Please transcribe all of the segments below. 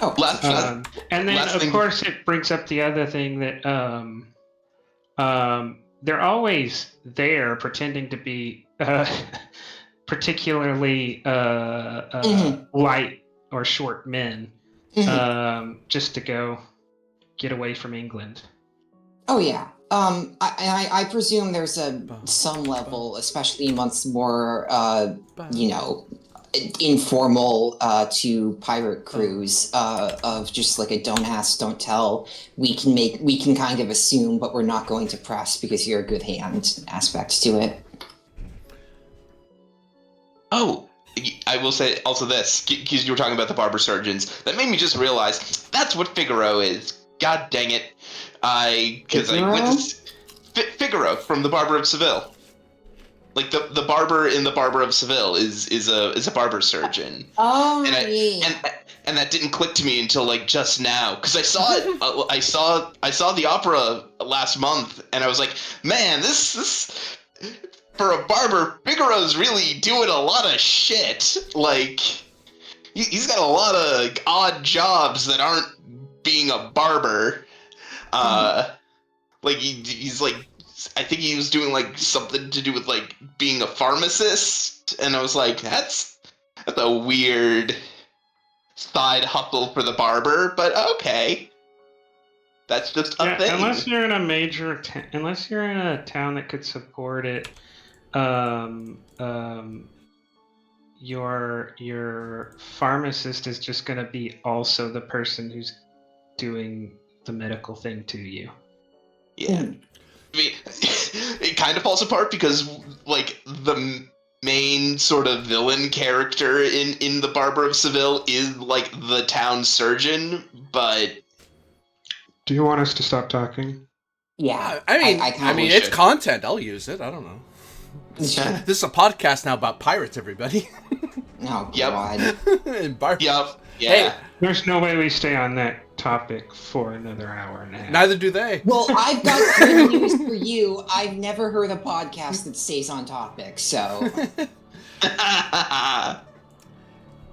Oh, Last, And then, last of thing. course, it brings up the other thing that they're always there pretending to be particularly light or short men, just to go get away from England. Oh yeah. I presume there's some level, especially amongst more informal to pirate crews of just like a don't ask, don't tell. We can kind of assume, but we're not going to press because you're a good hand aspect to it. Oh, I will say also this, because you were talking about the barber surgeons. That made me just realize that's what Figaro is. God dang it. Because I went to Figaro from the Barber of Seville. Like the barber in the Barber of Seville is a barber surgeon. Oh, and and that didn't click to me until like just now, because I saw it. I saw the opera last month, and I was like, man, this for a barber, Figaro's really doing a lot of shit. Like he's got a lot of odd jobs that aren't being a barber. Like he's like, I think he was doing like something to do with like being a pharmacist, and I was like, that's a weird side hustle for the barber, but okay, that's just a thing. Unless you're in a major, unless you're in a town that could support it, your pharmacist is just going to be also the person who's doing the medical thing to you. Yeah. I mean, it kind of falls apart because like the main sort of villain character in the Barber of Seville is like the town surgeon, but do you want us to stop talking? Yeah, I mean, it's content. I'll use it. I don't know. This is a podcast now about pirates, everybody. Oh God. Yep. Yeah. Hey, there's no way we stay on that topic for another hour and a half. Neither do they. Well, I've got good news for you. I've never heard a podcast that stays on topic, so.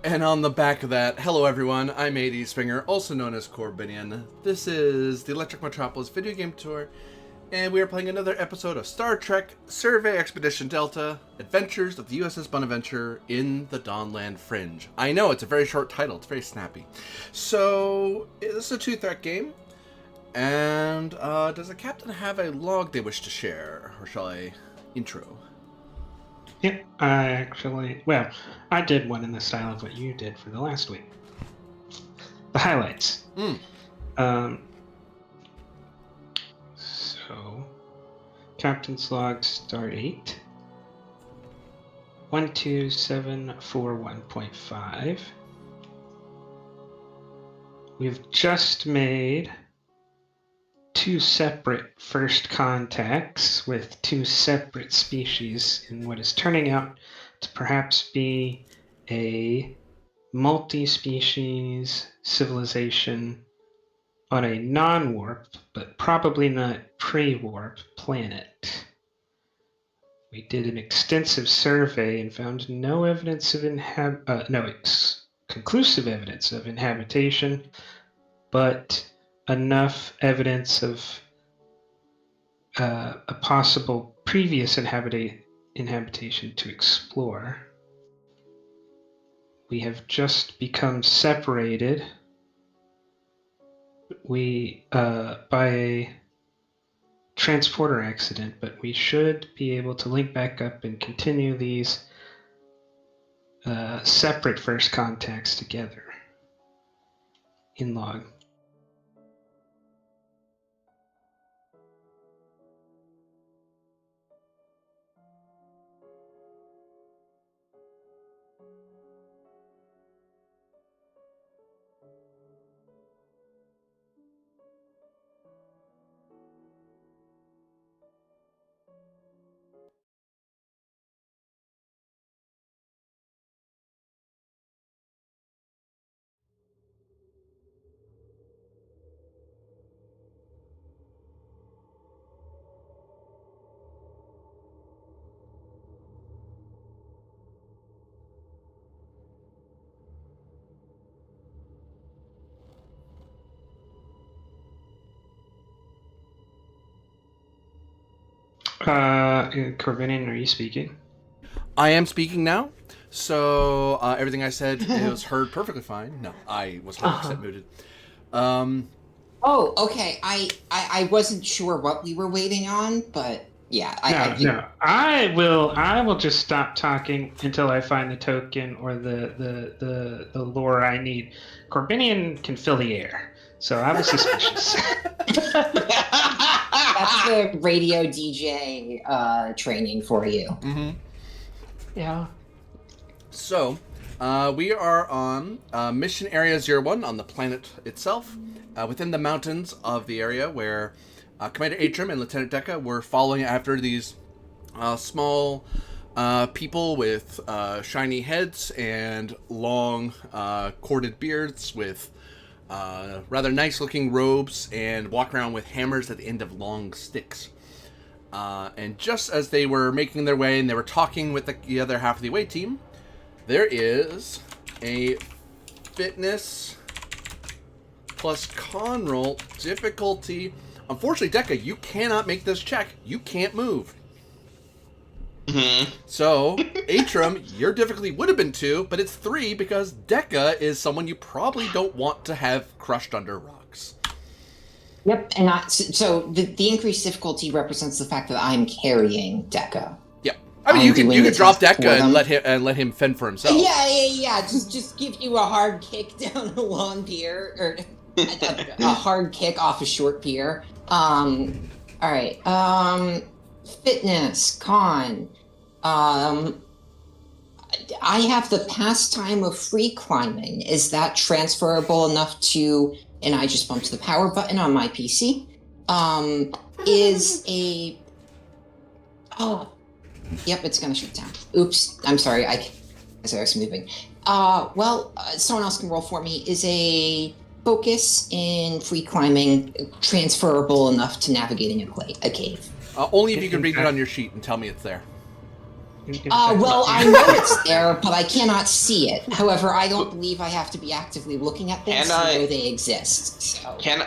And on the back of that, hello everyone, I'm A.D. Springer, also known as Corbinian. This is the Electric Metropolis video game tour, and we are playing another episode of Star Trek Survey Expedition Delta, Adventures of the USS Bonaventure in the Dawnland Fringe. I know, it's a very short title, it's very snappy. So, this is a two-threat game, and does the captain have a log they wish to share, or shall I intro? Yeah, I did one in the style of what you did for the last week. The highlights. So, Captain's Log Start 8. 12741.5. We've just made 2 separate first contacts with 2 separate species in what is turning out to perhaps be a multi-species civilization on a non-warp, but probably not pre-warp planet. We did an extensive survey and found no evidence of conclusive evidence of inhabitation, but enough evidence of a possible previous inhabitation to explore. We have just become separated by a transporter accident, but we should be able to link back up and continue these separate first contacts together in log. Corbinian, are you speaking? I am speaking now. So everything I said it was heard perfectly fine. No, I was 100% muted. Oh, okay. I wasn't sure what we were waiting on, but yeah. No. I will just stop talking until I find the token or the lore I need. Corbinian can fill the air, so I was suspicious. That's the radio DJ training for you. Mm-hmm. Yeah. So, we are on Mission Area 01 on the planet itself, within the mountains of the area where Commander Atrum and Lieutenant Deca were following after these small people with shiny heads and long corded beards with rather nice-looking robes and walk around with hammers at the end of long sticks. And just as they were making their way and they were talking with the other half of the away team, there is a fitness plus con roll difficulty. Unfortunately, Deca, you cannot make this check. You can't move. Mm-hmm. So, Atrum, your difficulty would have been 2, but it's 3 because Deca is someone you probably don't want to have crushed under rocks. Yep, and so the increased difficulty represents the fact that I'm carrying Deca. Yep. I mean, you could drop Deca and let him fend for himself. Yeah. Just give you a hard kick down a long pier, or a hard kick off a short pier. All right. Fitness con. I have the pastime of free climbing. Is that transferable enough to? And I just bumped the power button on my PC. Yep, it's gonna shut down. Oops, I'm sorry. As I was moving. Someone else can roll for me. Is a focus in free climbing transferable enough to navigating a cave? Only if you can read it on your sheet and tell me it's there. I know it's there, but I cannot see it. However, I don't believe I have to be actively looking at things to know they exist. So. Can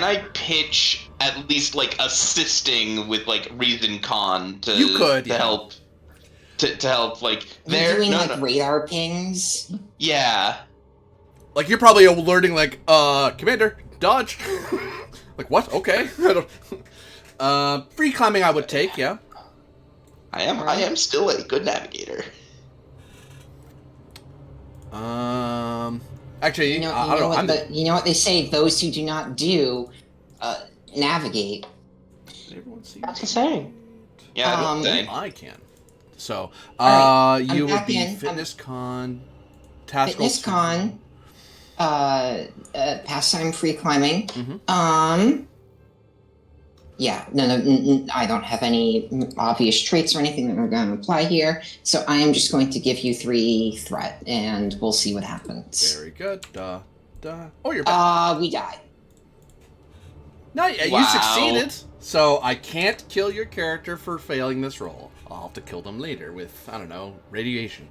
I pitch at least like assisting with like reason con to help to help like there doing radar pings? Yeah. Like you're probably alerting like Commander, dodge. Like what? Okay. Free climbing I would take, yeah. I am still a good navigator. Actually, I don't know. You know what they say? Those who do not do navigate. That's the saying. Yeah, that's the saying. I can. So, right, you would be fitness con, task fitness con, pastime free climbing. Mm-hmm. Yeah, no, I don't have any obvious traits or anything that are going to apply here, so I am just going to give you 3 threat, and we'll see what happens. Very good. Oh, you're back. We die. No, you succeeded, so I can't kill your character for failing this roll. I'll have to kill them later with, I don't know, radiation.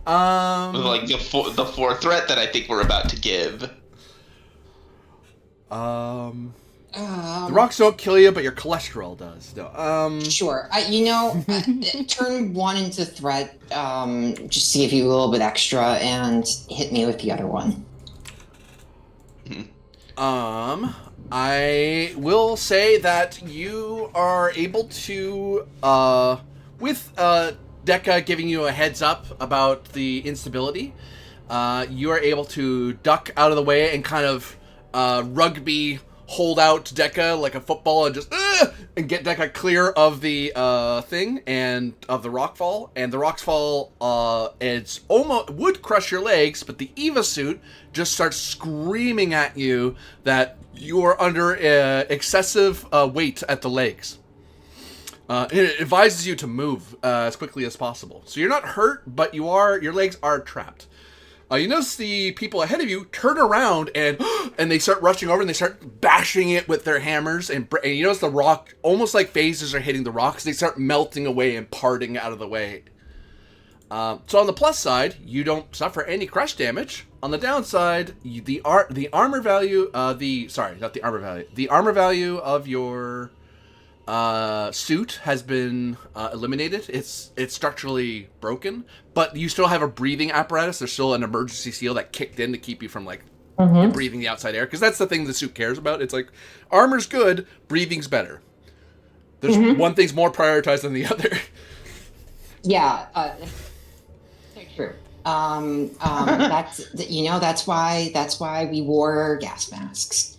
Like the 4 threat that I think we're about to give. The rocks don't kill you, but your cholesterol does. No. Sure. Turn 1 into threat, just to give you a little bit extra, and hit me with the other one. I will say that you are able to, with Deca giving you a heads up about the instability, you are able to duck out of the way and kind of rugby hold out Deca like a football and just and get Deca clear of the thing and of the rockfall. And the rockfall it's almost would crush your legs, but the Eva suit just starts screaming at you that you are under excessive weight at the legs. It advises you to move as quickly as possible. So you're not hurt, but your legs are trapped. You notice the people ahead of you turn around and they start rushing over and they start bashing it with their hammers. And you notice the rock, almost like phasers are hitting the rocks, they start melting away and parting out of the way. So on the plus side, you don't suffer any crush damage. On the downside, the armor value of your suit has been eliminated. It's structurally broken, but you still have a breathing apparatus. There's still an emergency seal that kicked in to keep you from like breathing the outside air, because that's the thing the suit cares about. It's like armor's good, breathing's better. There's one thing's more prioritized than the other. Yeah, true. That's why we wore gas masks.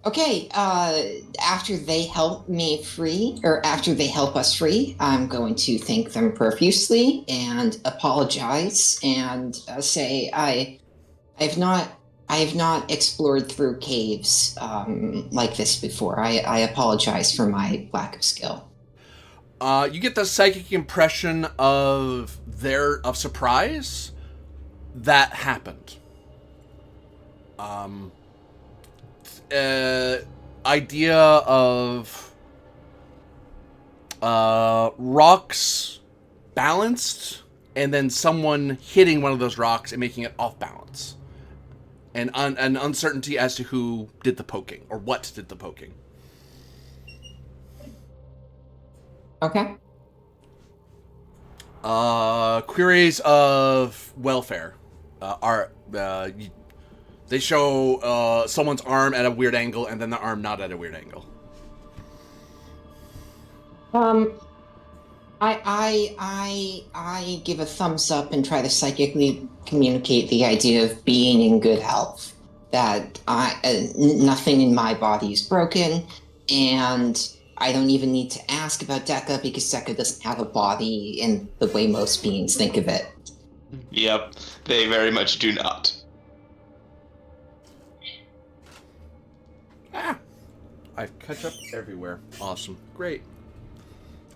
Okay, after they help me free, or after they help us free, I'm going to thank them profusely and apologize and say I have not explored through caves like this before. I apologize for my lack of skill. You get the psychic impression of surprise that happened. Idea of rocks balanced, and then someone hitting one of those rocks and making it off balance, and an uncertainty as to who did the poking or what did the poking. Okay. Queries of welfare they show someone's arm at a weird angle, and then the arm not at a weird angle. I give a thumbs up and try to psychically communicate the idea of being in good health. That nothing in my body is broken, and I don't even need to ask about Dekka because Dekka doesn't have a body in the way most beings think of it. Yep, they very much do not. I've ketchup everywhere. Awesome. Great.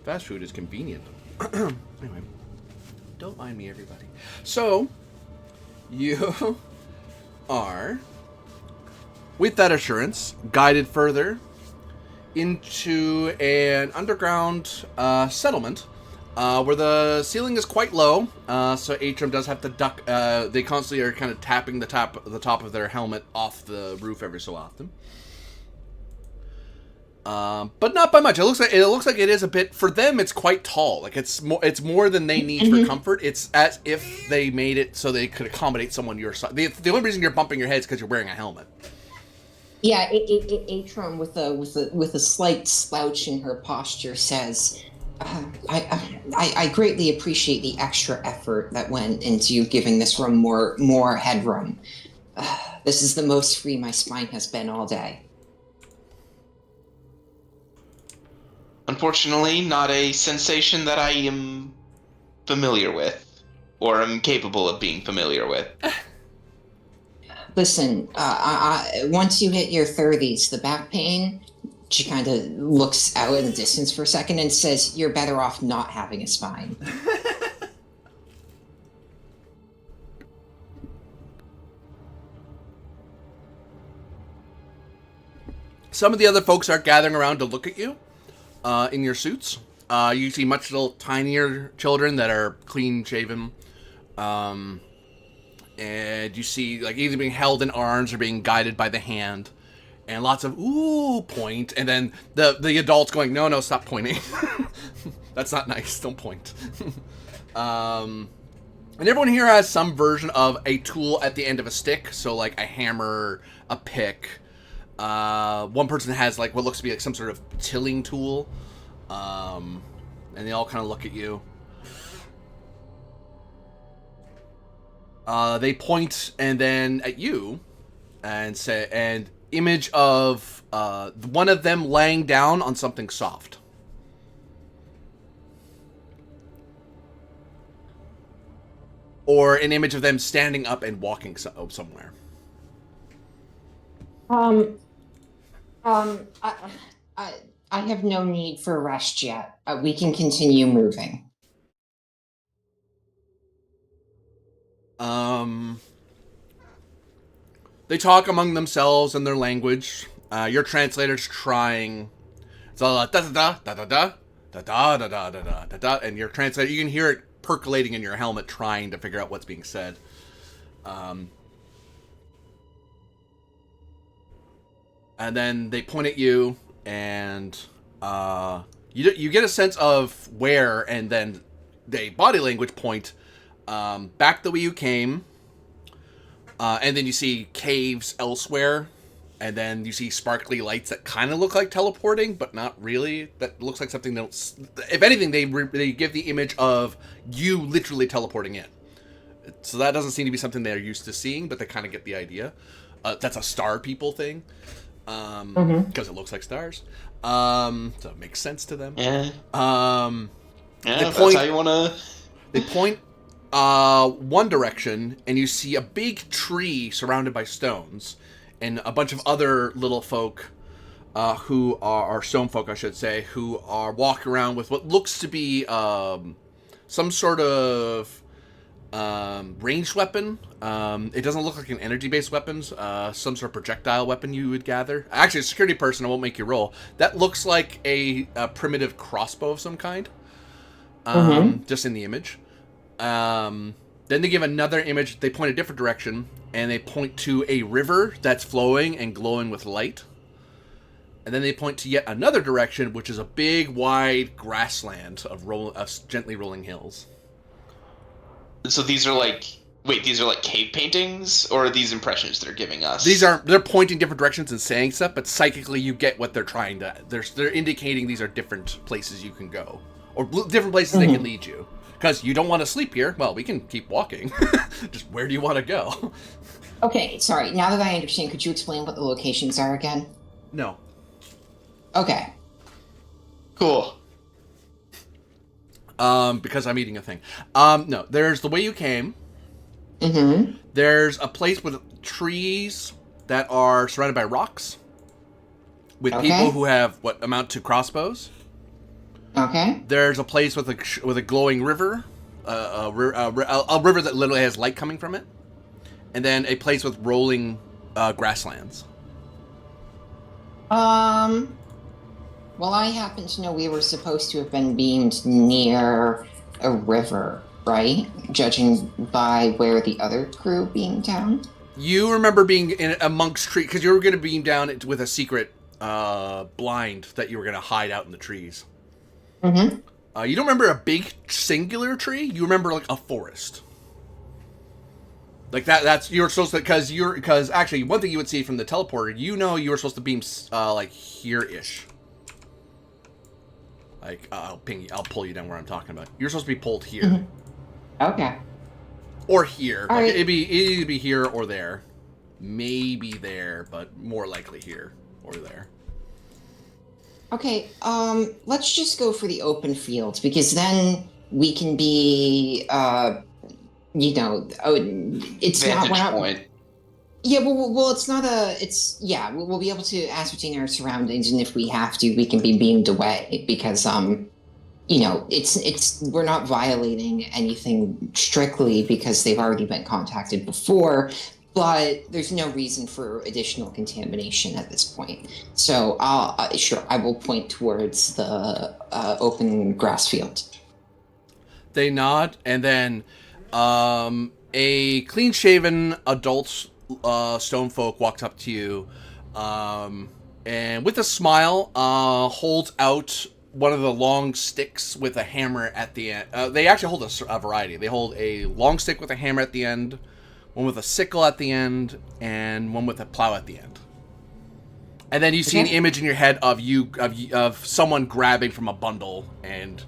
Fast food is convenient. Anyway, don't mind me, everybody. So, you are, with that assurance, guided further into an underground settlement where the ceiling is quite low. So Atrum does have to duck. They constantly are kind of tapping the top of their helmet off the roof every so often. But not by much. It looks like it is a bit, for them. It's quite tall. Like it's more than they need for comfort. It's as if they made it so they could accommodate someone your size. The only reason you're bumping your head is because you're wearing a helmet. Yeah, Atrum with a slight slouch in her posture says, "I greatly appreciate the extra effort that went into giving this room more headroom. This is the most free my spine has been all day." Unfortunately, not a sensation that I am familiar with, or am capable of being familiar with. Listen, once you hit your 30s, the back pain, she kind of looks out in the distance for a second and says, "You're better off not having a spine." Some of the other folks are gathering around to look at you in your suits. You see much little tinier children that are clean shaven. And you see like either being held in arms or being guided by the hand. And lots of ooh point, and then the adults going, no, stop pointing. That's not nice. Don't point. And everyone here has some version of a tool at the end of a stick. So like a hammer, a pick. One person has like what looks to be like some sort of tilling tool. And they all kind of look at you. They point and then at you and say, and image of one of them laying down on something soft. Or an image of them standing up and walking somewhere. I have no need for rest yet. We can continue moving. They talk among themselves in their language. Your translator's trying. It's all da da da da da da da da da da da da, and your translator, you can hear it percolating in your helmet, trying to figure out what's being said. and then they point at you, and you get a sense of where, and then they body language point back the way you came, and then you see caves elsewhere, and then you see sparkly lights that kind of look like teleporting, but not really. That looks like something that, if anything, they give the image of you literally teleporting in. So that doesn't seem to be something they're used to seeing, but they kind of get the idea. That's a star people thing, because it looks like stars. So it makes sense to them. Yeah. That's how you wanna. They point one direction, and you see a big tree surrounded by stones, and a bunch of other little folk, who are stone folk, I should say, who are walking around with what looks to be some sort of ranged weapon. It doesn't look like an energy-based weapon. Some sort of projectile weapon, you would gather. Actually, a security person, I won't make you roll. That looks like a primitive crossbow of some kind. Just in the image. Then they give another image. They point a different direction, and they point to a river that's flowing and glowing with light. And then they point to yet another direction, which is a big, wide grassland of gently rolling hills. So these are like cave paintings, or are these impressions they're giving us? They're pointing different directions and saying stuff, but psychically you get what they're trying to. They're indicating these are different places you can go, or different places they can lead you. Because you don't want to sleep here. Well, we can keep walking. Just where do you want to go? Okay, sorry. Now that I understand, could you explain what the locations are again? No. Okay. Cool. Because I'm eating a thing. No, there's the way you came. Mm-hmm. There's a place with trees that are surrounded by rocks, with people who have what amount to crossbows. Okay. There's a place with a glowing river, a river that literally has light coming from it, and then a place with rolling grasslands. Well, I happen to know we were supposed to have been beamed near a river, right? Judging by where the other crew beamed down. You remember being in amongst trees, because you were going to beam down with a secret blind that you were going to hide out in the trees. Mm-hmm. You don't remember a big singular tree. You remember like a forest. Like that's you're supposed to because actually one thing you would see from the teleporter, you were supposed to beam like here-ish. Like I'll pull you down where I'm talking about. You're supposed to be pulled here. Mm-hmm. Okay. Or here. All Like right. it'd either be here or there. Maybe there, but more likely here or there. Okay, let's just go for the open fields, because then we can be, it's not, Vantage point. Yeah, well, it's not we'll be able to ascertain our surroundings, and if we have to, we can be beamed away, because, we're not violating anything strictly because they've already been contacted before, but there's no reason for additional contamination at this point. So, I will point towards the open grass field. They nod, and then a clean-shaven adult stone folk walks up to you, and with a smile, holds out one of the long sticks with a hammer at the end. They actually hold a variety. They hold a long stick with a hammer at the end, one with a sickle at the end, and one with a plow at the end. And then you see an image in your head of someone grabbing from a bundle and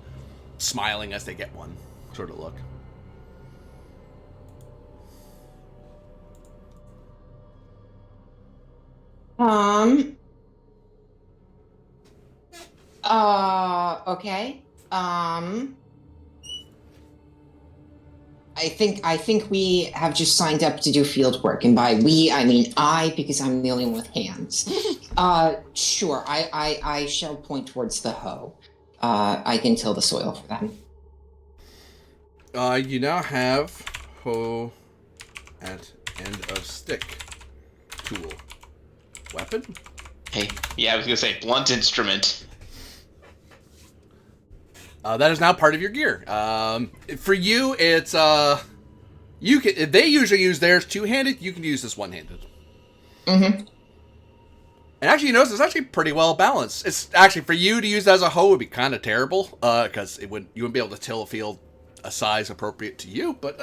smiling as they get one, sort of look. Okay. I think we have just signed up to do field work, and by we I mean I, because I'm the only one with hands. Sure. I shall point towards the hoe. I can till the soil for them. You now have hoe at end of stick tool. Weapon? Hey, yeah, I was gonna say blunt instrument. That is now part of your gear. For you, it's you can. They usually use theirs two-handed. You can use this one-handed. Mm-hmm. And actually, you notice it's actually pretty well balanced. It's actually, for you to use it as a hoe would be kind of terrible, because you wouldn't be able to till a field a size appropriate to you. But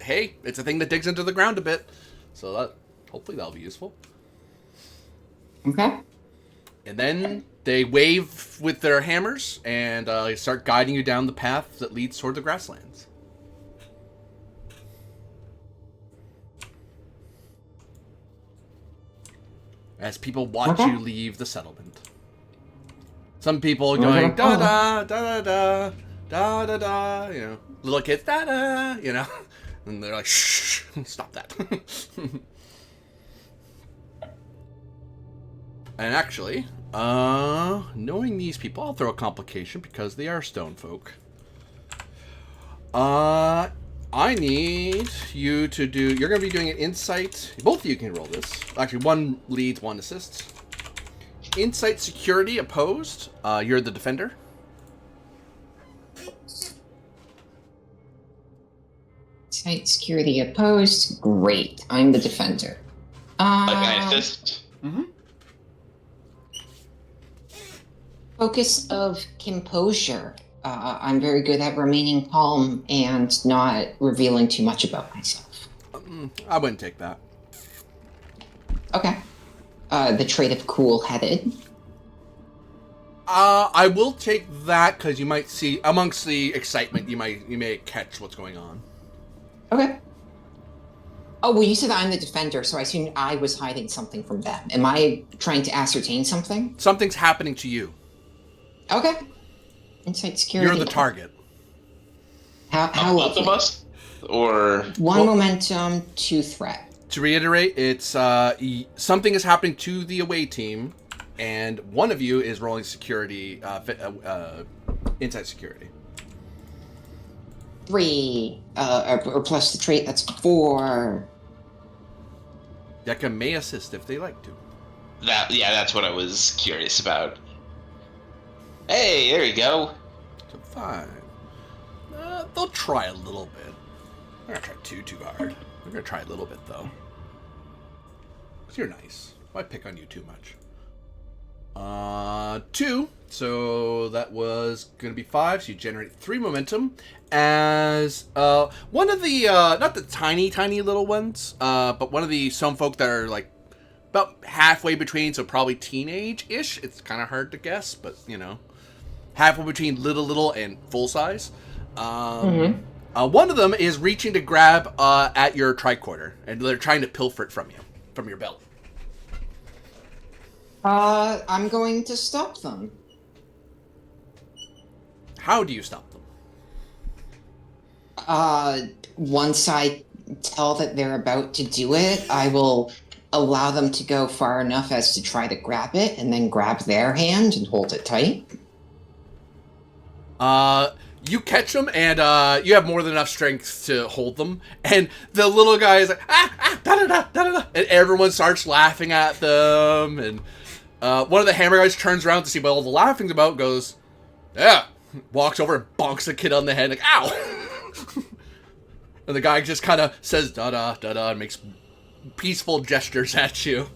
hey, it's a thing that digs into the ground a bit, so that hopefully that'll be useful. Okay. And then they wave with their hammers and start guiding you down the path that leads toward the grasslands. As people watch you leave the settlement. Some people going da da da da da da da, you know, little kids da da, you know, and they're like, shh, stop that. And actually, knowing these people, I'll throw a complication because they are stone folk. I need you to do... You're going to be doing an insight... Both of you can roll this. Actually, one leads, one assists. Insight security opposed. You're the defender. Site security opposed. Great. I'm the defender. Can I assist? Mm-hmm. Focus of composure. I'm very good at remaining calm and not revealing too much about myself. I wouldn't take that. Okay. The trait of cool-headed. I will take that because you might see amongst the excitement you may catch what's going on. Okay. Oh, well, you said I'm the defender, so I assumed I was hiding something from them. Am I trying to ascertain something? Something's happening to you. Okay. Insight security. You're the target. How Both of us? Or... One momentum, 2 threat. To reiterate, it's something is happening to the away team, and one of you is rolling security, inside security. 3, or plus the trait, that's 4. Deca may assist if they like to. That's what I was curious about. Hey, there you go. So 5. They'll try a little bit. They're not gonna try too hard. They're gonna try a little bit though. 'Cause you're nice. Why pick on you too much? 2. So that was gonna be 5. So you generate 3 momentum. As one of the not the tiny little ones, but one of the some folk that are like about halfway between, so probably teenage-ish. It's kind of hard to guess, but you know, halfway between little and full size. One of them is reaching to grab at your tricorder, and they're trying to pilfer it from you, from your belt. I'm going to stop them. How do you stop them? Once I tell that they're about to do it, I will allow them to go far enough as to try to grab it, and then grab their hand and hold it tight. You catch them, and you have more than enough strength to hold them. And the little guy is like, da-da-da, and everyone starts laughing at them. And one of the hammer guys turns around to see what all the laughing's about, goes, yeah, walks over and bonks the kid on the head, like, ow! And the guy just kind of says, da-da, da-da, and makes peaceful gestures at you.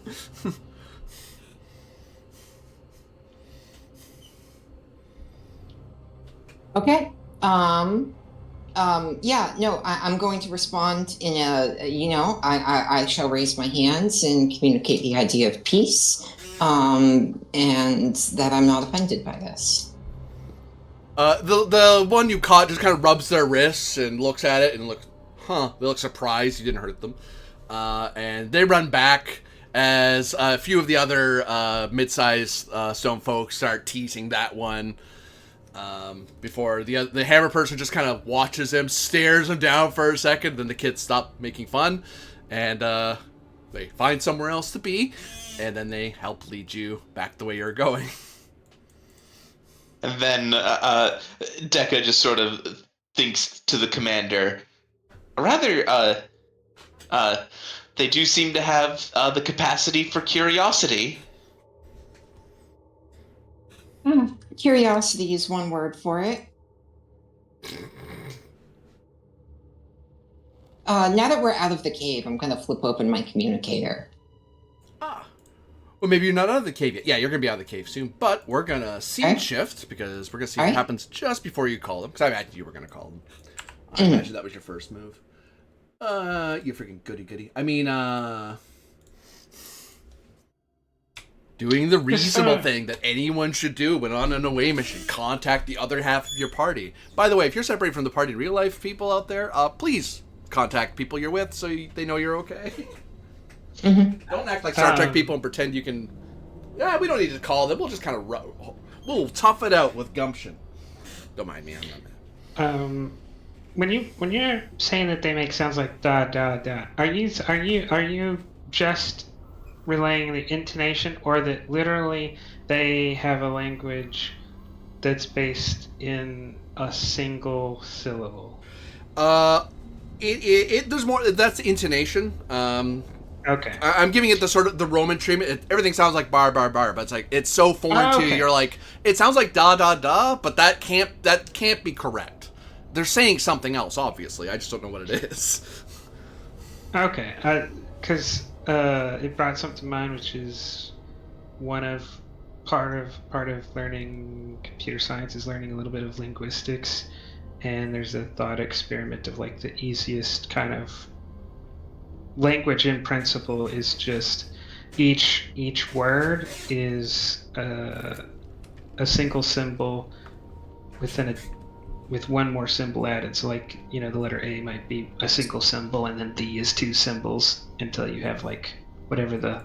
Okay. Yeah, no, I'm going to respond in I shall raise my hands and communicate the idea of peace, and that I'm not offended by this. The one you caught just kind of rubs their wrists and looks at it and looks, they look surprised you didn't hurt them. And they run back as a few of the other mid-sized stone folks start teasing that one. Before the hammer person just kind of watches him, stares him down for a second, then the kids stop making fun, and they find somewhere else to be, and then they help lead you back the way you're going. And then Deca just sort of thinks to the commander, rather, they do seem to have the capacity for curiosity. Curiosity is one word for it. Now that we're out of the cave, I'm going to flip open my communicator. Well, Well, maybe you're not out of the cave yet. Yeah, you're going to be out of the cave soon. But we're going to scene Alright. shift because we're going to see Alright. what happens just before you call them. Because I imagine you were going to call them. I imagine that was your first move. You freaking goody. I mean, doing the reasonable thing that anyone should do when on an away mission. Contact the other half of your party. By the way, if you're separated from the party in real life, people out there, please contact people you're with so they know you're okay. Don't act like Star Trek people and pretend you can... Yeah, we don't need to call them. We'll just kind of... We'll tough it out with gumption. Don't mind me. I'm not mad. When you're saying that they make sounds like da da da, are you just relaying the intonation, or that literally they have a language that's based in a single syllable? There's more. That's the intonation. Okay. I'm giving it the sort of the Roman treatment. Everything sounds like bar, but it's like it's so foreign to you. You're like, it sounds like da da da, but that can't be correct. They're saying something else, obviously. I just don't know what it is. Okay. Because it brought something to mind, which is part of learning computer science is learning a little bit of linguistics, and there's a thought experiment of like the easiest kind of language in principle is just each word is a single symbol with one more symbol added. So like, the letter A might be a single symbol, and then D is two symbols, until you have like whatever the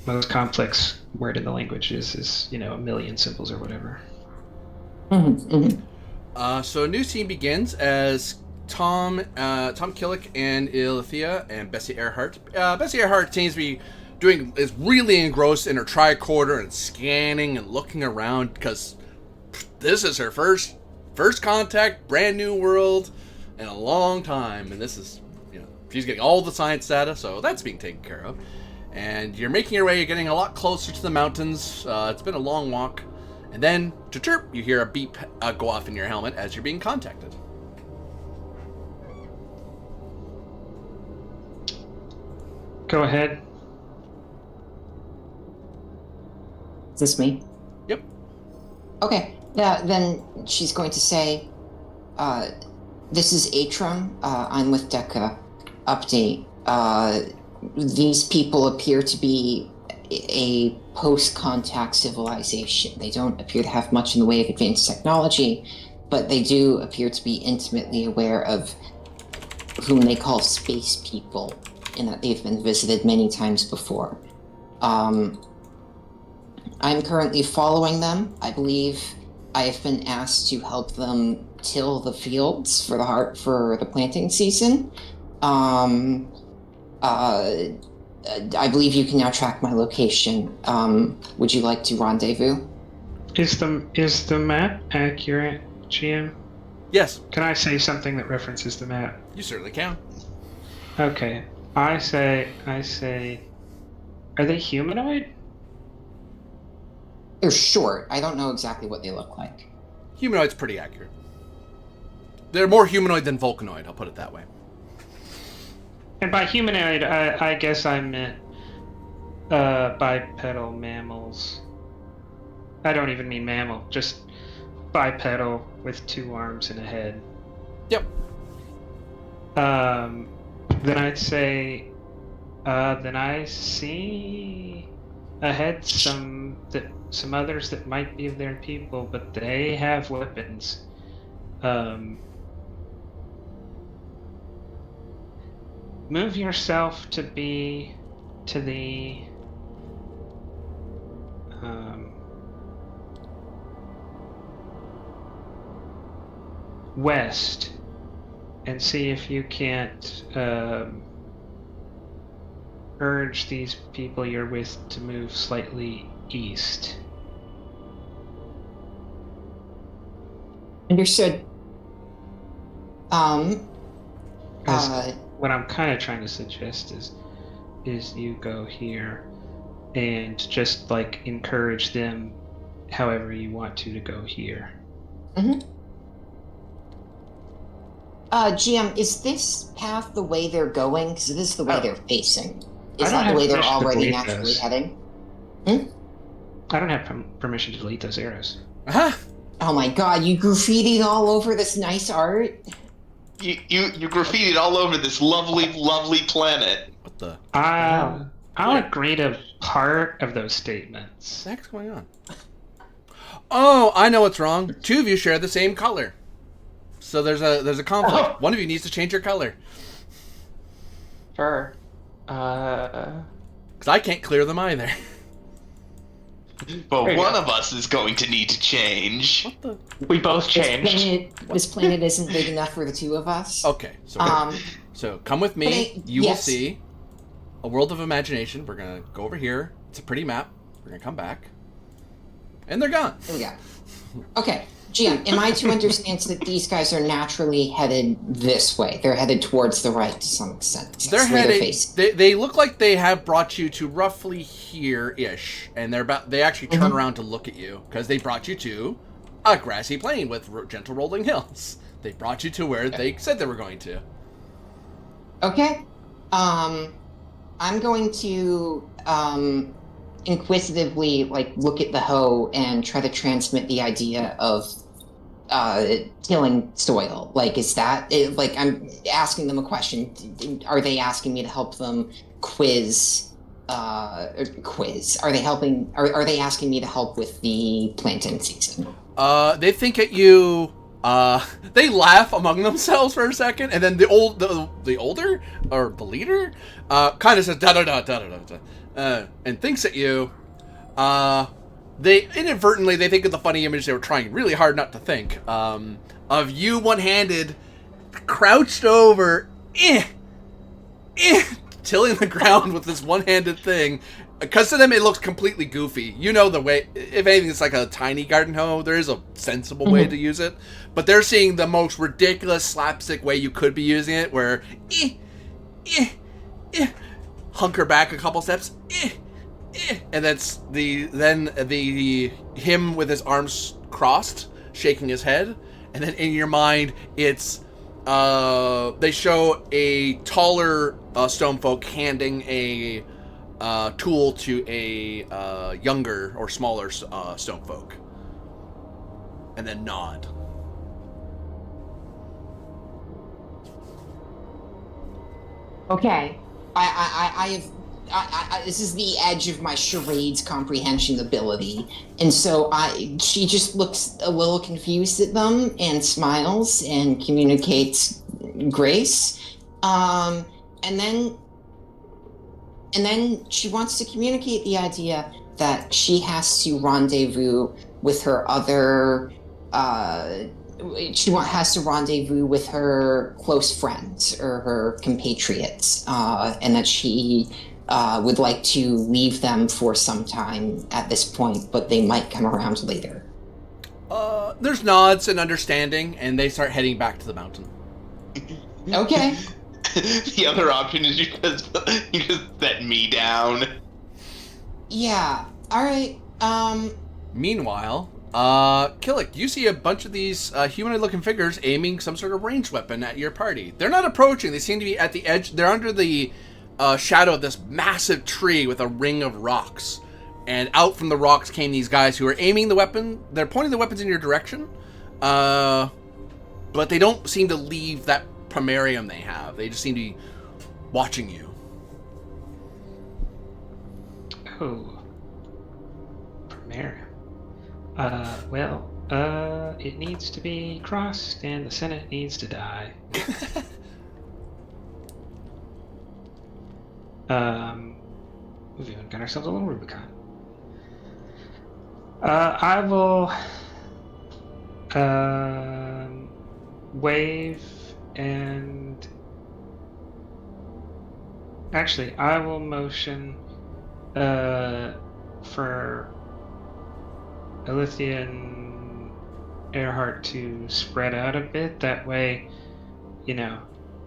most complex word in the language is a million symbols or whatever. So a new scene begins as Tom Killick and Ilithia and Bessie Earhart. Bessie Earhart seems to be is really engrossed in her tricorder and scanning and looking around because this is her first contact, brand new world in a long time, and this is, she's getting all the science data, so that's being taken care of. And you're making your way, you're getting a lot closer to the mountains. It's been a long walk, and then, chirp, you hear a beep go off in your helmet as you're being contacted. Go ahead. Is this me? Yep. Okay. Yeah, then she's going to say, this is Atrum. I'm with Deca. Update. These people appear to be a post-contact civilization. They don't appear to have much in the way of advanced technology, but they do appear to be intimately aware of whom they call space people, in that they've been visited many times before. I'm currently following them. I believe I have been asked to help them till the fields for the planting season. I believe you can now track my location. Would you like to rendezvous? Is the map accurate, GM? Yes. Can I say something that references the map? You certainly can. Okay. I say, are they humanoid? They're short. I don't know exactly what they look like. Humanoid's pretty accurate. They're more humanoid than Vulcanoid, I'll put it that way. And by humanoid, I guess I meant bipedal mammals. I don't even mean mammal, just bipedal with two arms and a head. Yep. Then I'd say, then I see ahead some others that might be their people, but they have weapons. Move yourself to the west and see if you can't urge these people you're with to move slightly east. Understood. What I'm kind of trying to suggest is you go here and just like encourage them however you want to go here. GM, is this path the way they're going? Because this is the way they're facing. I Is don't that the have way they're permission to already delete naturally those. heading? I don't have permission to delete those arrows. Aha! Oh my god, you graffitied all over this nice art? You graffitied all over this lovely, lovely planet. What the I'll agree to part of those statements. heck's going on? Oh, I know what's wrong. Two of you share the same color. So there's a conflict. Oh. One of you needs to change your color. Sure. Because I can't clear them either. But There you one go. of us is going to need to change. What the? We both changed. This planet isn't big enough for the two of us. Okay, so so come with me. but You will yes. see a world of imagination. We're gonna go over here. It's a pretty map. We're gonna come back, and they're gone. Here we go. Okay, GM, am I to understand that these guys are naturally headed this way? They're headed towards the right to some extent. They're That's where heading. facing. They look like they have brought you to roughly here-ish, and they're about. They actually turn around to look at you because they brought you to a grassy plain with gentle rolling hills. They brought you to where they said they were going to. Okay. I'm going to inquisitively look at the hoe and try to transmit the idea of tilling soil. I'm asking them a question. Are they asking me to help them quiz? Are they helping? Are they asking me to help with the planting season? They think at you. They laugh among themselves for a second, and then the older or the leader, kind of says da da da da da da, and thinks at you. They inadvertently they think of the funny image they were trying really hard not to think of you one-handed, crouched over, tilling the ground with this one-handed thing. Because to them it looks completely goofy. You know the way, if anything, it's like a tiny garden hoe. There is a sensible way to use it. But they're seeing the most ridiculous slapstick way you could be using it, where hunker back a couple steps, and that's the him with his arms crossed, shaking his head, and then in your mind it's they show a taller stone folk handing a tool to a younger or smaller stone folk, and then nod. Okay. This is the edge of my charades comprehension ability, and so she just looks a little confused at them and smiles and communicates grace, and then she wants to communicate the idea that she has to rendezvous with her other. Has to rendezvous with her close friends or her compatriots, and that she would like to leave them for some time at this point, but they might come around later. There's nods and understanding, and they start heading back to the mountain. Okay. The other option is you just set me down. Yeah. All right. Meanwhile, Killick, you see a bunch of these humanoid-looking figures aiming some sort of ranged weapon at your party. They're not approaching. They seem to be at the edge. They're under the shadow of this massive tree with a ring of rocks. And out from the rocks came these guys who are aiming the weapon. They're pointing the weapons in your direction. But they don't seem to leave that primarium they have. They just seem to be watching you. Oh. Primarium. It needs to be crossed, and the Senate needs to die. We've even got ourselves a little Rubicon. I will wave and actually I will motion for Alithia and Earhart to spread out a bit. That way,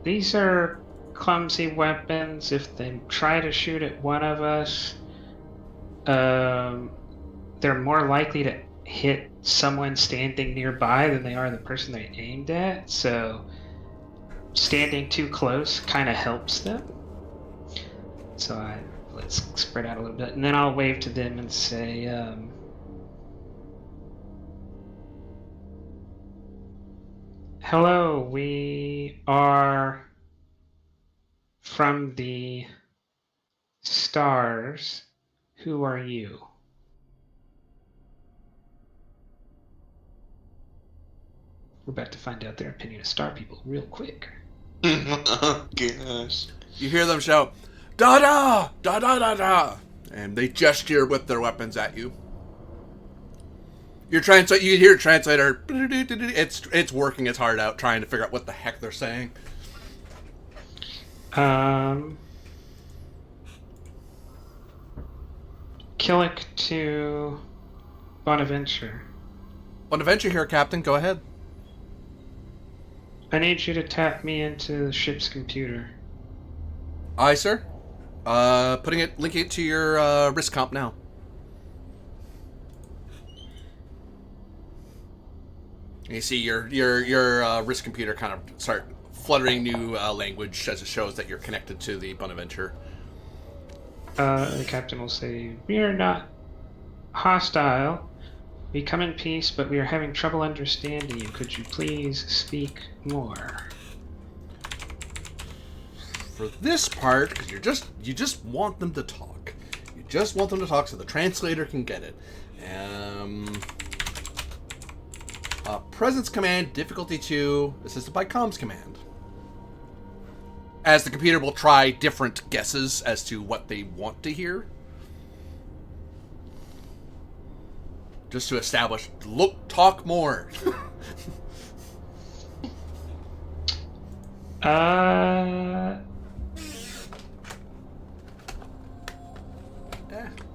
these are clumsy weapons. If they try to shoot at one of us, they're more likely to hit someone standing nearby than they are the person they aimed at. So standing too close kind of helps them. So let's spread out a little bit, and then I'll wave to them and say, "Hello, we are from the stars. Who are you?" We're about to find out their opinion of star people real quick. Oh, gosh. You hear them shout, "Da da da da da da," and they gesture with their weapons at you. You can hear a translator. It's working its heart out trying to figure out what the heck they're saying. Killick to Bonaventure. Bonaventure here, Captain. Go ahead. I need you to tap me into the ship's computer. Aye, sir. Linking it to your risk comp now. You see your risk computer kind of start fluttering new language as it shows that you're connected to the Bonaventure. The captain will say, "We are not hostile. We come in peace, but we are having trouble understanding you. Could you please speak more?" For this part, because you just want them to talk. You just want them to talk so the translator can get it. Presence command, difficulty 2, assisted by comms command. As the computer will try different guesses as to what they want to hear. Just to establish, talk more.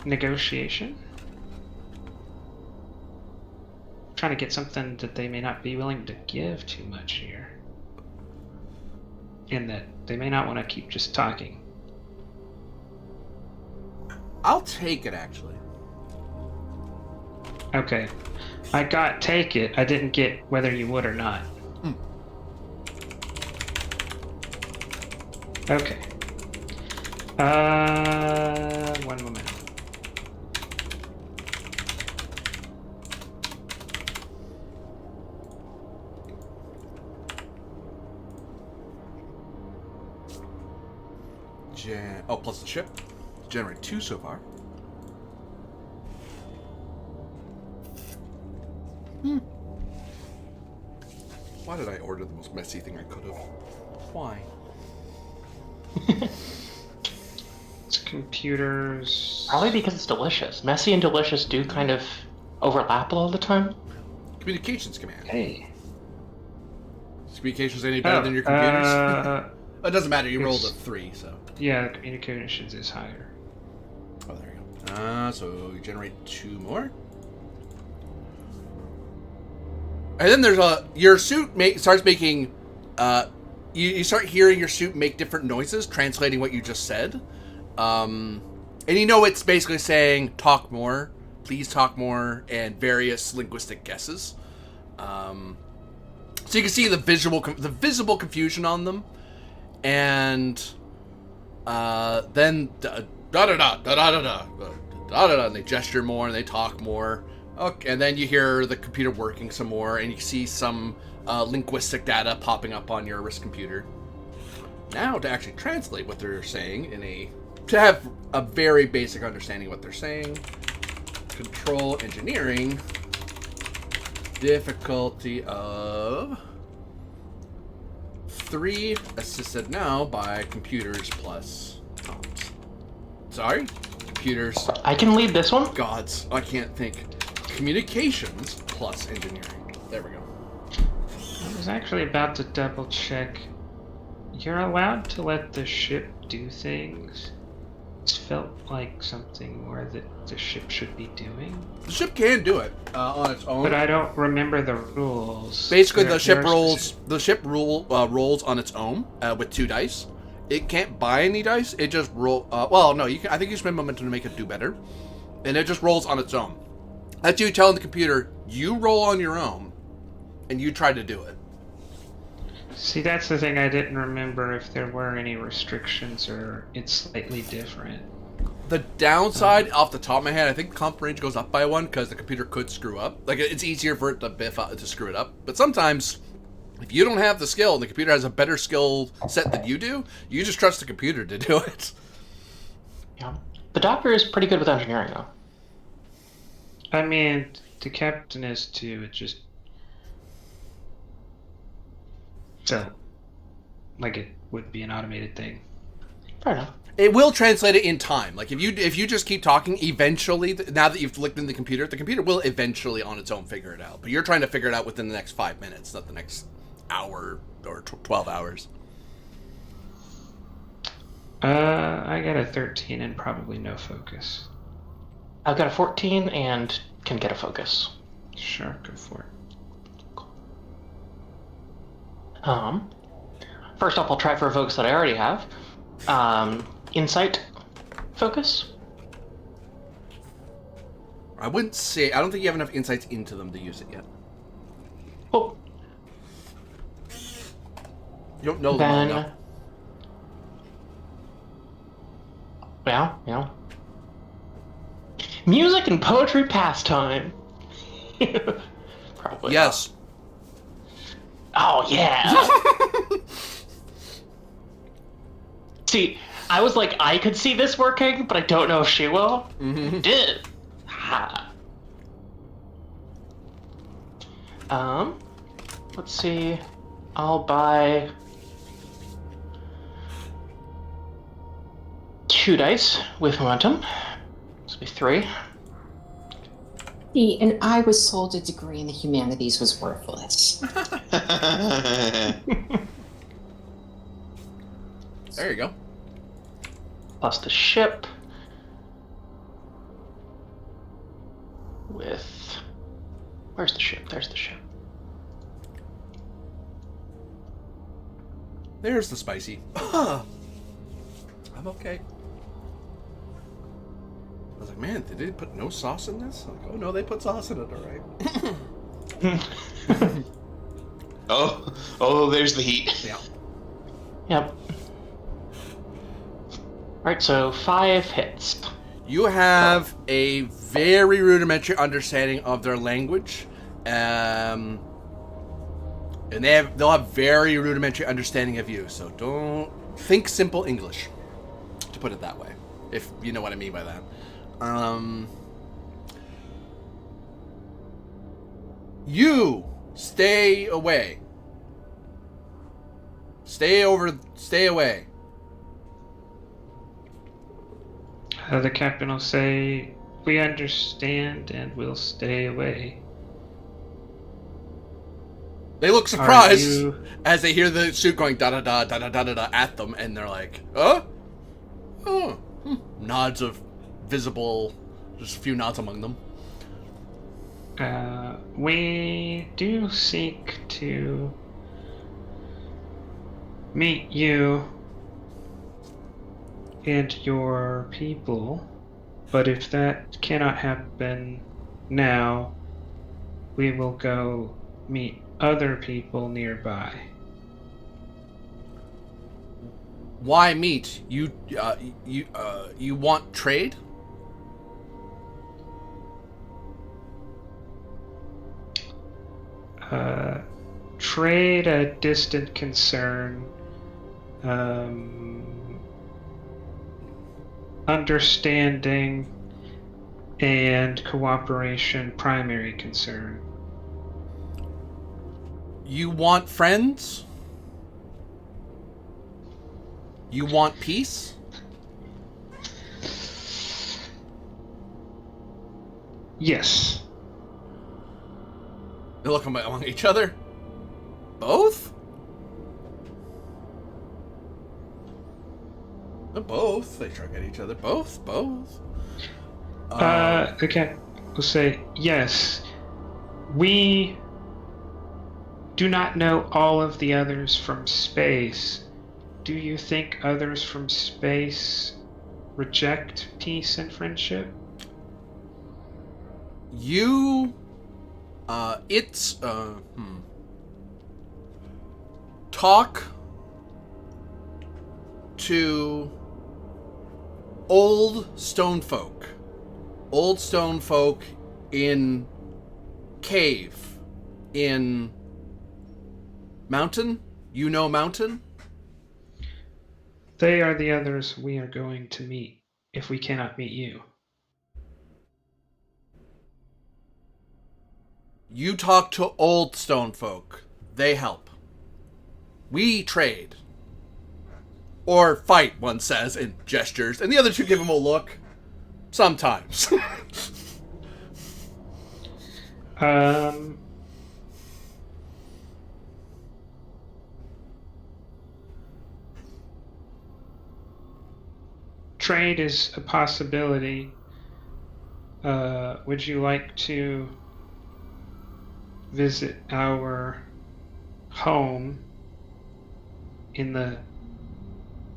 Negotiation? Trying to get something that they may not be willing to give too much here. And that they may not want to keep just talking. I'll take it, actually. Okay. I got take it. I didn't get whether you would or not. Okay. One moment. Plus the ship. Generate 2 so far. Why did I order the most messy thing I could have? Why? It's computers. Probably because it's delicious. Messy and delicious do kind of overlap all the time. Communications command. Hey. Is communications any better than your computers? It doesn't matter. You rolled a it's- 3, so. Yeah, the communications is higher. Oh, there you go. So you generate 2 more. And then there's your suit starts making, you start hearing your suit make different noises, translating what you just said. And you know it's basically saying, talk more, please talk more, and various linguistic guesses. So you can see the visible confusion on them. And then da-da-da, and they gesture more and they talk more. Okay, and then you hear the computer working some more, and you see some linguistic data popping up on your wrist computer. Now, to actually translate what they're saying to have a very basic understanding of what they're saying, control engineering, difficulty of 3, assisted now by computers plus comms. Sorry? Computers. I can lead this one. Gods, I can't think. Communications plus engineering. There we go. I was actually about to double check. You're allowed to let the ship do things. It felt like something more that the ship should be doing. The ship can do it on its own. But I don't remember the rules. Basically, There- the ship there are rolls. specific- The ship rolls on its own with 2 dice. It can't buy any dice. It just roll. Well, no, you can. I think you spend momentum to make it do better, and it just rolls on its own. That's you telling the computer you roll on your own, and you try to do it. See, that's the thing. I didn't remember if there were any restrictions or it's slightly different. The downside, off the top of my head, I think comp range goes up by 1 because the computer could screw up. Like, it's easier for it to biff out, to screw it up. But sometimes, if you don't have the skill and the computer has a better skill set than you do, you just trust the computer to do it. Yeah. The doctor is pretty good with engineering, though. I mean, the captain is too. It just felt like it would be an automated thing. Fair enough. It will translate it in time. Like, if you just keep talking, eventually, now that you've looked in the computer will eventually on its own figure it out. But you're trying to figure it out within the next 5 minutes, not the next hour or 12 hours. I got a 13 and probably no focus. I've got a 14 and can get a focus. Sure, go for it. First up, I'll try for a focus that I already have. Insight focus. I wouldn't say... I don't think you have enough insights into them to use it yet. Oh, You don't know them well then. enough. Yeah. Music and poetry pastime. Probably. Yes. Oh, yeah. See, I was like, I could see this working, but I don't know if she will. Mm-hmm. Did. Ha. Let's see. I'll buy 2 dice with momentum. This will be 3. See, and I was told a degree in the humanities was worthless. There you go. Plus the ship. With... Where's the ship? There's the ship. There's the spicy. I'm okay. I was like, man, did they put no sauce in this? Like, oh no, they put sauce in it, alright. Oh, there's the heat. Yeah. Yep. Alright, so 5 hits. You have a very rudimentary understanding of their language. And they'll have very rudimentary understanding of you, so don't think simple English, to put it that way, if you know what I mean by that. You stay away. Stay away. The captain will say, "We understand and we'll stay away." They look Are surprised you- as they hear the suit going da da da da da da da da at them, and they're like, "Oh, nods of visible, just a few nods among them." We do seek to meet you and your people, but if that cannot happen now, we will go meet other people nearby. Why meet? You want trade? Trade a distant concern. Understanding and cooperation primary concern. You want friends? You want peace? Yes. They look among each other. Both? Both. They shrug at each other. Both. Okay. We'll say yes. We do not know all of the others from space. Do you think others from space reject peace and friendship? You, talk to old stone folk. Old stone folk in cave in mountain. You know mountain? They are the others we are going to meet if we cannot meet you. You talk to old stone folk. They help. We trade. Or fight, one says, and gestures, and the other two give him a look. Sometimes. Trade is a possibility. Would you like to visit our home in the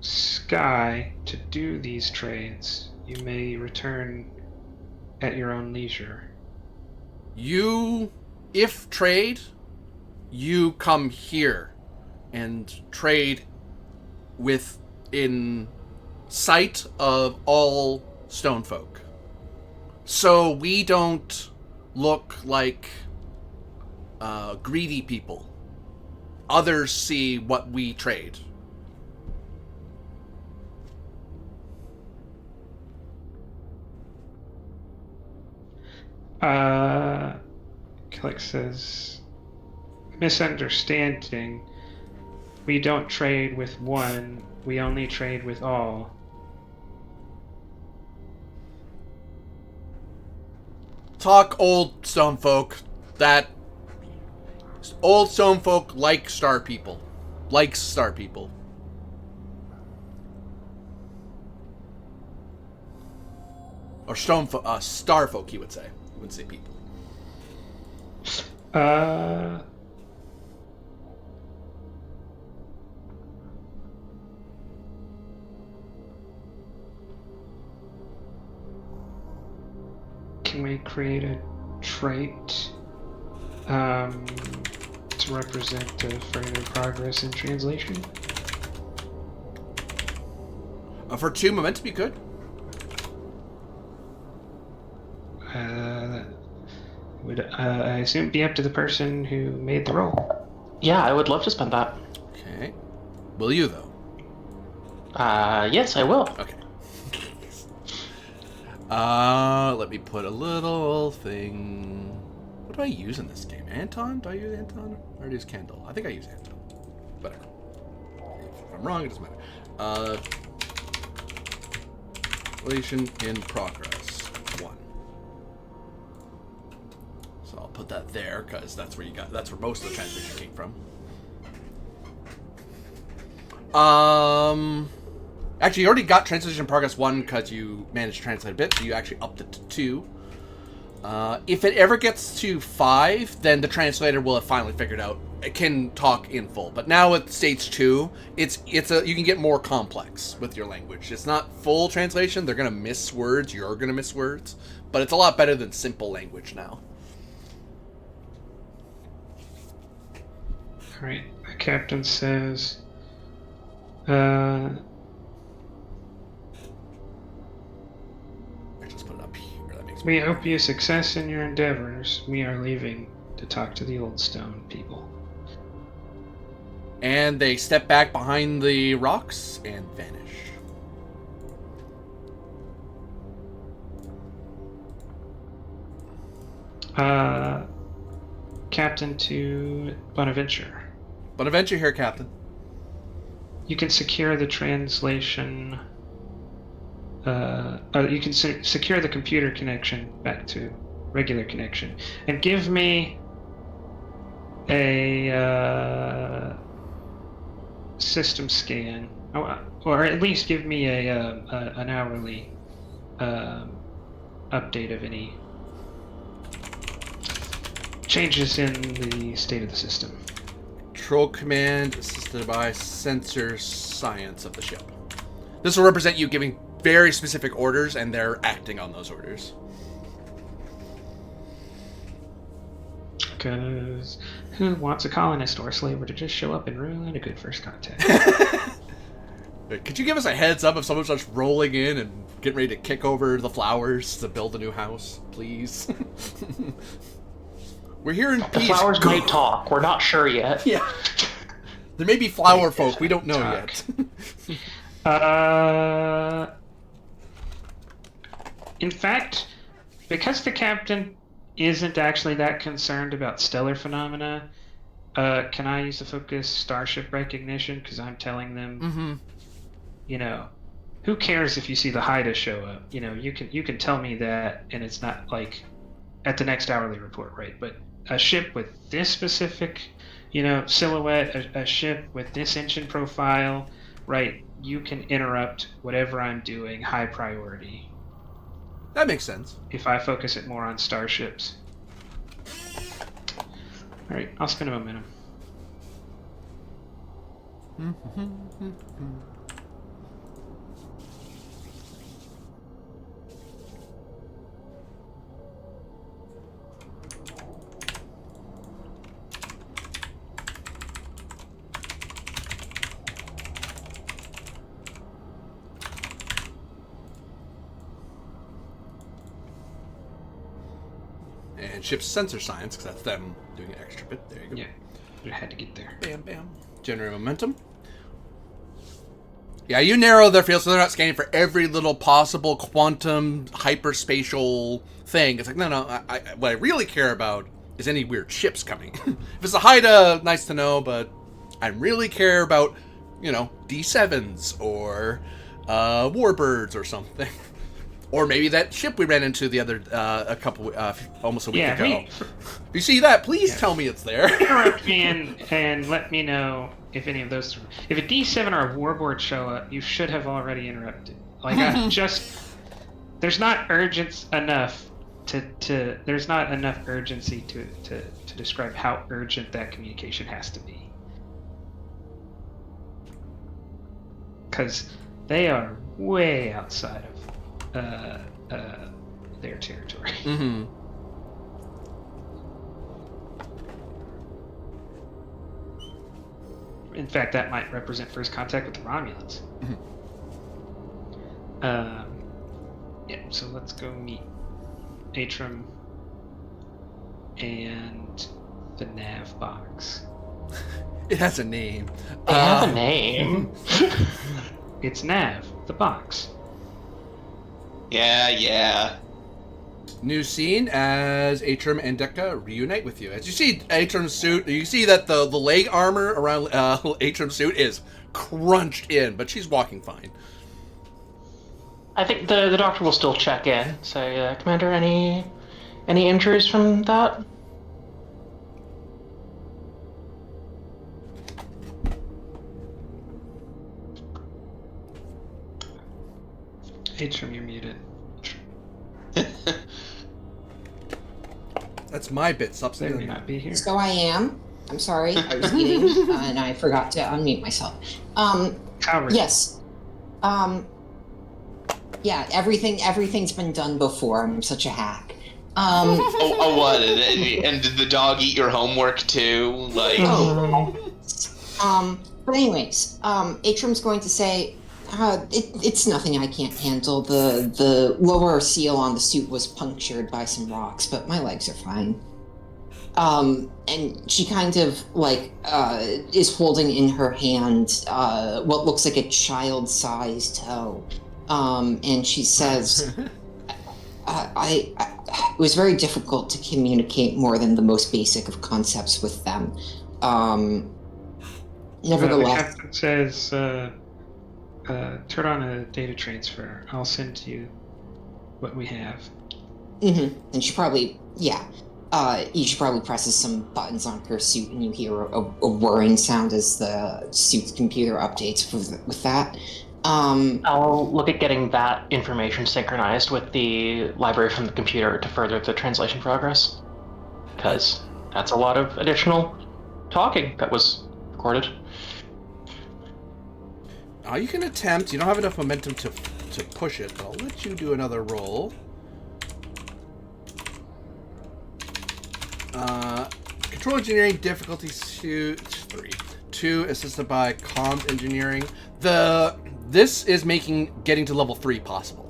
sky to do these trades? You may return at your own leisure. You, if trade, you come here and trade within sight of all stone folk. So we don't look like greedy people. Others see what we trade. Kellic says, misunderstanding. We don't trade with one, we only trade with all. Talk old stone folk. That old stone folk like star people. Likes star people. Or star folk, he would say. He wouldn't say people. Can we create a trait to represent further progress in translation? For 2 momentum, you could. Would I assume be up to the person who made the roll? Yeah, I would love to spend that. Okay. Will you, though? Yes, I will. Okay. Let me put a little thing. What do I use in this game? Anton? Do I use Anton? Or do I use Candle? I think I use Anton. Whatever. If I'm wrong, it doesn't matter. Relation in progress. 1. So I'll put that there, because that's where most of the translation came from. Actually, you already got translation in progress 1 because you managed to translate a bit, so you actually upped it to 2. If it ever gets to 5, then the translator will have finally figured out it can talk in full. But now at stage 2, you can get more complex with your language. It's not full translation. They're gonna miss words. You're gonna miss words, but it's a lot better than simple language now. All right. The captain says, I just put it up here. That makes we hope you success in your endeavors. We are leaving to talk to the old stone people. And they step back behind the rocks and vanish. Captain to Bonaventure. Bonaventure here, Captain. You can secure the translation. You can secure the computer connection back to regular connection, and give me a system scan, or at least give me an hourly update of any changes in the state of the system. Control command assisted by sensor science of the ship. This will represent you giving very specific orders, and they're acting on those orders. Because who wants a colonist or a slaver to just show up and ruin a good first contact? Could you give us a heads up if someone starts rolling in and getting ready to kick over the flowers to build a new house, please? We're here in The peace. flowers might talk. We're not sure yet. Yeah. There may be flower folk. We don't know yet. In fact, because the captain isn't actually that concerned about stellar phenomena, can I use the focus starship recognition? Because I'm telling them, you know, who cares if you see the Haida show up? You know, you can tell me that, and it's not like at the next hourly report, right? But a ship with this specific, you know, silhouette, a ship with this engine profile, right? You can interrupt whatever I'm doing, high priority. That makes sense. If I focus it more on starships. Alright, I'll spend a momentum. And ship's sensor science, because that's them doing an extra bit. There you go. Yeah, I had to get there. Bam, bam. Generate momentum. Yeah, you narrow their field so they're not scanning for every little possible quantum hyperspatial thing. It's like, no. What I really care about is any weird ships coming. If it's a Haida, nice to know, but I really care about, you know, D7s or Warbirds or something. Or maybe that ship we ran into the other, almost a week ago. If you see that, please tell me it's there. Interrupt me and let me know if any of those. If a D7 or a Warbird show up, you should have already interrupted. Like, there's not urgency enough there's not enough urgency to describe how urgent that communication has to be. Because they are way outside of their territory. Mm-hmm. In fact, that might represent first contact with the Romulans. Yeah, so let's go meet Atrum and the nav box. It has a name. They have a name. It's Nav, the box. Yeah. New scene as Atrum and Dekka reunite with you. As you see Atrum's suit, you see that the leg armor around Atrum's suit is crunched in, but she's walking fine. I think the doctor will still check in. Say, Commander, any injuries from that? Atrum, you're muted. That's my bit. Stop They may stealing not be here. So I am. I'm sorry, I was eating and I forgot to unmute myself. Howard. Yes. Yeah, everything's been done before. I'm such a hack. Oh, what? And did the dog eat your homework too? Like, But anyways, Atrum's going to say, it's nothing I can't handle. The lower seal on the suit was punctured by some rocks, but my legs are fine. And she kind of like is holding in her hand what looks like a child-sized toe, and she says, it was very difficult to communicate more than the most basic of concepts with them. Nevertheless, The captain says, turn on a data transfer. I'll send you what we have. And she probably, she probably presses some buttons on her suit, and you hear a whirring sound as the suit's computer updates with that. I'll look at getting that information synchronized with the library from the computer to further the translation progress. Because that's a lot of additional talking that was recorded. You can attempt. You don't have enough momentum to push it, but I'll let you do another roll. control engineering difficulty 3. 2 assisted by comms engineering. This is making getting to level 3 possible.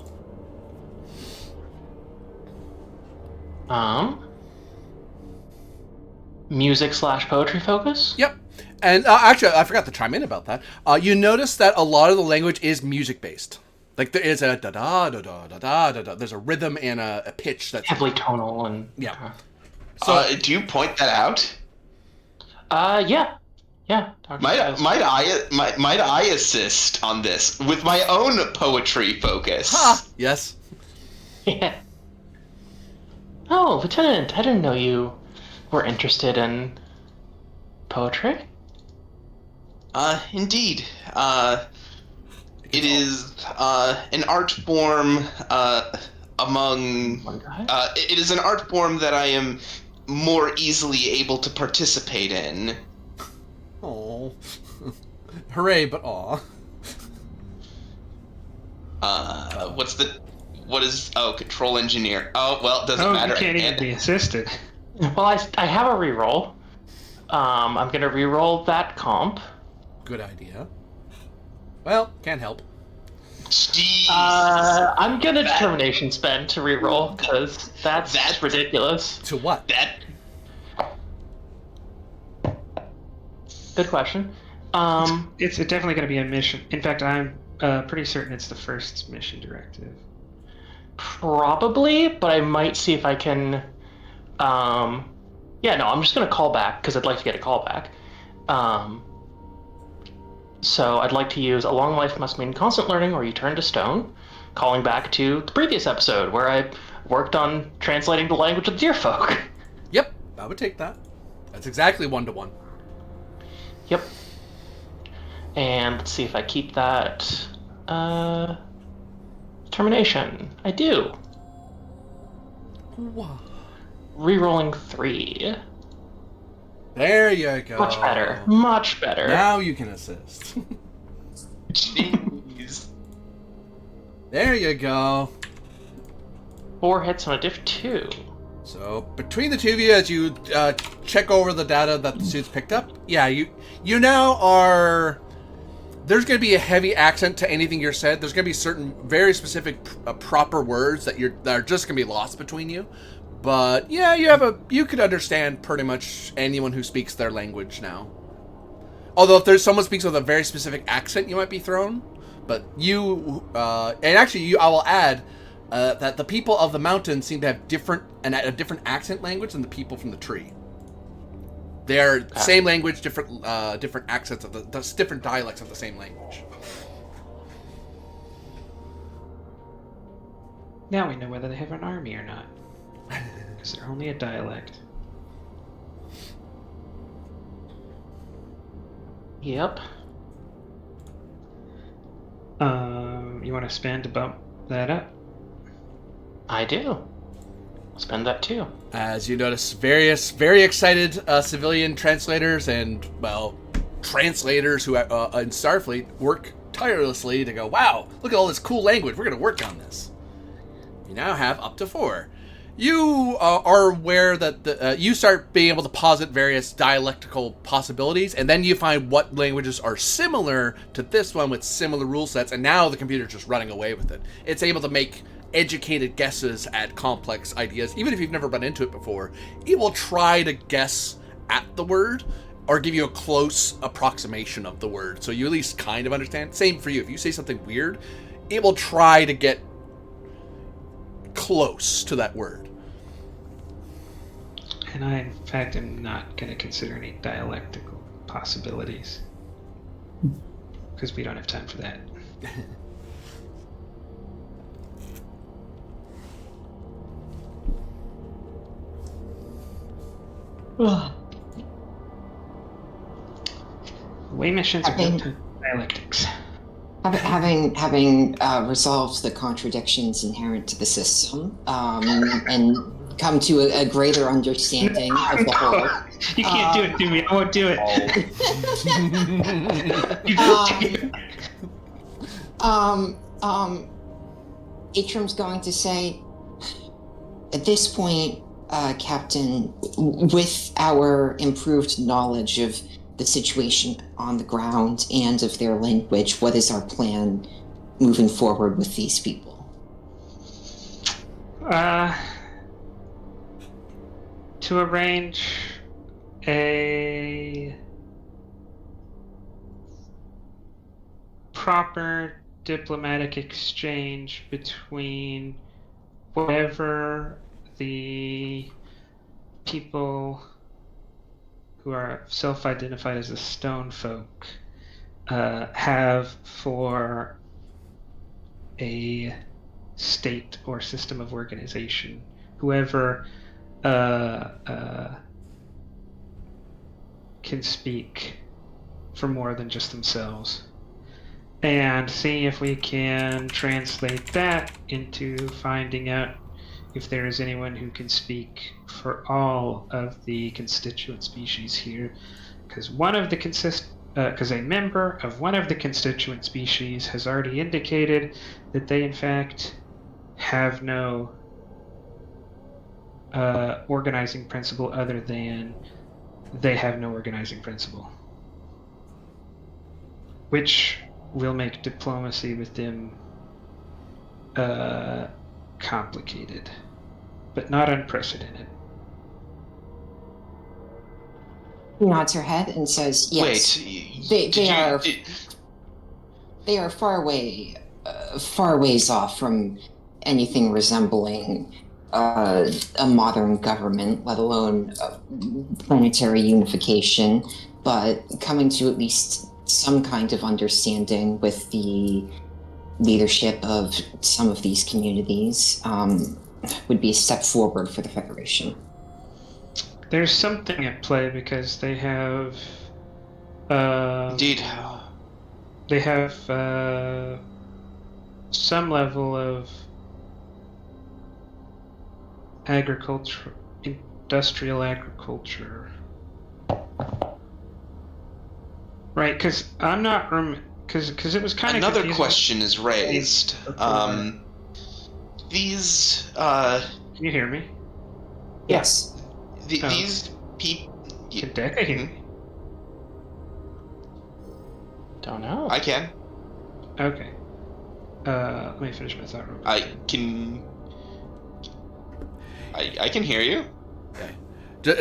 Music/poetry focus? Yep. And actually, I forgot to chime in about that. You notice that a lot of the language is music based. Like there is a da da da da da da da da. There's a rhythm and a pitch that's Heavily tonal and yeah. So do you point that out? Yeah. Dr. Styles. Might I assist on this with my own poetry focus? yes. Yeah. Oh, Lieutenant, I didn't know you were interested in poetry. Indeed. It is an art form it is an art form that I am more easily able to participate in. Oh. Hooray, but aw. Control engineer. Oh, well, it doesn't matter. You can't even be assisted. Well, I have a reroll. I'm gonna reroll that comp. Good idea. Well, can't help. Jeez. I'm gonna determination spend to reroll because that's ridiculous. To what? Good question. It's definitely going to be a mission. In fact, I'm pretty certain it's the first mission directive. Probably, but I might see if I can. Yeah, no, I'm just gonna call back because I'd like to get a call back. So I'd like to use a long life must mean constant learning or you turn to stone, calling back to the previous episode where I worked on translating the language of deer folk. Yep, I would take that. That's exactly 1-to-1. Yep. And let's see if I keep that determination. I do. Wow. Rerolling 3. There you go. Much better. Much better. Now you can assist. Jeez. There you go. 4 hits on a diff 2. So between the two of you, as you check over the data that the suit's picked up, yeah, you now are. There's going to be a heavy accent to anything you're said. There's going to be certain very specific proper words that are just going to be lost between you. But yeah, you could understand pretty much anyone who speaks their language now. Although if there's someone speaks with a very specific accent, you might be thrown. But and actually, I will add that the people of the mountain seem to have a different accent language than the people from the tree. They are same language, different accents of the different dialects of the same language. Now we know whether they have an army or not. Because they're only a dialect. Yep. You want to spend to bump that up? I do. I'll spend that too. As you notice, various very excited civilian translators and, well, translators who in Starfleet work tirelessly to go, wow, look at all this cool language, we're going to work on this. You now have up to 4. You are aware that you start being able to posit various dialectical possibilities, and then you find what languages are similar to this one with similar rule sets, and now the computer's just running away with it. It's able to make educated guesses at complex ideas. Even if you've never run into it before, it will try to guess at the word or give you a close approximation of the word, so you at least kind of understand. Same for you. If you say something weird, it will try to get close to that word. And I, in fact, am not going to consider any dialectical possibilities. Because we don't have time for that. Way missions are built in dialectics. Having resolved the contradictions inherent to the system, and come to a greater understanding of the whole. You can't do it, Dewey. I won't do it. Atrium's going to say, at this point, Captain, with our improved knowledge of the situation on the ground and of their language, what is our plan moving forward with these people? To arrange a proper diplomatic exchange between whatever the people who are self-identified as the stone folk have for a state or system of organization. Whoever can speak for more than just themselves, and see if we can translate that into finding out if there is anyone who can speak for all of the constituent species here, because a member of one of the constituent species has already indicated that they in fact have no organizing principle other than they have no organizing principle, which will make diplomacy with them complicated, but not unprecedented. He nods her head and says, "Yes, they are far ways off from anything resembling a modern government, let alone planetary unification, but coming to at least some kind of understanding with the leadership of some of these communities would be a step forward for the Federation." There's something at play because they have Indeed. they have some level of agriculture, industrial agriculture, right? Because I'm not because it was kind of another question is raised. These Can you hear me? Yes. These people. Can Deca hear me? Don't know. I can. Okay. Let me finish my thought real quick. I can hear you. Okay.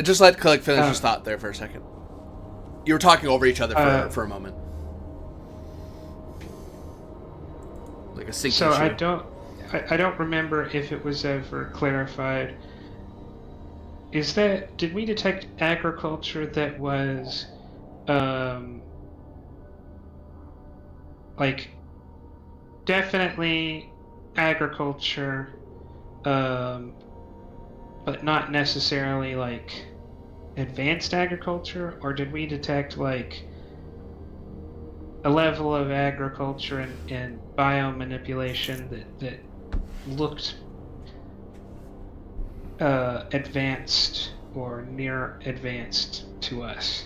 Just let Click finish his thought there for a second. You were talking over each other for a moment. Like a sync So issue. I don't remember if it was ever clarified. Did we detect agriculture that was like definitely agriculture, but not necessarily like advanced agriculture, or did we detect like a level of agriculture and biomanipulation that looked advanced or near advanced to us?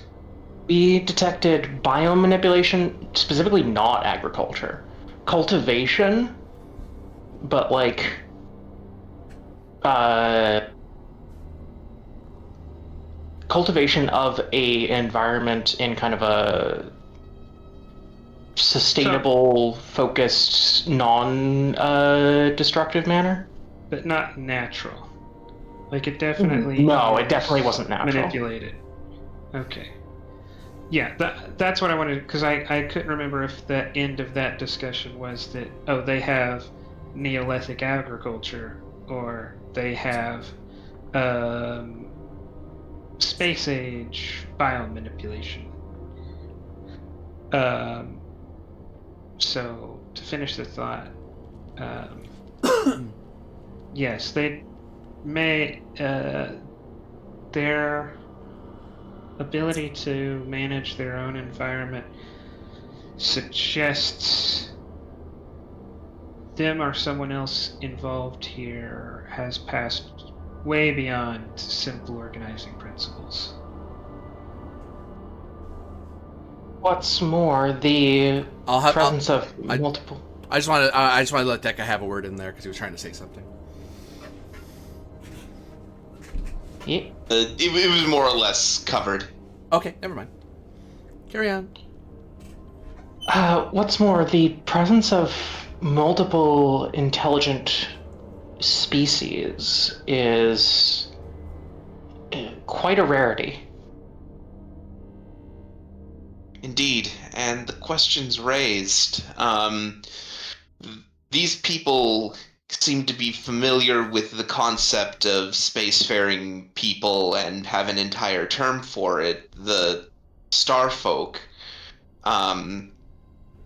We detected biomanipulation, specifically not agriculture. Cultivation, but like cultivation of an environment in kind of a sustainable, focused, non-destructive manner. But not natural. Like it definitely... No, it definitely wasn't natural. Manipulated. Okay. Yeah, that's what I wanted, because I couldn't remember if the end of that discussion was that, oh, they have Neolithic agriculture, or they have space age biomanipulation. So, to finish the thought, yes, they may, their ability to manage their own environment suggests them or someone else involved here has passed way beyond simple organizing principles. What's more, the presence of multiple... I just want to let Deca have a word in there because he was trying to say something. Yeah. It was more or less covered. Okay, never mind. Carry on. What's more, the presence of multiple intelligent species is quite a rarity. Indeed, and the questions raised. These people seem to be familiar with the concept of spacefaring people and have an entire term for it, the starfolk.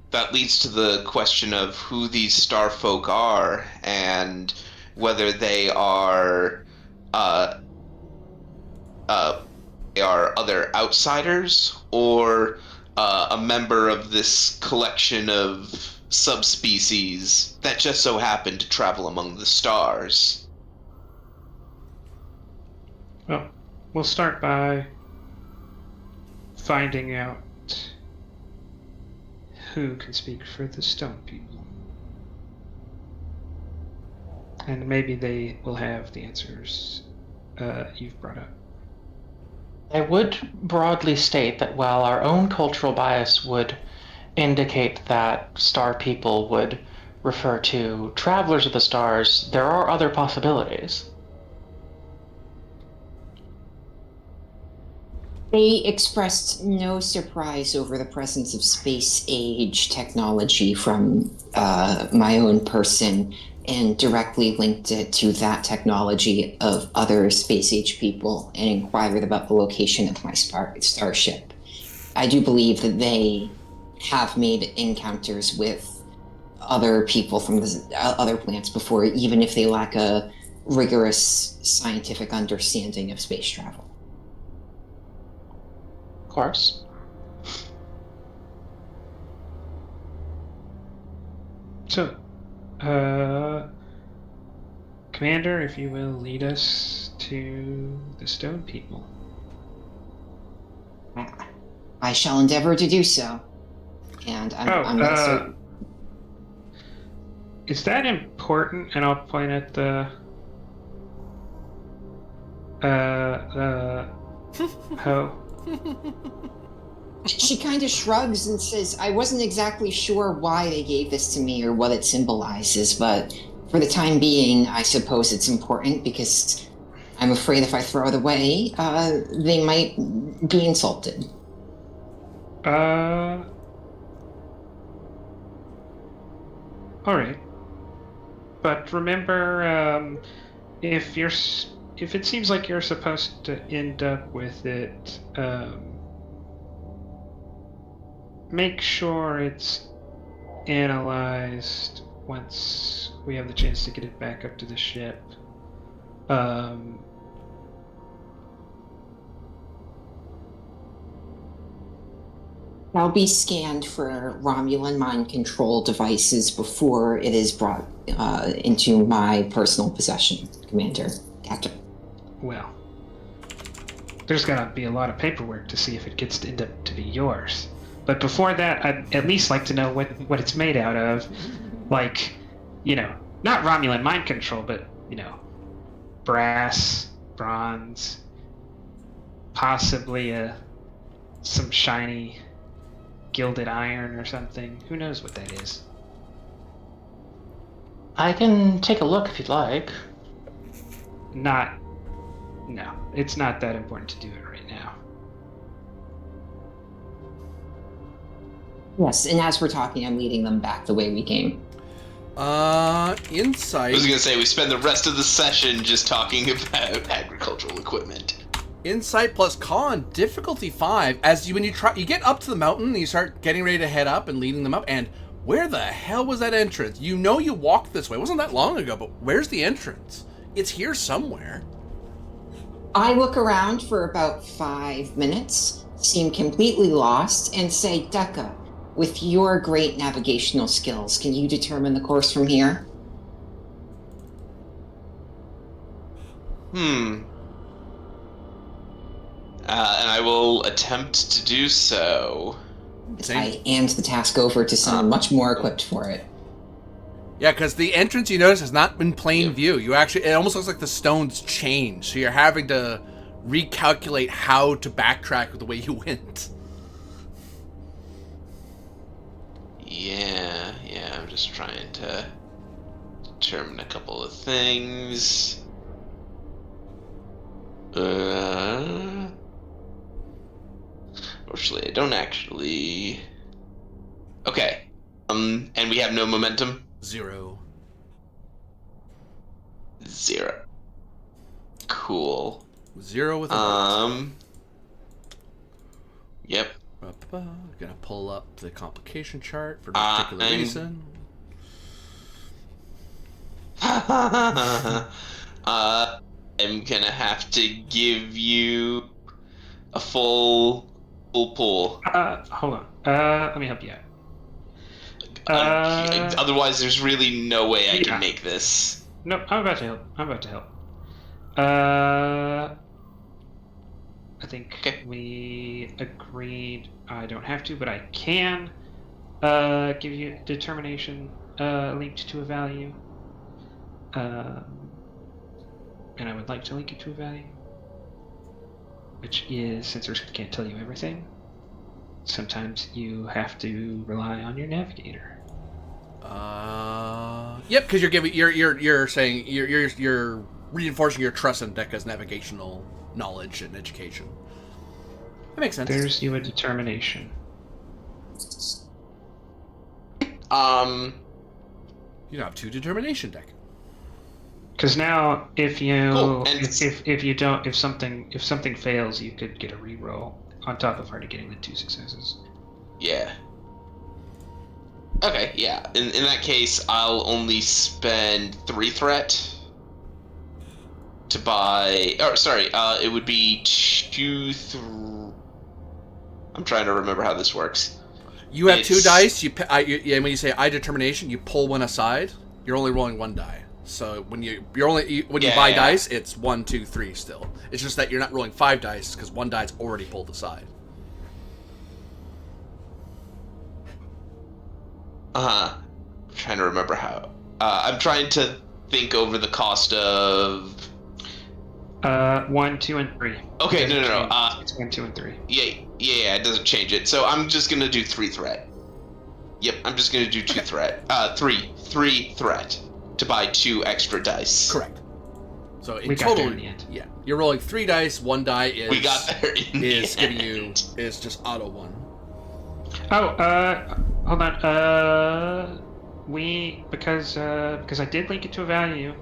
That leads to the question of who these starfolk are and whether they are other outsiders or a member of this collection of subspecies that just so happen to travel among the stars. Well, we'll start by finding out who can speak for the stone people. And maybe they will have the answers you've brought up. I would broadly state that while our own cultural bias would indicate that star people would refer to travelers of the stars, there are other possibilities. They expressed no surprise over the presence of space-age technology from my own person and directly linked it to that technology of other space-age people and inquired about the location of my starship. I do believe that they have made encounters with other people from other planets before, even if they lack a rigorous scientific understanding of space travel. Of course. So, Commander, if you will lead us to the stone people. I shall endeavor to do so. And I'm gonna start. Is that important? And I'll point at the hoe. She kind of shrugs and says, I wasn't exactly sure why they gave this to me or what it symbolizes, but for the time being, I suppose it's important because I'm afraid if I throw it away, they might be insulted. Alright. But remember, if it seems like you're supposed to end up with it, make sure it's analyzed once we have the chance to get it back up to the ship. I'll be scanned for Romulan mind control devices before it is brought into my personal possession, Commander. Captain. Well, there's gotta be a lot of paperwork to see if it gets to end up to be yours. But before that, I'd at least like to know what it's made out of. Like, not Romulan mind control, but, brass, bronze, possibly some shiny gilded iron or something. Who knows what that is? I can take a look if you'd like. No, it's not that important to do it right now. Yes, and as we're talking, I'm leading them back the way we came. Insight. I was gonna say we spend the rest of the session just talking about agricultural equipment. Insight plus con, difficulty 5. As you get up to the mountain, and you start getting ready to head up and leading them up. And where the hell was that entrance? You walked this way. It wasn't that long ago, but where's the entrance? It's here somewhere. I look around for about 5 minutes, seem completely lost, and say, Dekka, with your great navigational skills, can you determine the course from here? And I will attempt to do so. I hand the task over to someone much more equipped for it. Yeah, because the entrance, you notice, has not been plain view. You actually, it almost looks like the stones change, so you're having to recalculate how to backtrack with the way you went. Yeah, I'm just trying to determine a couple of things. Fortunately, I don't actually. Okay. And we have no momentum? 0. 0. Cool. 0 with a heart. Yep. Gonna pull up the complication chart for no particular reason. I'm gonna have to give you a full pull. Hold on. Let me help you out. Otherwise, there's really no way I yeah. can make this. Nope, I'm about to help. I think we agreed I don't have to, but I can give you determination linked to a value. And I would like to link it to a value, which is, since I can't tell you everything, sometimes you have to rely on your navigator. Yep, because you're saying you're reinforcing your trust in Decca's navigational knowledge and education. That makes sense. There's you a determination. You have 2 determination, Decca. Because now, if you Cool. if something fails, you could get a reroll on top of already getting the 2 successes. Yeah. Okay, yeah. In that case, I'll only spend 3 threat to buy. Oh, sorry. It would be 2. I'm trying to remember how this works. You have 2 dice. When you say I determination, you pull one aside. You're only rolling 1 die. So when you buy dice, it's 1, 2, 3 still. It's just that you're not rolling 5 dice because 1 die's already pulled aside. I'm trying to remember how. I'm trying to think over the cost of. 1, 2, and 3. Okay, no. It's 1, 2, and 3. Yeah, it doesn't change it. So I'm just gonna do 3 threat. Yep, I'm just gonna do 2 threat. 3 threat to buy 2 extra dice. Correct. So in We got total, there in the end. yeah, you're rolling 3 dice. 1 die is We got there in the is giving you end. is just auto 1. Oh, hold on. Because I did link it to a value,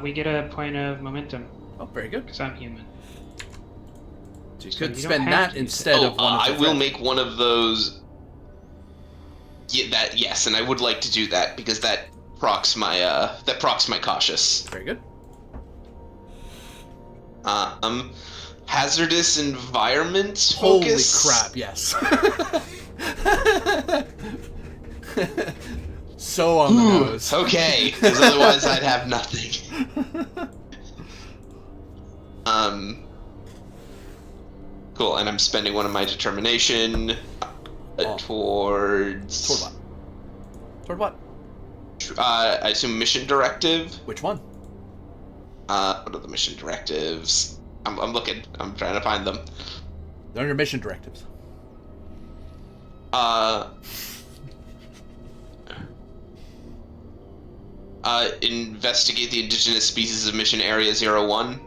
we get a point of momentum Oh, very good. because I'm human. So you So could you don't spend have that to use instead of one. Of I the will threats. make one of those. Yeah, yes, and I would like to do that because that procs my cautious. Very good. Hazardous environments Holy focus. crap! Yes. So on the nose. Okay, because otherwise I'd have nothing. Cool, and I'm spending one of my determination towards. Toward what? Toward what? I assume mission directive. Which one? What are the mission directives? I'm looking. I'm trying to find them. They're under mission directives. Investigate the indigenous species of mission area 01.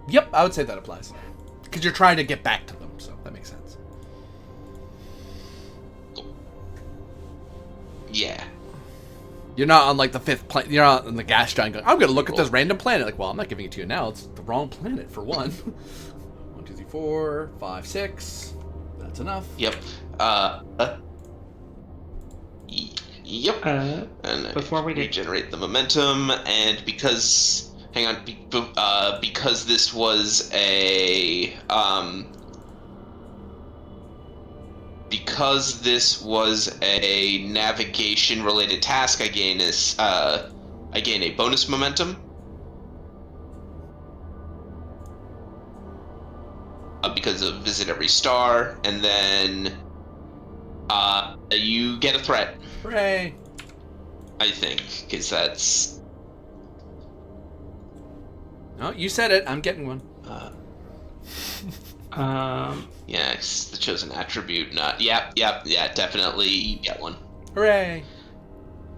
Yep, I would say that applies. Because you're trying to get back to them, so that makes sense. Yeah. You're not on like the 5th planet. You're not on the gas giant going, I'm going to look at this random planet. Like, well, I'm not giving it to you now. It's the wrong planet for one. 1, 2, 3, 4, 5, 6. That's enough. Yep. Yep. And Before we regenerate the momentum, and because because this was a navigation related task, I gain a bonus momentum. Because of visit every star, and then you get a threat. Hooray. I think, because that's... No, you said it. I'm getting one. Yeah, it's the chosen attribute, not... Yeah, definitely get one. Hooray!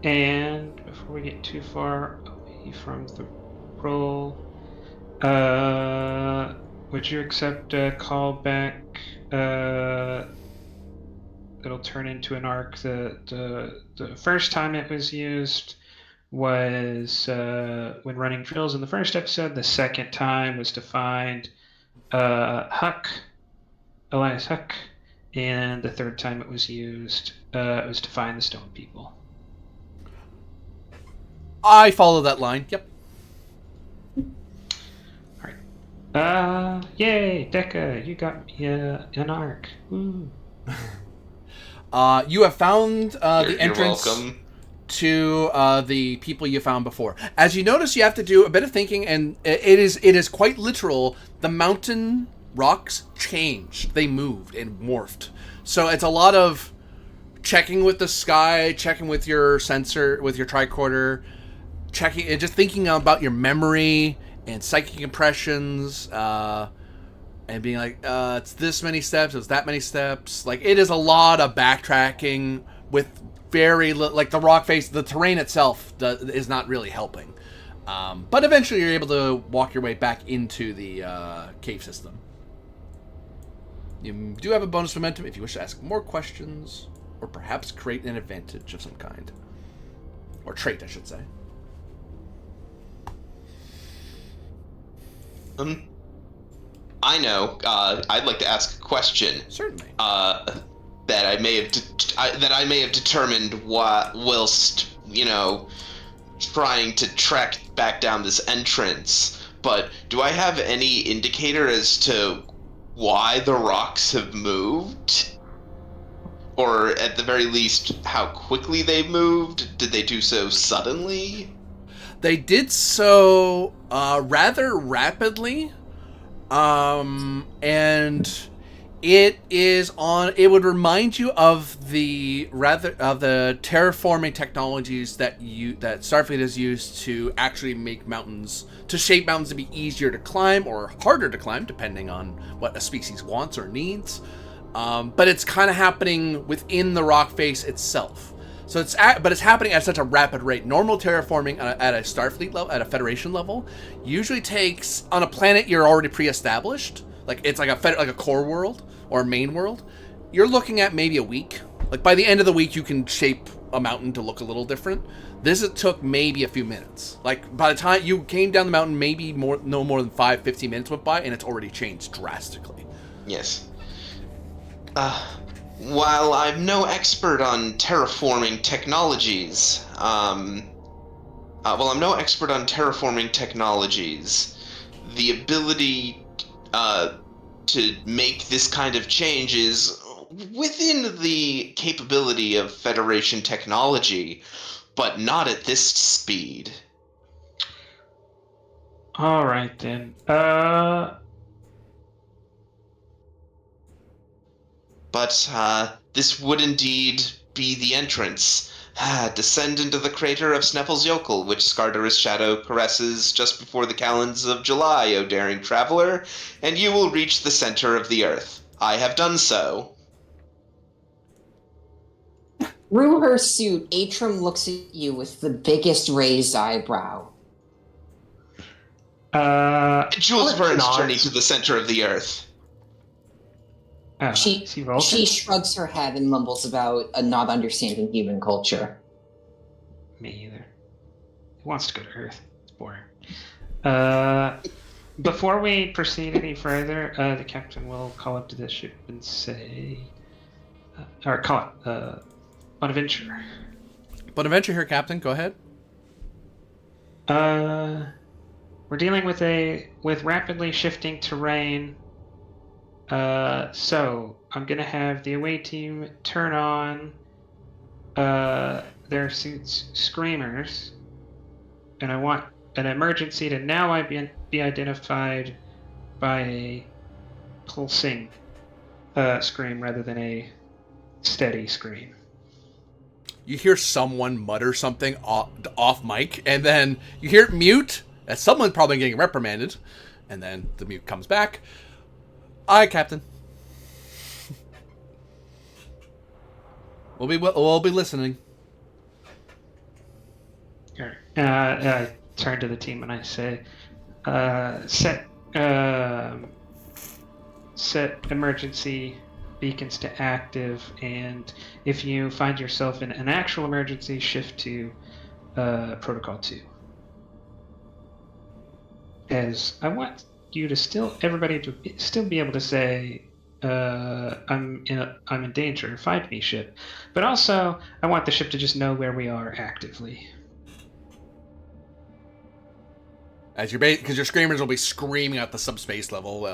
And before we get too far away from the roll, would you accept a callback? It'll turn into an arc. The first time it was used was when running drills in the first episode. The second time was to find Elias Huck, and the third time it was used was to find the stone people. I follow that line. Yep. Yay, Deca, you got me an arc. Woo. You have found the You're entrance welcome. to the people you found before. As you notice, you have to do a bit of thinking, and it is quite literal. The mountain rocks changed. They moved and morphed. So it's a lot of checking with the sky, checking with your sensor, with your tricorder, checking and just thinking about your memory and psychic impressions, and being like, it's this many steps, it's that many steps. Like, it is a lot of backtracking with very like the rock face, the terrain itself is not really helping. But eventually you're able to walk your way back into the cave system. You do have a bonus momentum if you wish to ask more questions, or perhaps create an advantage of some kind. Or trait, I should say. I know. I'd like to ask a question. Certainly. That I may have determined whilst trying to track back down this entrance. But do I have any indicator as to why the rocks have moved? Or at the very least, how quickly they moved? Did they do so suddenly? They did so rather rapidly, and it would remind you of the terraforming technologies that Starfleet has used to actually make mountains, to shape mountains to be easier to climb or harder to climb, depending on what a species wants or needs. But it's kind of happening within the rock face itself. So it's happening at such a rapid rate. Normal terraforming at a Starfleet level, at a Federation level, usually takes, on a planet you're already pre-established, like it's like a core world or a main world, you're looking at maybe a week. Like by the end of the week, you can shape a mountain to look a little different. This took maybe a few minutes. Like by the time you came down the mountain, maybe no more than 5-15 minutes went by, and it's already changed drastically. Yes. While I'm no expert on terraforming technologies, the ability to make this kind of change is within the capability of Federation technology, but not at this speed. All right then. But this would indeed be the entrance. Descend into the crater of Sneffels Yokel, which Skardar's shadow caresses just before the calends of July, O daring traveler, and you will reach the center of the earth. I have done so. Through her suit, Atrum looks at you with the biggest raised eyebrow. Jules Verne's nods. journey to the center of the earth. She shrugs her head and mumbles about not understanding human culture. Me either. He wants to go to Earth. It's boring. Before we proceed any further, the captain will call up to the ship and say, or call it, Bonaventure. Bonaventure here, Captain. Go ahead. We're dealing with rapidly shifting terrain. So I'm gonna have the away team turn on their suits screamers, and I want an emergency to now be identified by a pulsing scream rather than a steady scream. you hear someone mutter something off mic, and then you hear it mute. That's someone probably getting reprimanded, and then the mute comes back. Aye, Captain. We'll be listening. All right. I turn to the team and I say, set emergency beacons to active, and if you find yourself in an actual emergency, shift to protocol 2. As I want you to everybody to still be able to say, I'm in danger, find me, ship. But also, I want the ship to just know where we are actively. As because your screamers will be screaming at the subspace level,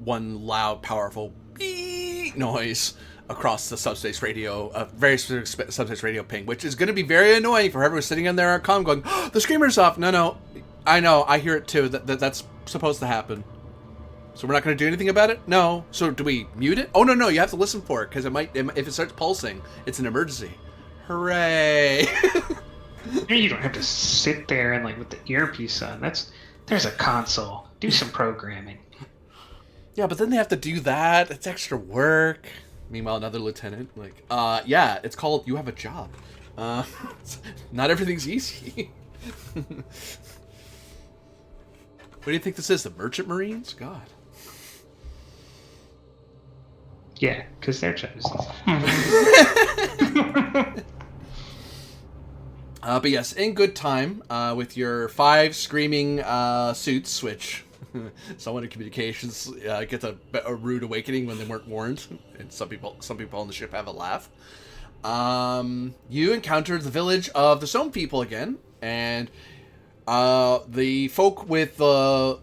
one loud, powerful beep noise across the subspace radio, a very specific subspace radio ping, which is going to be very annoying for whoever's sitting in there at comm going, oh, the screamer's off. No, I know, I hear it too. That's supposed to happen. So we're not going to do anything about it? No. So do we mute it? Oh, no, you have to listen for it, because if it starts pulsing, it's an emergency. Hooray! You don't have to sit there and with the earpiece on. There's a console. Do some programming. Yeah, but then they have to do that. It's extra work. Meanwhile, another lieutenant, yeah, it's called You Have a Job. Not everything's easy. What do you think this is? The Merchant Marines? God. Yeah, because their job is easy. But yes, in good time, with your 5 screaming suits, which someone in communications gets a rude awakening when they weren't warned, and some people on the ship have a laugh. You encountered the village of the Stone People again, and the folk with the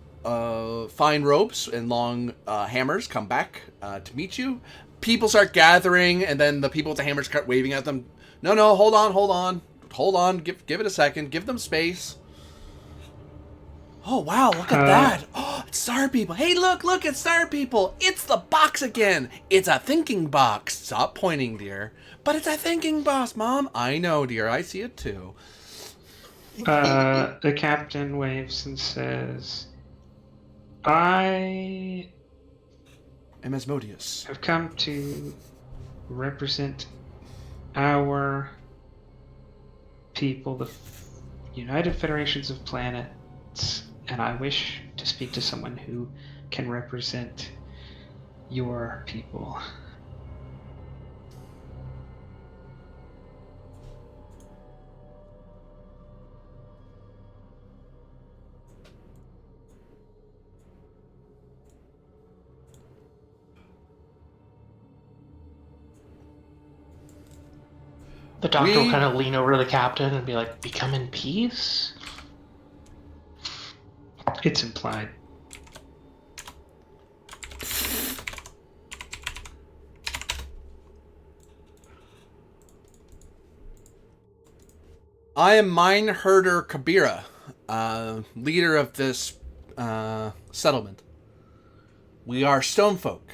fine robes and long hammers come back to meet you. People start gathering, and then the people with the hammers start waving at them. No, hold on, give it a second, give them space. Oh wow, look at that. Oh, it's Star People. Hey, look, it's Star People. It's the box again. It's a thinking box. Stop pointing, dear. But it's a thinking box, Mom. I know, dear, I see it too. The captain waves and says, I am Asmodeus. have come to represent our people, the United Federations of Planets, and I wish to speak to someone who can represent your people. The doctor will kind of lean over to the captain and be like, "Become in peace?" It's implied. I am Mine Herder Kabira, leader of this settlement. We are stone folk.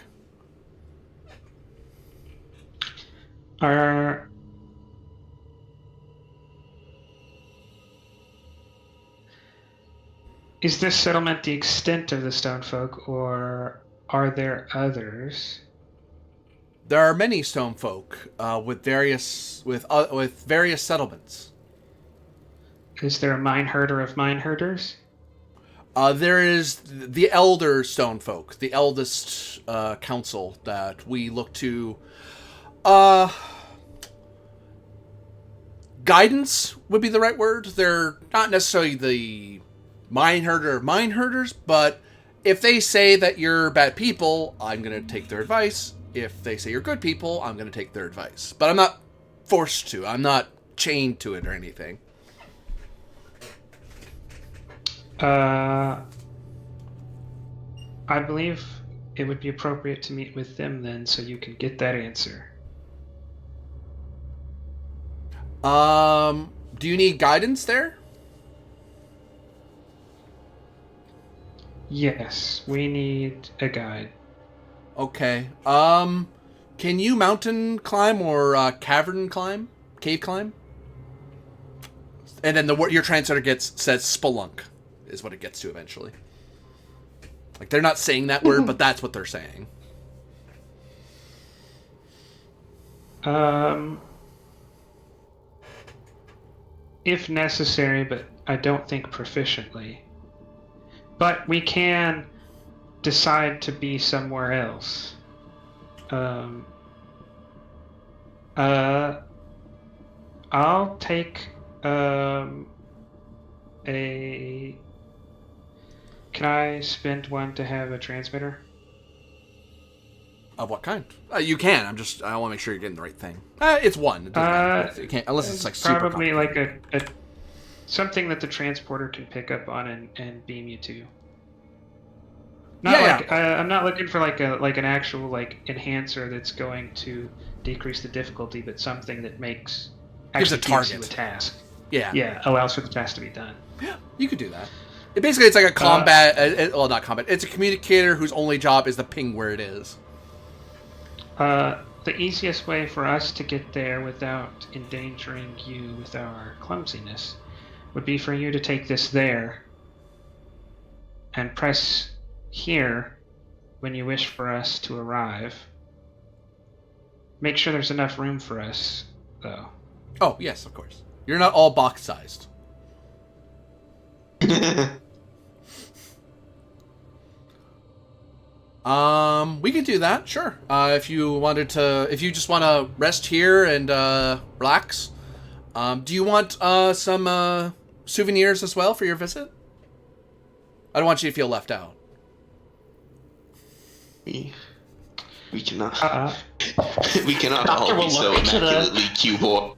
Is this settlement the extent of the stone folk, or are there others? There are many stone folk with various settlements. Is there a mine herder of mine herders? There is the elder stone folk, the eldest council that we look to. Guidance would be the right word. They're not necessarily the mine herders, but if they say that you're bad people, I'm going to take their advice. If they say you're good people, I'm going to take their advice. But I'm not forced to. I'm not chained to it or anything. I believe it would be appropriate to meet with them then, so you can get that answer. Do you need guidance there? Yes, we need a guide. Okay. Can you mountain climb or cave climb? And then your translator says spelunk, is what it gets to eventually. Like, they're not saying that word, but that's what they're saying. If necessary, but I don't think proficiently. But we can decide to be somewhere else. I'll take a. Can I spend one to have a transmitter? Of what kind? You can. I want to make sure you're getting the right thing. It's one. It doesn't matter. You can't, unless it's like super Probably like complicated. a something that the transporter can pick up on and beam you to. I'm not looking for like an actual like enhancer that's going to decrease the difficulty, but something that gives you a task. Yeah, allows for the task to be done. Yeah, you could do that. Basically, it's like a combat. Well, not combat. It's a communicator whose only job is to ping where it is. The easiest way for us to get there without endangering you with our clumsiness would be for you to take this there and press here when you wish for us to arrive. Make sure there's enough room for us, though. Oh, yes, of course. You're not all box-sized. We can do that, sure. If you just want to rest here and relax. Do you want some souvenirs as well for your visit? I don't want you to feel left out. We cannot. We cannot all be so immaculately Q-boy.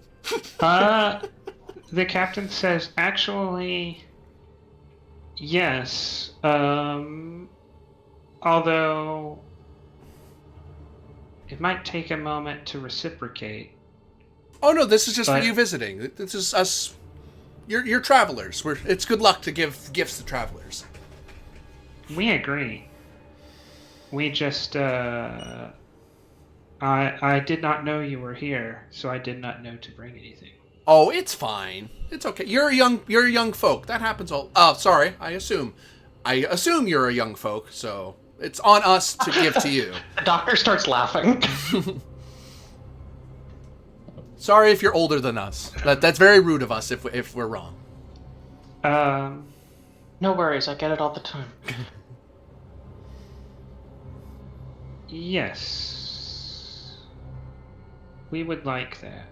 The captain says, actually, yes. Although it might take a moment to reciprocate. Oh no, this is just for you visiting. This is us. You're travelers. It's good luck to give gifts to travelers. We agree. We just I did not know you were here, so I did not know to bring anything. Oh, it's fine. It's okay. You're a young folk. That happens all. Oh, sorry. I assume you're a young folk, so it's on us to give to you. The doctor starts laughing. Sorry if you're older than us. That's very rude of us if we're wrong. No worries. I get it all the time. Yes. We would like that.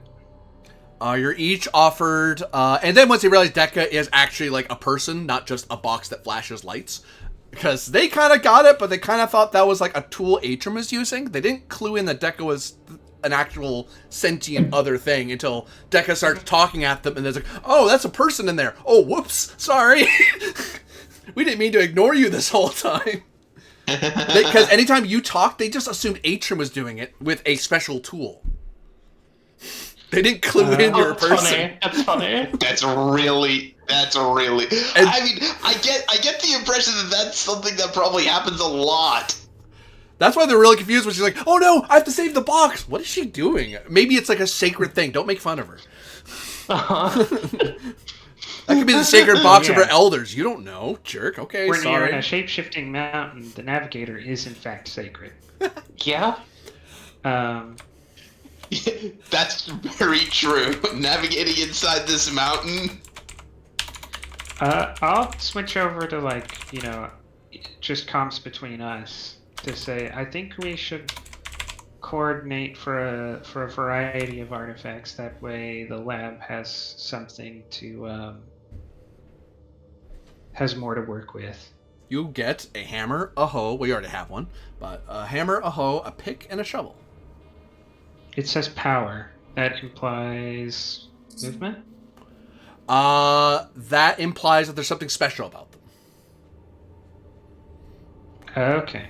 You're each offered, and then once they realize Dekka is actually like a person, not just a box that flashes lights, because they kind of got it, but they kind of thought that was like a tool Atrum was using. They didn't clue in that Dekka was an actual sentient other thing until Dekka starts talking at them, and there's like, oh, that's a person in there. Oh, whoops, sorry. We didn't mean to ignore you this whole time. Because anytime you talk, they just assumed Atrum was doing it with a special tool. They didn't clue in you're a person. That's funny. That's really. And, I mean, I get the impression that that's something that probably happens a lot. That's why they're really confused when she's like, "Oh no, I have to save the box." What is she doing? Maybe it's like a sacred thing. Don't make fun of her. That could be the sacred box of her elders. You don't know, jerk. Okay, When sorry. you're in a shape-shifting mountain, the navigator is in fact sacred. Yeah. That's very true. Navigating inside this mountain. I'll switch over to just comps between us to say I think we should coordinate for a variety of artifacts. That way, the lab has something to has more to work with. You get a hammer, a hoe. Well, you already have one, but a hammer, a hoe, a pick, and a shovel. It says power. That implies movement? That implies that there's something special about them. Okay.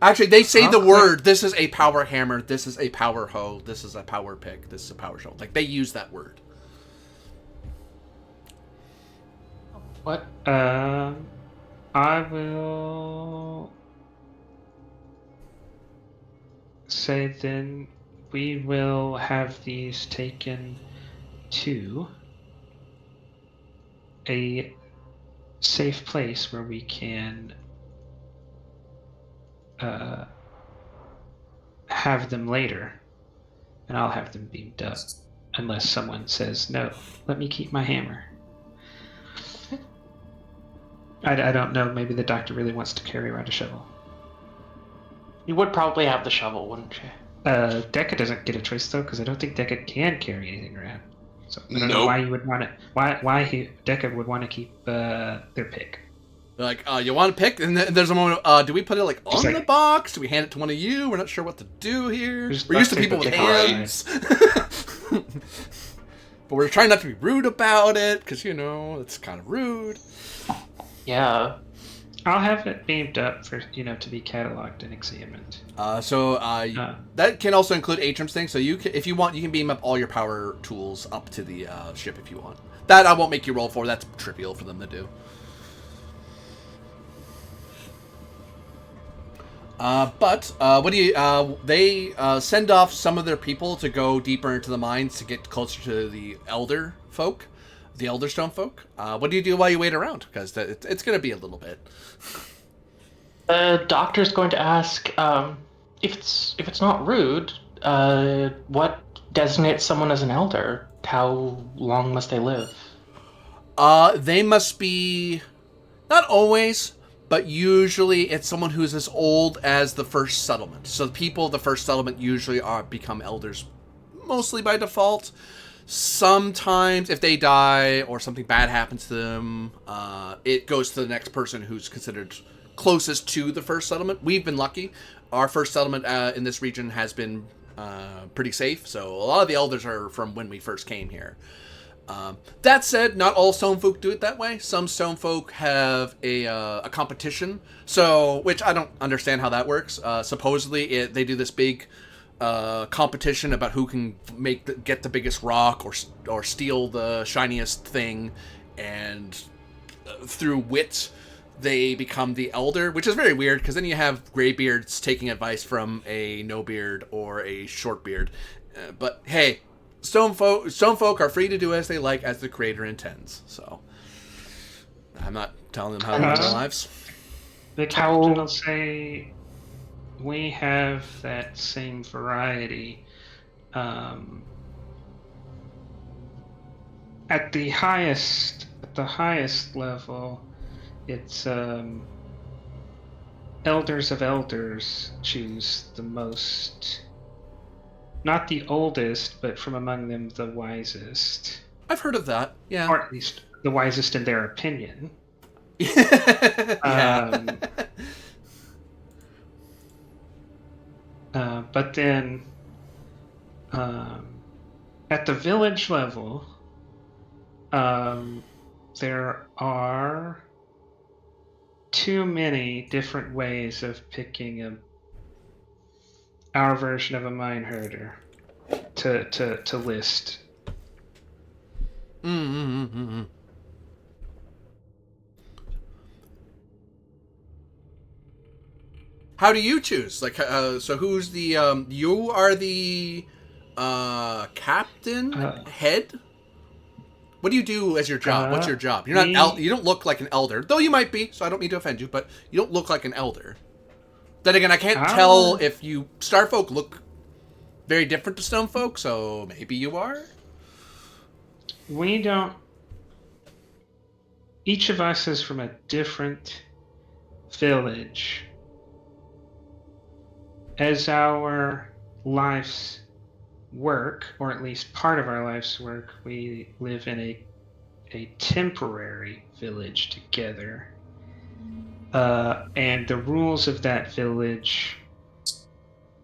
Actually, they say the word, this is a power hammer, this is a power hoe, this is a power pick, this is a power shovel. Like, they use that word. What? I will say then we will have these taken to a safe place where we can have them later, and I'll have them beamed up unless someone says no. Let me keep my hammer. I don't know. Maybe the doctor really wants to carry around a shovel. You would probably have the shovel, wouldn't you? Deca doesn't get a choice though, because I don't think Deca can carry anything around. So I don't know Nope. why you would want to. Why Deca would want to keep their pick. They're like, you want to pick? And then there's a moment, do we put it like Just on like- the box? Do we hand it to one of you? We're not sure what to do here. Just We're used to duct people with tape it hands. But we're trying not to be rude about it, because, it's kind of rude. Yeah. I'll have it beamed up for to be cataloged and examined. That can also include Atrium's thing. So if you want, you can beam up all your power tools up to the ship if you want. That I won't make you roll for. That's trivial for them to do. But what do you? They send off some of their people to go deeper into the mines to get closer to the Elder folk, the Elderstone folk. What do you do while you wait around? Because it's going to be a little bit. The doctor's going to ask if it's not rude. What designates someone as an elder? How long must they live? They must be, not always, but usually it's someone who's as old as the first settlement. So the people of the first settlement usually become elders, mostly by default. Sometimes if they die or something bad happens to them, it goes to the next person who's considered closest to the first settlement. We've been lucky. Our first settlement in this region has been pretty safe, so a lot of the elders are from when we first came here. That said, not all stone folk do it that way. Some stone folk have a competition, which I don't understand how that works. Supposedly, they do this big competition about who can get the biggest rock or steal the shiniest thing, and through wit, they become the elder, which is very weird because then you have graybeards taking advice from a no beard or a short beard. But hey. Stone folk are free to do as they like, as the creator intends. So, I'm not telling them how to live their lives. The captain will say, we have that same variety. At the highest level, it's elders of elders choose the most. Not the oldest, but from among them, the wisest. I've heard of that, yeah. Or at least the wisest in their opinion. Yeah. But then, at the village level, there are too many different ways of picking our version of a mine herder to list. How do you choose? Like, so who's the you are the captain, head? What do you do as your job? What's your job? You're not you don't look like an elder, though you might be. So I don't mean to offend you, but you don't look like an elder. Then again, I can't tell if Starfolk look very different to Stonefolk, so maybe you are? We don't... Each of us is from a different village. As our life's work, or at least part of our life's work, we live in a temporary village together. And the rules of that village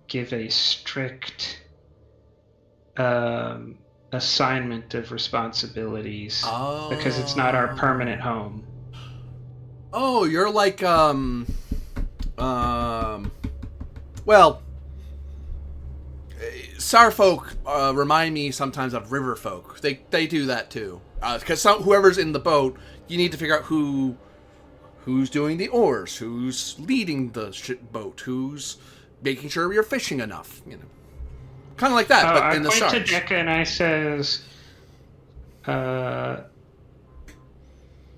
give a strict assignment of responsibilities because it's not our permanent home. Oh, you're like Sarfolk remind me sometimes of Riverfolk. They do that too. Because whoever's in the boat, you need to figure out who's doing the oars, who's leading the boat, who's making sure you're fishing enough. Kind of like that, but I in the point stars. to Decca and I says,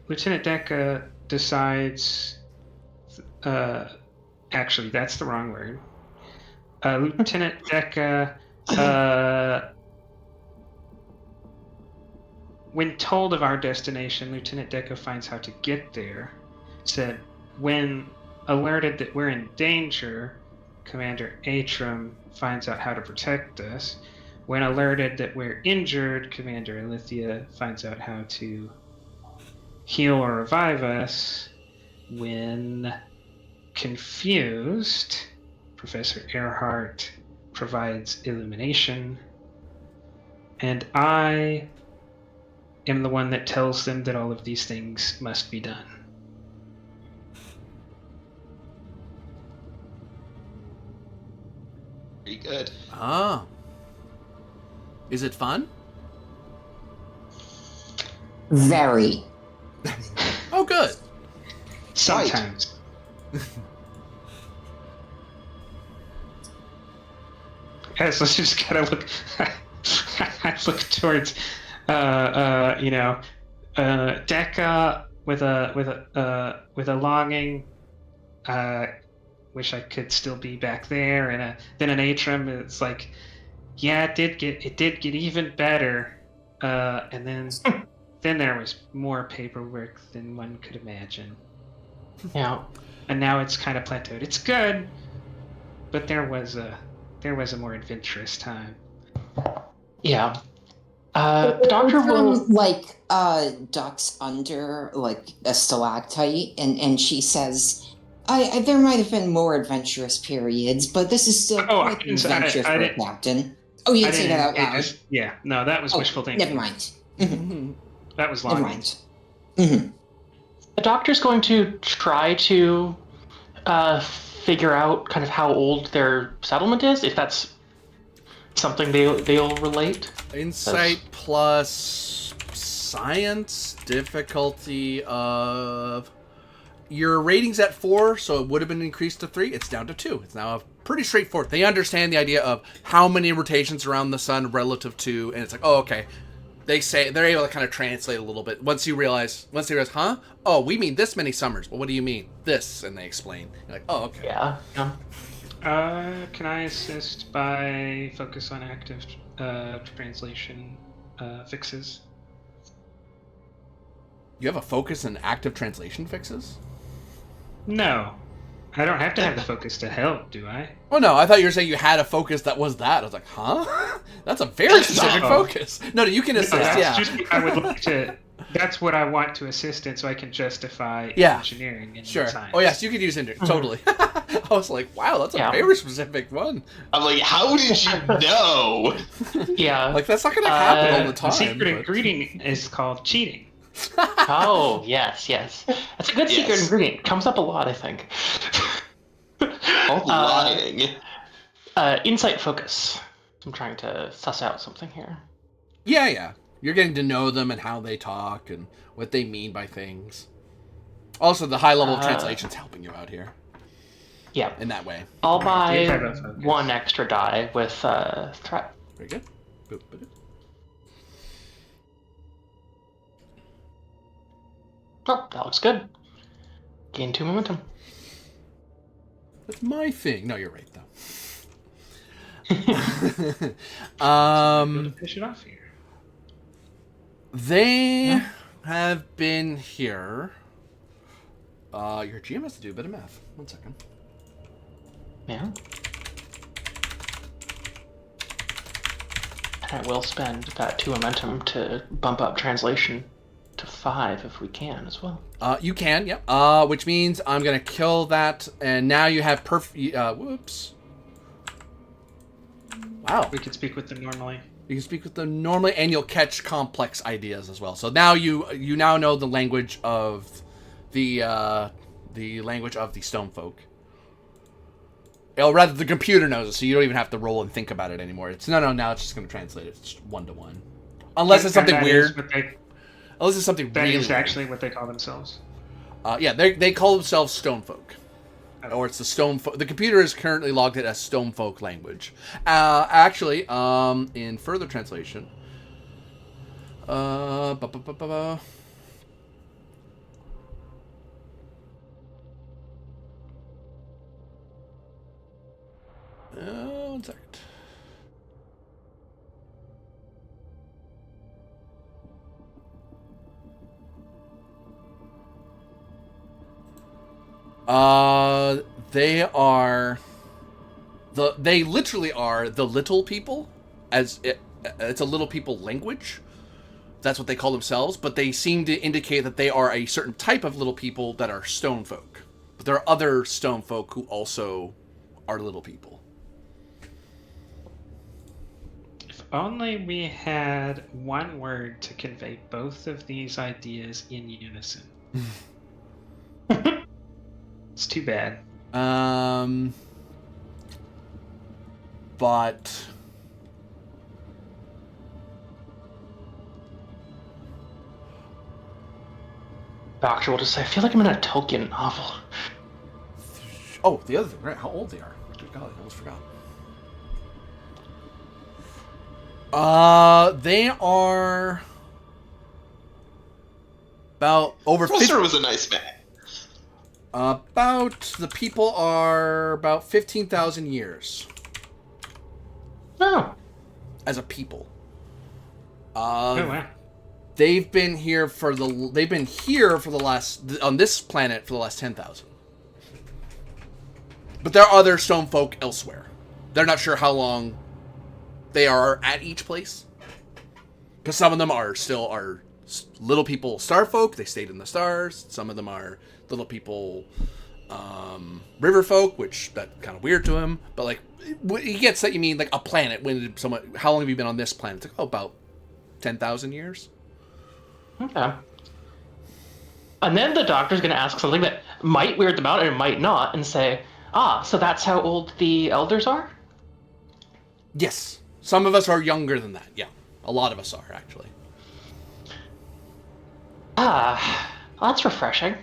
Lieutenant Decca decides. Actually, that's the wrong word. Lieutenant Decca, when told of our destination, Lieutenant Decca finds how to get there. Said, when alerted that we're in danger, Commander Atrum finds out how to protect us. When alerted that we're injured, Commander Alithia finds out how to heal or revive us. When confused, Professor Earhart provides illumination. And I am the one that tells them that all of these things must be done. Pretty good. Ah. Is it fun? Very. Oh, good. Sometimes. Yes, let's just kind of look. I look towards, Decca with a longing. Wish I could still be back there, and then an Atrum. It's like, yeah, it did get even better, and then there was more paperwork than one could imagine. Yeah. And now it's kind of plateaued. It's good, but there was a more adventurous time. Yeah. The doctor will. Like ducks under like a stalactite, and she says, "I there might have been more adventurous periods, but this is still Oh, I quite an didn't say- adventure I for a didn't- captain." Oh, you I didn't say that out it loud. just- yeah, no, that was wishful thinking. Never mind. Mhm. That was Never long. mind. Mhm. The doctor's going to try to figure out kind of how old their settlement is, if that's something they'll relate. Insight plus science difficulty of your rating's at 4, so it would have been increased to 3. It's down to 2. It's now pretty straightforward. They understand the idea of how many rotations around the sun relative to, and it's like, oh, okay. They're able to kind of translate a little bit. Once they realize, huh? Oh, we mean this many summers. Well, what do you mean? This, and they explain. You're like, oh, okay. Yeah. Can I assist by focus on active translation fixes? You have a focus in active translation fixes? No, I don't have to have the focus to help, do I? Oh no, I thought you were saying you had a focus that was that. I was like, huh? That's a very specific No. focus. No, you can assist, That's yeah. just I would like to. That's what I want to assist in, so I can justify Yeah. engineering and Sure. science. Oh yes, you could use totally. I was like, wow, that's a Yeah. very specific one. I'm like, how did you know? Yeah. Like that's not gonna happen all the The time. secret but- ingredient is called cheating. Oh, yes. That's a good secret Yes. ingredient. Comes up a lot, I think. All lying. Insight focus. I'm trying to suss out something here. Yeah. You're getting to know them and how they talk and what they mean by things. Also, the high level of translation's helping you out here Yeah. in that way. I'll buy Type of focus. 1 extra die with threat. Very good. Boop, boop. Oh, that looks good. Gain 2 momentum. That's my thing. No, you're right though. To finish it off here. They have been here. Your GM has to do a bit of math. 1 second. Yeah. And I will spend that 2 momentum to bump up translation to 5 if we can as well. You can, yep. Which means I'm gonna kill that, and now you have whoops. Wow. We could speak with them normally. You can speak with them normally, and you'll catch complex ideas as well. So now you now know the language of the language of the stone folk. Or rather, the computer knows it, so you don't even have to roll and think about it anymore. It's now it's just going to translate it. It's 1-to-1, unless it's something And that weird. is what they- Unless it's something That really is weird. actually what they call themselves. Yeah, they call themselves stone folk. or it's the stone. The computer is currently logged it as Stonefolk language. Actually, in further translation, ba, ba, ba, ba, ba. One second. They literally are the little people, it's a little people language. That's what they call themselves, but they seem to indicate that they are a certain type of little people that are stone folk. But there are other stone folk who also are little people. If only we had one word to convey both of these ideas in unison. It's too bad. But Doctor will just say, I feel like I'm in a Tolkien novel. oh, the other thing, right? How old they are? Good God, I almost forgot. They are about over 50. Professor was a nice man. The people are about 15,000 years Oh. as a people. Oh wow. They've been here for the last on this planet for the last 10,000. But there are other stone folk elsewhere. They're not sure how long they are at each place, because some of them are little people, star folk. They stayed in the stars. Some of them are little people, river folk, which that kind of weird to him. But like, he gets that you mean like a planet. How long have you been on this planet? It's like, oh, about 10,000 years. Okay. And then the doctor's going to ask something that might weird them out and might not, and say, so that's how old the elders are? Yes. Some of us are younger than that. Yeah. A lot of us are, actually. Well, that's refreshing.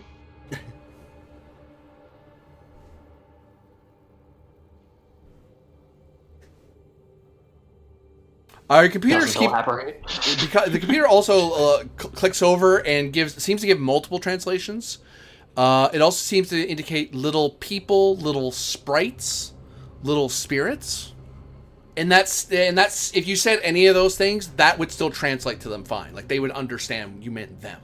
Our computers Doesn't keep elaborate. because the computer also clicks over and seems to give multiple translations. It also seems to indicate little people, little sprites, little spirits, and that's if you said any of those things, that would still translate to them fine. Like they would understand you meant them.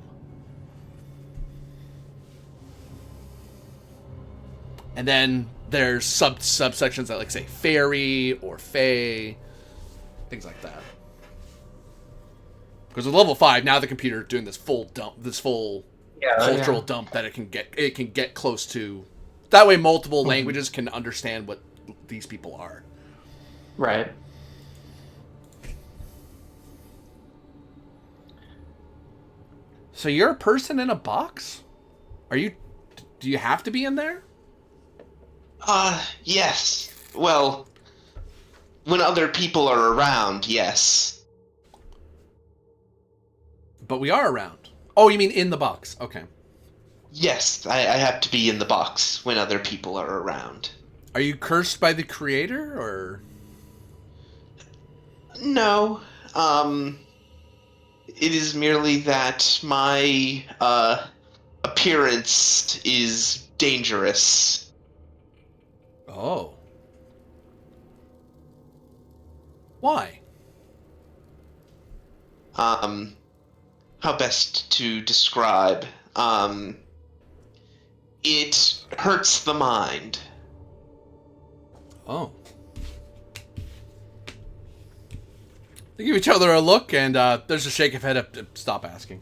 And then there's subsections that like say fairy or fae. Things like that. Because with level 5, now the computer is doing this full cultural dump that it can get close to. That way, multiple languages can understand what these people are. Right. So you're a person in a box? Do you have to be in there? Yes. Well, when other people are around, yes. But we are around. Oh, you mean in the box? Okay. Yes, I have to be in the box when other people are around. Are you cursed by the creator, or? No. It is merely that my appearance is dangerous. Oh. Why? How best to describe? It hurts the mind. Oh. They give each other a look, and there's a shake of head up. Stop asking.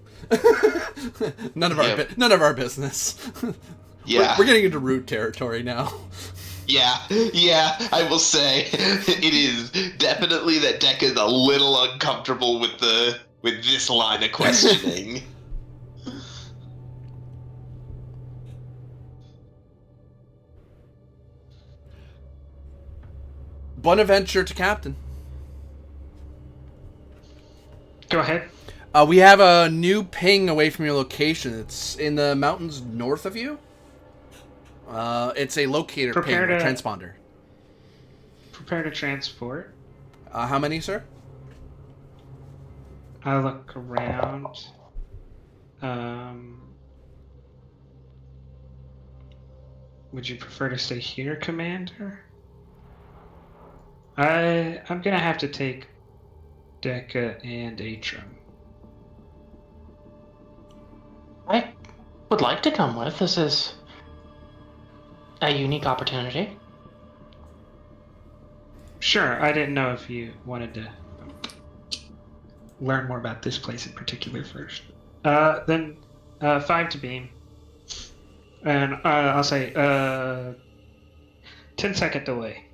None of our business. Yeah. We're getting into root territory now. Yeah, I will say it is definitely that Deck is a little uncomfortable with this line of questioning. Bonaventure to Captain. Go ahead. We have a new ping away from your location. It's in the mountains north of you. It's a locator Prepare ping, or to- transponder. Prepare to transport. How many, sir? I look around. Would you prefer to stay here, Commander? I'm gonna have to take Deca and Atrum. I would like to come with. This is a unique opportunity. Sure, I didn't know if you wanted to learn more about this place in particular first. Then 5 to beam. And I'll say 10-second delay.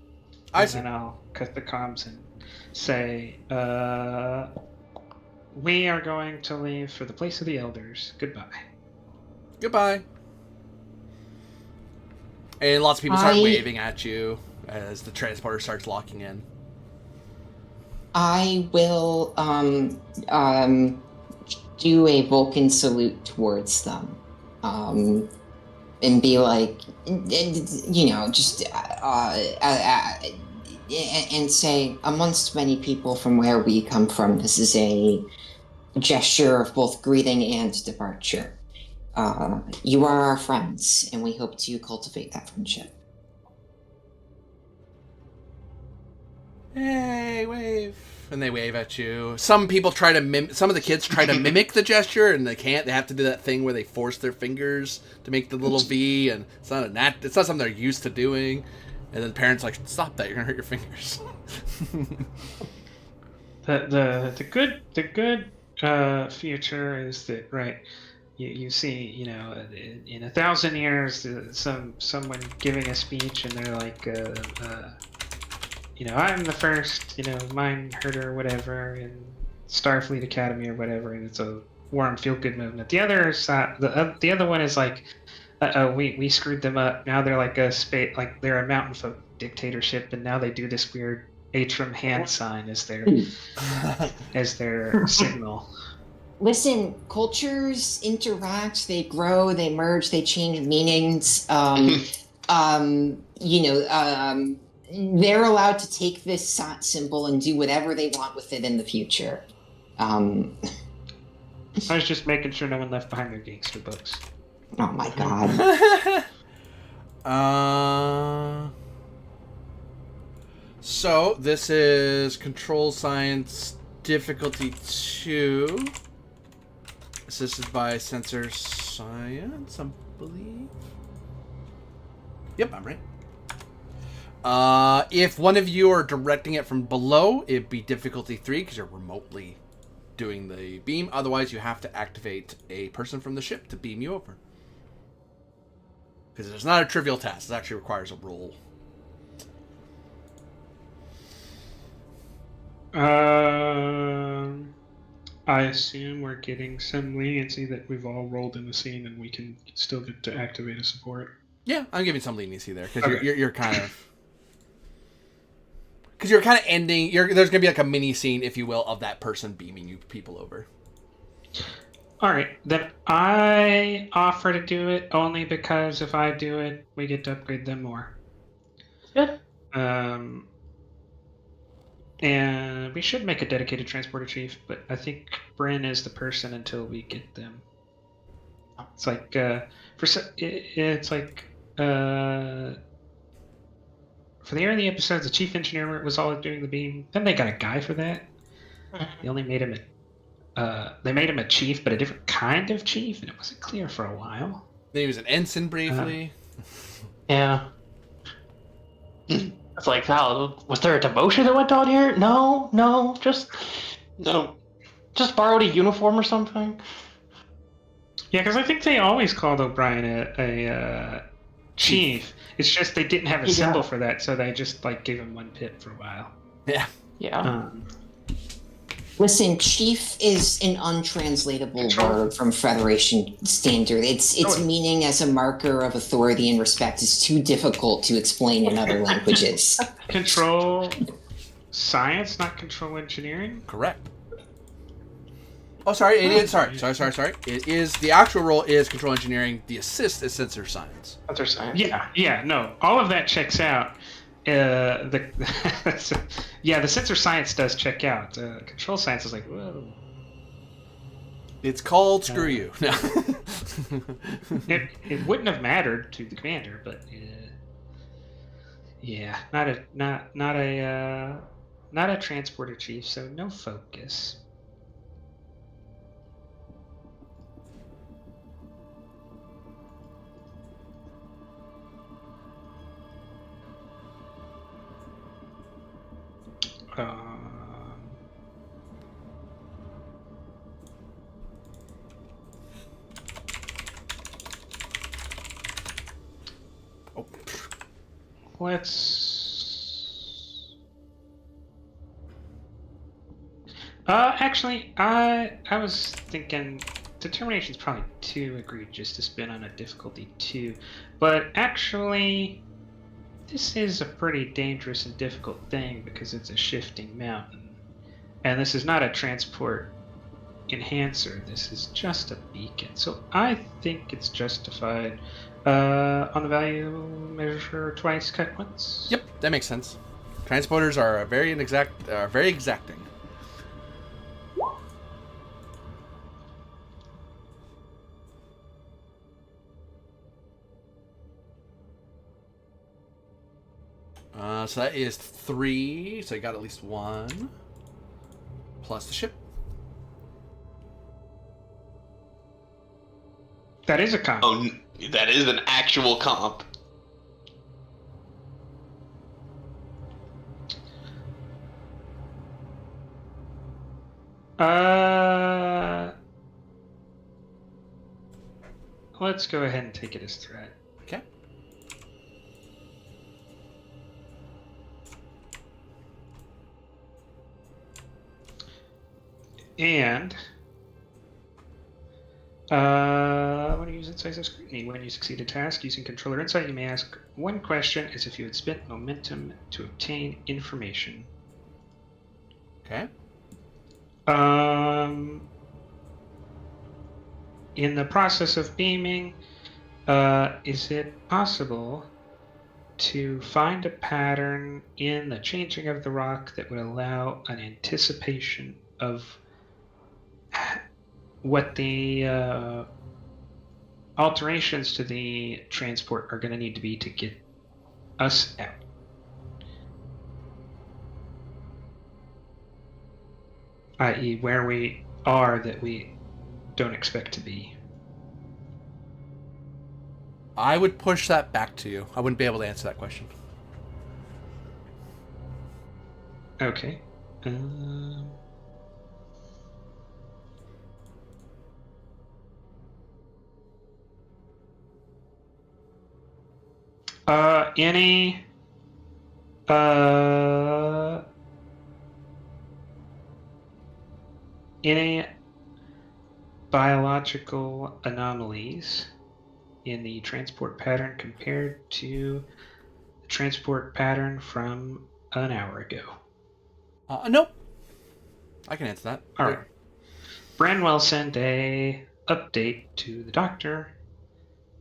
I And see. then I'll cut the comms and say, we are going to leave for the place of the elders. Goodbye. Goodbye. And lots of people start I- waving at you as the transporter starts locking in. I will do a Vulcan salute towards them, and be like, you know, just and say, amongst many people from where we come from, this is a gesture of both greeting and departure. You are our friends, and we hope to cultivate that friendship. Hey, wave. And they wave at you. Some people try to some of the kids try to mimic the gesture, and they can't. They have to do that thing where they force their fingers to make the little V, and it's not something they're used to doing. And then the parents are like, stop that, you're gonna hurt your fingers. The good future is that, right, you see, you know, in 1,000 years, someone giving a speech, and they're like, you know, I'm the first, you know, mine herder, whatever, in Starfleet Academy or whatever, and it's a warm feel-good movement. The other side, the other one is like, we screwed them up. Now they're like they're a mountain folk dictatorship, and now they do this weird Atrum hand sign as their signal. Listen, cultures interact, they grow, they merge, they change meanings. They're allowed to take this symbol and do whatever they want with it in the future. I was just making sure no one left behind their gangster books. Oh my god. So this is Control Science Difficulty 2, assisted by Sensor Science, I believe. Yep, I'm right. If one of you are directing it from below, it'd be difficulty 3 because you're remotely doing the beam. Otherwise, you have to activate a person from the ship to beam you over. Because it's not a trivial task. It actually requires a roll. I assume we're getting some leniency that we've all rolled in the scene, and we can still get to activate a support. Yeah, I'm giving some leniency there because Okay. you're kind of. Because you're kind of ending. There's going to be like a mini scene, if you will, of that person beaming you people over. All right, then I offer to do it only because if I do it, we get to upgrade them more. Good. And we should make a dedicated transporter chief, but I think Bryn is the person until we get them. It's like it's like for the early episodes, the chief engineer was always doing the beam. Then they got a guy for that. They only made him they made him a chief, but a different kind of chief, and it wasn't clear for a while. Then he was an ensign briefly. Yeah. It's like, Val, was there a demotion that went on here? No, just borrowed a uniform or something. Yeah, because I think they always called O'Brien a chief. It's just they didn't have a symbol for that, so they just like gave him one pip for a while. Yeah. Yeah. Listen, chief is an untranslatable word from Federation standard. Its meaning as a marker of authority and respect is too difficult to explain in other languages. Control science, not control engineering. Correct. Oh, sorry, sorry. It is, the actual role is control engineering. The assist is sensor science. Sensor science. Yeah, no, all of that checks out. The sensor science does check out. Control science is like, whoa. It's called screw you. No. It wouldn't have mattered to the commander, but yeah, not a transporter chief, so no focus. Let's. Actually, I was thinking determination is probably too egregious to spin on a difficulty 2, but actually, this is a pretty dangerous and difficult thing because it's a shifting mountain, and this is not a transport enhancer. This is just a beacon, so I think it's justified. On the value measure twice, cut once. Yep, that makes sense. Transporters are very exacting. So that is 3. So you got at least 1 plus the ship. That is a comp. Oh, that is an actual comp. Let's go ahead and take it as threat. Okay. And when you use Insight of Scrutiny, when you succeed a task using Controller Insight, you may ask one question as if you had spent momentum to obtain information. Okay. In the process of beaming, is it possible to find a pattern in the changing of the rock that would allow an anticipation of what the alterations to the transport are going to need to be to get us out? I.e., where we are that we don't expect to be. I would push that back to you. I wouldn't be able to answer that question. Okay. Any biological anomalies in the transport pattern compared to the transport pattern from an hour ago? Nope. I can answer that. All right. Branwell sent a update to the doctor.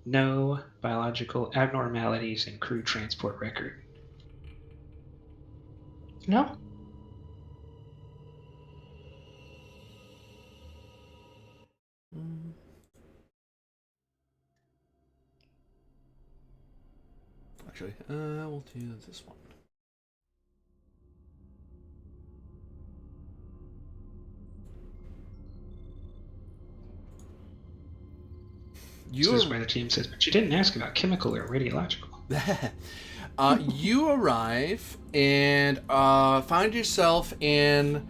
No biological abnormalities in crew transport record. No? Actually, we'll do this one. This is where the team says, but you didn't ask about chemical or radiological. You arrive and find yourself in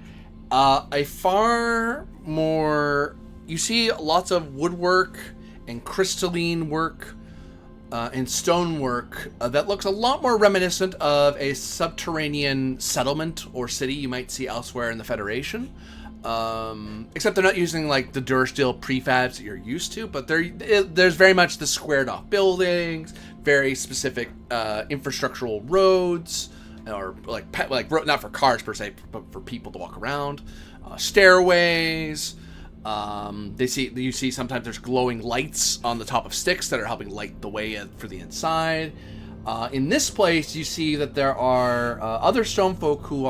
a far more... You see lots of woodwork and crystalline work and stonework that looks a lot more reminiscent of a subterranean settlement or city you might see elsewhere in the Federation. Except they're not using like the Durasteel prefabs that you're used to, but there's very much the squared off buildings, very specific infrastructural roads, or like not for cars per se, but for people to walk around, stairways, You see sometimes there's glowing lights on the top of sticks that are helping light the way for the inside. In this place, you see that there are other stone folk who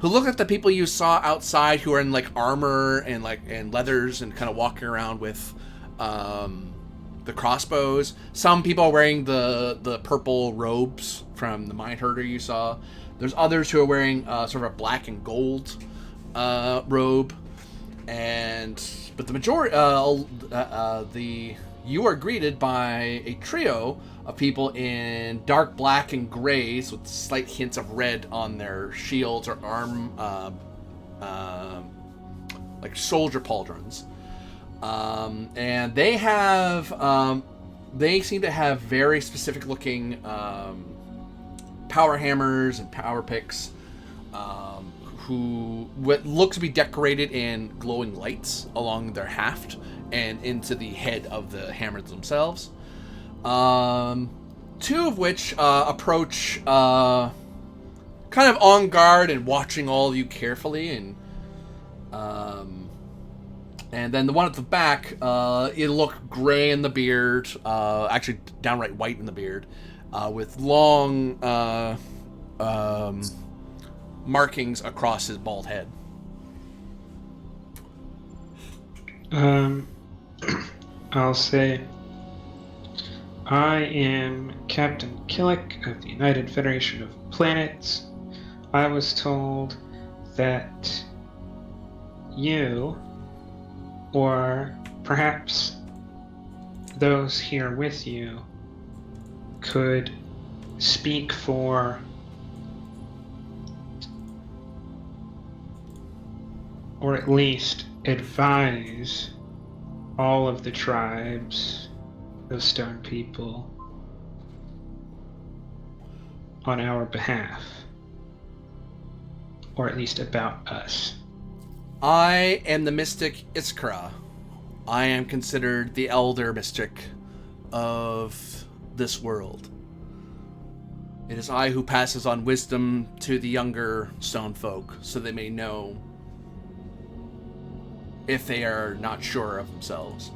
look like the people you saw outside, who are in like armor and leathers and kind of walking around with the crossbows. Some people are wearing the purple robes from the mine herder you saw. There's others who are wearing sort of a black and gold robe. But the majority, you are greeted by a trio of people in dark black and grays with slight hints of red on their shields or arm, like soldier pauldrons. And they seem to have very specific looking power hammers and power picks. What looks to be decorated in glowing lights along their haft and into the head of the hammers themselves. Two of which approach kind of on guard and watching all of you carefully, and then the one at the back, it looked gray in the beard, actually downright white in the beard, with long markings across his bald head. I'll say, I am Captain Killick of the United Federation of Planets. I was told that you, or perhaps those here with you, could speak for, or at least advise, all of the tribes of stone people on our behalf, or at least about us. I am the mystic Iskra. I am considered the elder mystic of this world. It is I who passes on wisdom to the younger stone folk, so they may know if they are not sure of themselves.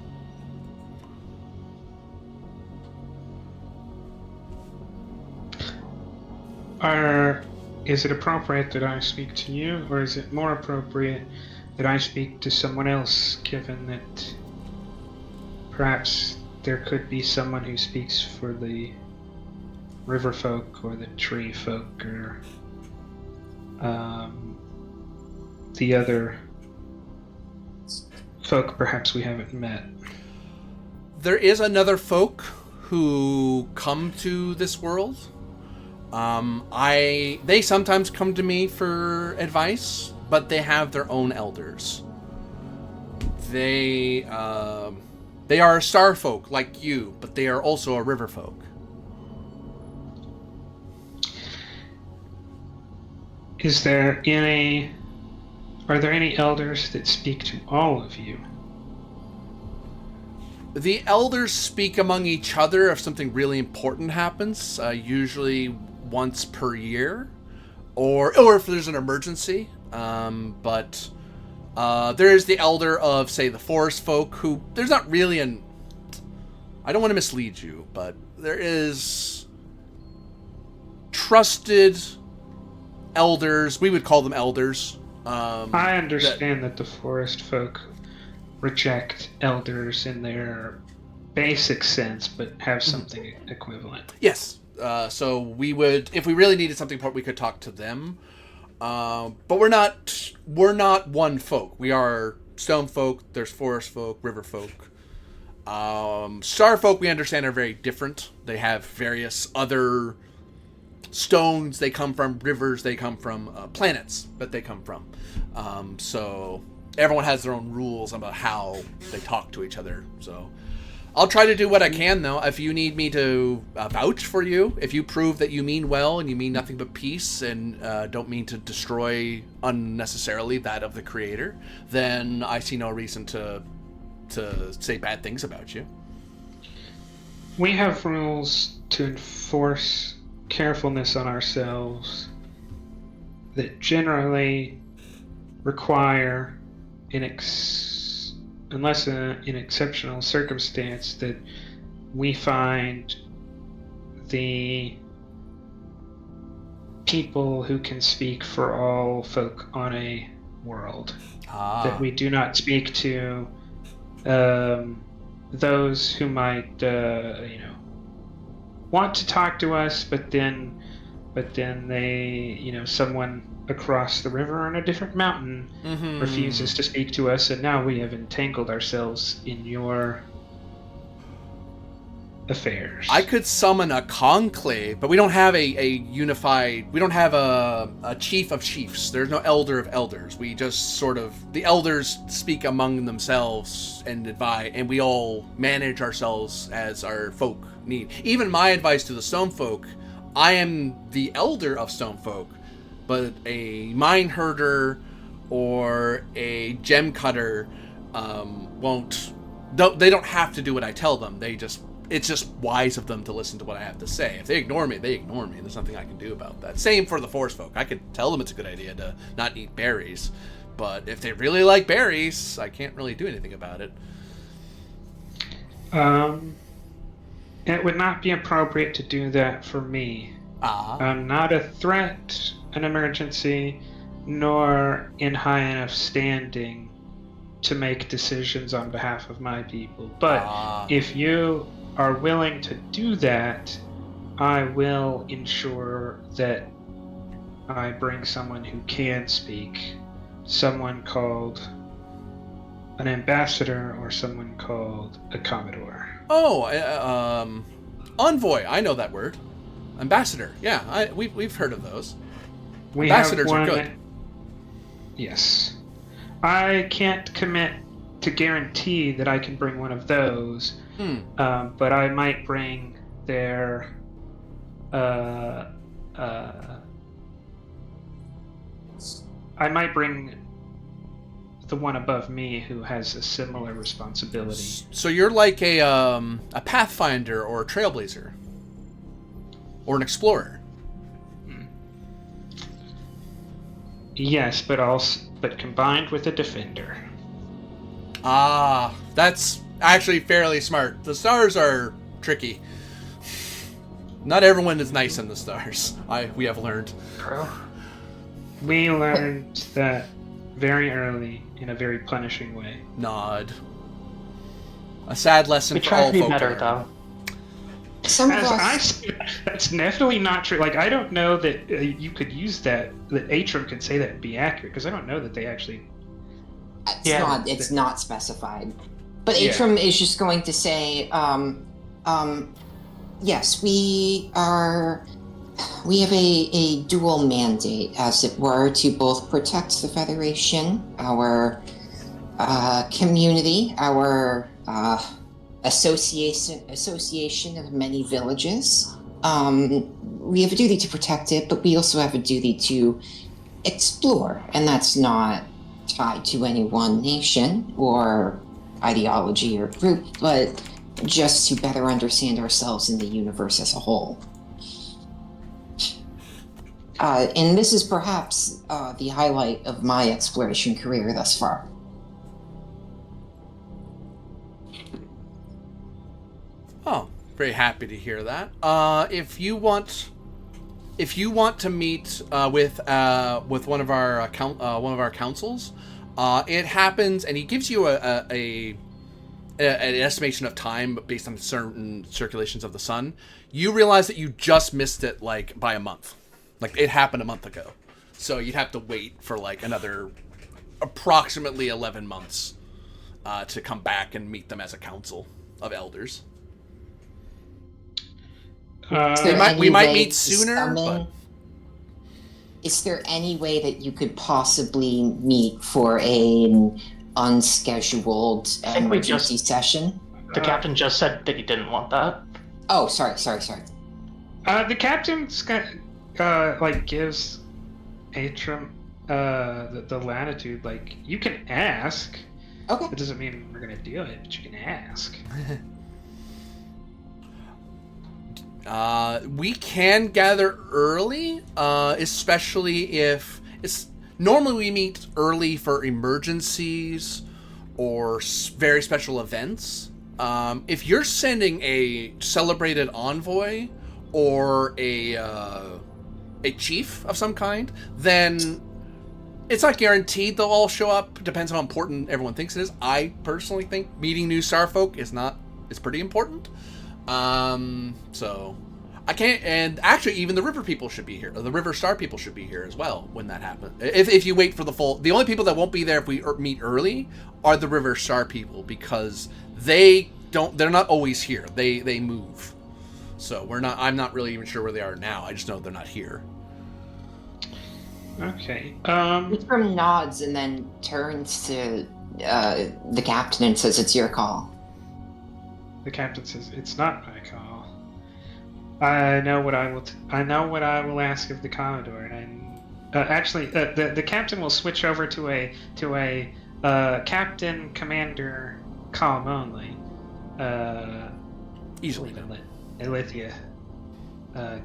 Is it appropriate that I speak to you, or is it more appropriate that I speak to someone else, given that perhaps there could be someone who speaks for the river folk or the tree folk, or the other folk perhaps we haven't met? There is another folk who come to this world. They sometimes come to me for advice, but they have their own elders. They are a star folk like you, but they are also a river folk. Are there any elders that speak to all of you? The elders speak among each other if something really important happens, usually once per year, or if there's an emergency. But there is the elder of, say, the forest folk, who there's not really I don't want to mislead you, but there is trusted elders. We would call them elders. I understand that the forest folk reject elders in their basic sense, but have something equivalent. Yes. So we would, if we really needed something important, we could talk to them. But we're not one folk. We are stone folk. There's forest folk, river folk. Star folk, we understand, are very different. They have various other stones they come from, rivers they come from, planets that they come from. So everyone has their own rules about how they talk to each other. So I'll try to do what I can, though. If you need me to vouch for you, if you prove that you mean well and you mean nothing but peace and don't mean to destroy unnecessarily that of the Creator, then I see no reason to say bad things about you. We have rules to enforce carefulness on ourselves that generally require unless in exceptional circumstance that we find the people who can speak for all folk on a world, that we do not speak to those who might want to talk to us, but then they, someone across the river on a different mountain refuses to speak to us, and now we have entangled ourselves in your affairs. I could summon a conclave, but we don't have a unified. We don't have a chief of chiefs. There's no elder of elders. We just sort of, the elders speak among themselves and advise, and we all manage ourselves as our folk need. Even my advice to the stone folk, I am the elder of stone folk, but a mine herder or a gem cutter won't. They don't have to do what I tell them. It's just wise of them to listen to what I have to say. If they ignore me, they ignore me. There's nothing I can do about that. Same for the forest folk. I could tell them it's a good idea to not eat berries, but if they really like berries, I can't really do anything about it. It would not be appropriate to do that for me. I'm not a threat, an emergency, nor in high enough standing to make decisions on behalf of my people. But if you are willing to do that, I will ensure that I bring someone who can speak, someone called an ambassador or someone called a commodore. Envoy. I know that word. Ambassador. Yeah, we've heard of those. Ambassadors are good. Yes. I can't commit to guarantee that I can bring one of those, but I might bring their I might bring the one above me who has a similar responsibility. So you're like a pathfinder or a trailblazer or an explorer. Yes, but combined with a defender. That's actually fairly smart. The stars are tricky. Not everyone is nice in the stars. We have learned. True. We learned that very early in a very punishing way. Nod. A sad lesson We for try all to be folk better, learn. though. Some of As us, I said, that's definitely not true. Like, I don't know that you could use that Atrum could say that and be accurate, because I don't know that they actually... it's not specified. But Yeah. Atrum is just going to say, yes, we have a dual mandate, as it were, to both protect the Federation, our community, our association of many villages. We have a duty to protect it, but we also have a duty to explore, and that's not tied to any one nation or ideology or group, but just to better understand ourselves in the universe as a whole. And this is perhaps the highlight of my exploration career thus far. Oh, very happy to hear that. If you want to meet with one of our councils, it happens, and he gives you an estimation of time based on certain circulations of the sun. You realize that you just missed it like by a month, like it happened a month ago. So you'd have to wait for like another approximately 11 months to come back and meet them as a council of elders. We might meet sooner, but... Is there any way that you could possibly meet for an unscheduled think we emergency session? The captain just said that he didn't want that. Oh, sorry. The captain's gives Atrum the latitude. Like, you can ask. Okay. It doesn't mean we're gonna do it, but you can ask. We We can gather early, especially if it's normally we meet early for emergencies or very special events. If you're sending a celebrated envoy or a chief of some kind, then it's not guaranteed they'll all show up. Depends on how important everyone thinks it is. I personally think meeting new Starfolk is pretty important. So I can't. And actually, even the River people should be here. The River Star people should be here as well when that happens. If you wait for the only people that won't be there if we meet early are the River Star people, because they're not always here. They move. So I'm not really even sure where they are now. I just know they're not here. Okay. Ephraim nods and then turns to the captain and says, "It's your call." The captain says, "It's not my call. I know what I will ask of the Commodore." And actually, the captain will switch over to a captain commander column only. Easily done. Alithia,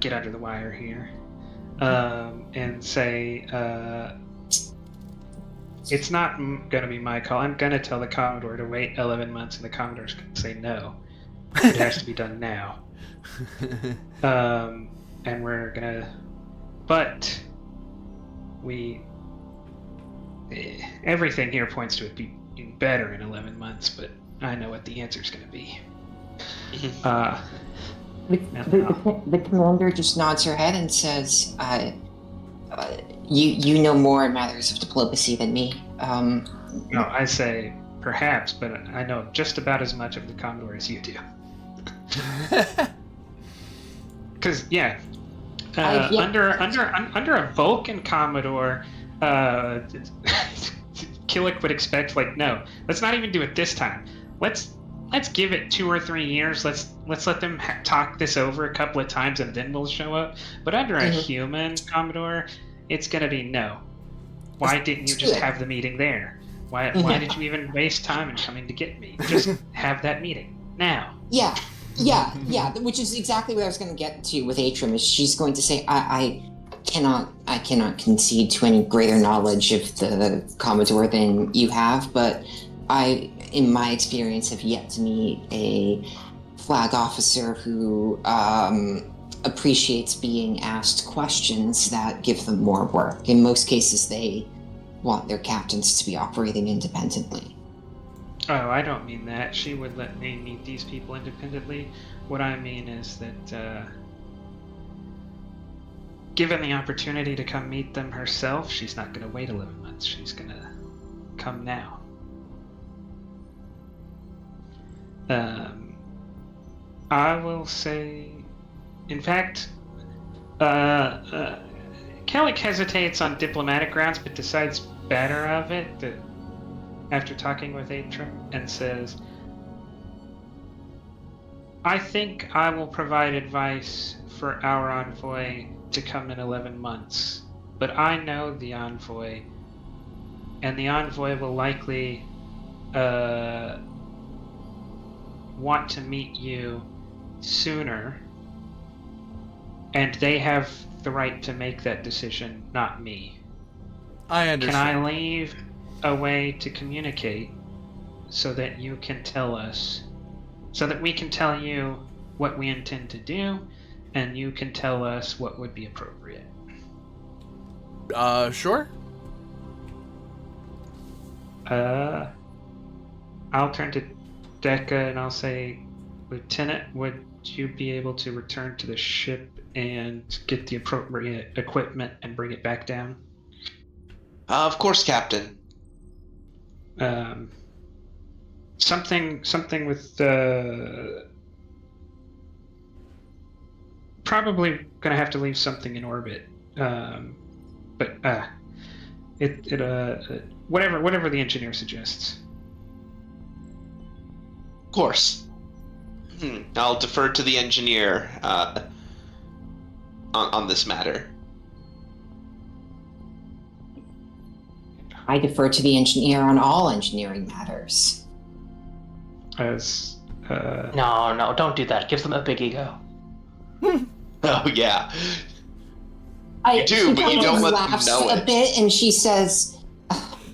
get under the wire here, and say, it's not going to be my call. I'm going to tell the Commodore to wait 11 months, and the Commodore's going to say no. It has to be done now. And we're going to... But everything here points to it being better in 11 months, but I know what the answer's going to be. The commander just nods her head and says, "You know more in matters of diplomacy than me." No, I say perhaps, but I know just about as much of the Commodore as you do. Because under a Vulcan Commodore, Killick would expect, like, no, let's not even do it this time. Let's give it 2 or 3 years. Let's let them talk this over a couple of times, and then we'll show up. But under a human Commodore, it's gonna be no. Why didn't you just have the meeting there? Why did you even waste time in coming to get me? Just have that meeting now. Yeah, which is exactly what I was going to get to with Atrium. Is she's going to say, I cannot concede to any greater knowledge of the Commodore than you have, but I, in my experience, have yet to meet a flag officer who appreciates being asked questions that give them more work. In most cases, they want their captains to be operating independently. Oh, I don't mean that. She would let me meet these people independently. What I mean is that, given the opportunity to come meet them herself, she's not going to wait 11 months. She's going to come now. I will say, in fact, Kellic hesitates on diplomatic grounds, but decides better of it after talking with Atrium, and says, I think I will provide advice for our envoy to come in 11 months, but I know the envoy, and the envoy will likely want to meet you sooner, and they have the right to make that decision, not me. I understand. Can I leave a way to communicate so that you can tell us, so that we can tell you what we intend to do, and you can tell us what would be appropriate? Sure. I'll turn to Decca and I'll say, Lieutenant, would you be able to return to the ship and get the appropriate equipment and bring it back down? Of course, Captain. Something with probably gonna have to leave something in orbit. But whatever the engineer suggests. Of course. I'll defer to the engineer on this matter. I defer to the engineer on all engineering matters. No, don't do that. It gives them a big ego. Oh, yeah. You do, but you don't let them laughs know a it. bit, and she says,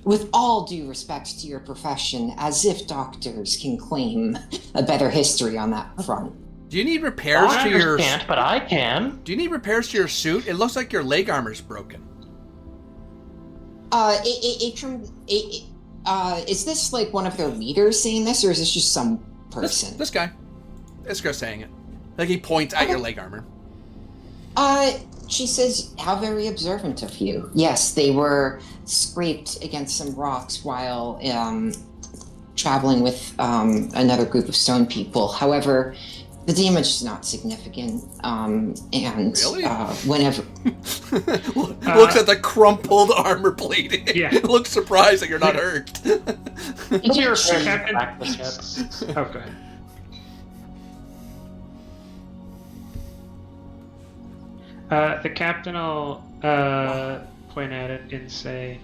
with all due respect to your profession, as if doctors can claim a better history on that front. Do you need repairs to your? can't, but I can. Do you need repairs to your suit? It looks like your leg armor's broken. Is this like one of their leaders saying this, or is this just some person? This guy. This guy's saying it. Like he points at your leg armor. She says, how very observant of you. Yes, they were scraped against some rocks while traveling with another group of stone people. However, the damage is not significant. And Really? Whenever Looks at the crumpled armor plating. Yeah. Looks surprised that you're not hurt. It's your turn Captain- back the ship. Oh, go ahead. The captain will point at it and say,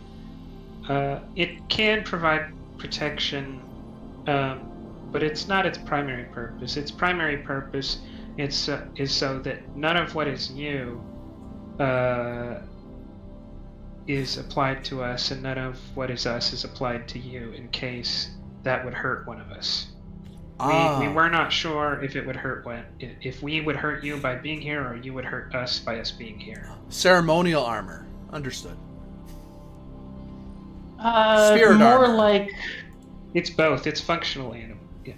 it can provide protection, but it's not its primary purpose. Its primary purpose is so that none of what is new is applied to us, and none of what is us is applied to you in case that would hurt one of us. We were not sure if it would hurt if we would hurt you by being here, or you would hurt us by us being here. Ceremonial armor. Understood. More armor. like It's both. It's functionally. Yeah.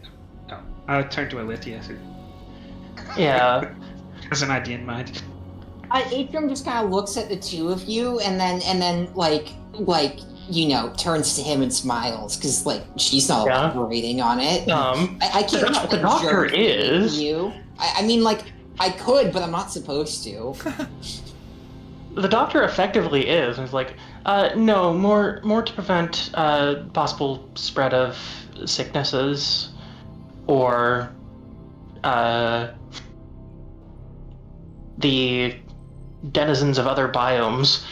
Oh, I'll turn to Alithia. Who yeah. has an idea in mind. Atrium just kind of looks at the two of you, and then turns to him and smiles, because she's not Yeah. elaborating on it. I can't. The doctor jerk is. you. I mean, I could, but I'm not supposed to. The doctor effectively is. And it's like, no, more to prevent possible spread of sicknesses, or the denizens of other biomes.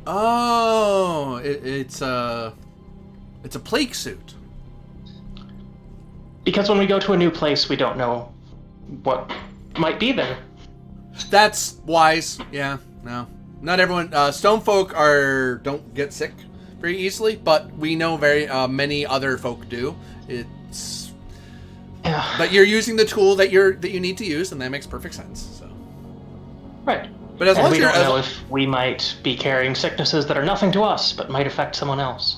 Oh, it's a plague suit. Because when we go to a new place, we don't know what might be there. That's wise. Yeah, no. Not everyone. Stone folk don't get sick very easily, but we know very many other folk do. It's. Yeah. But you're using the tool that you need to use, and that makes perfect sense. So. Right. But as long And as we you're don't know if we might be carrying sicknesses that are nothing to us, but might affect someone else.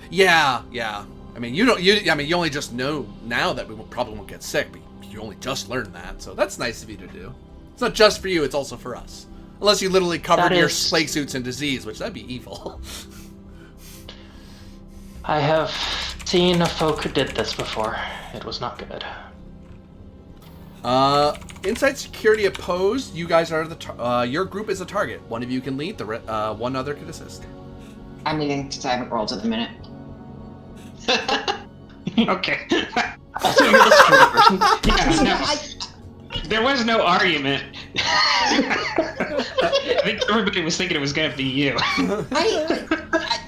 Yeah. I mean, you only just know now that we probably won't get sick, but you only just learned that, so that's nice of you to do. It's not just for you; it's also for us. Unless you literally covered your plague suits in disease, which that'd be evil. I have seen a folk who did this before. It was not good. Inside security opposed. You guys are your group is a target. One of you can lead. One other can assist. I'm leaving because I haven't rolled at the minute. Okay. Also, you're the security person. Yeah, no, there was no argument. I think everybody was thinking it was gonna be you.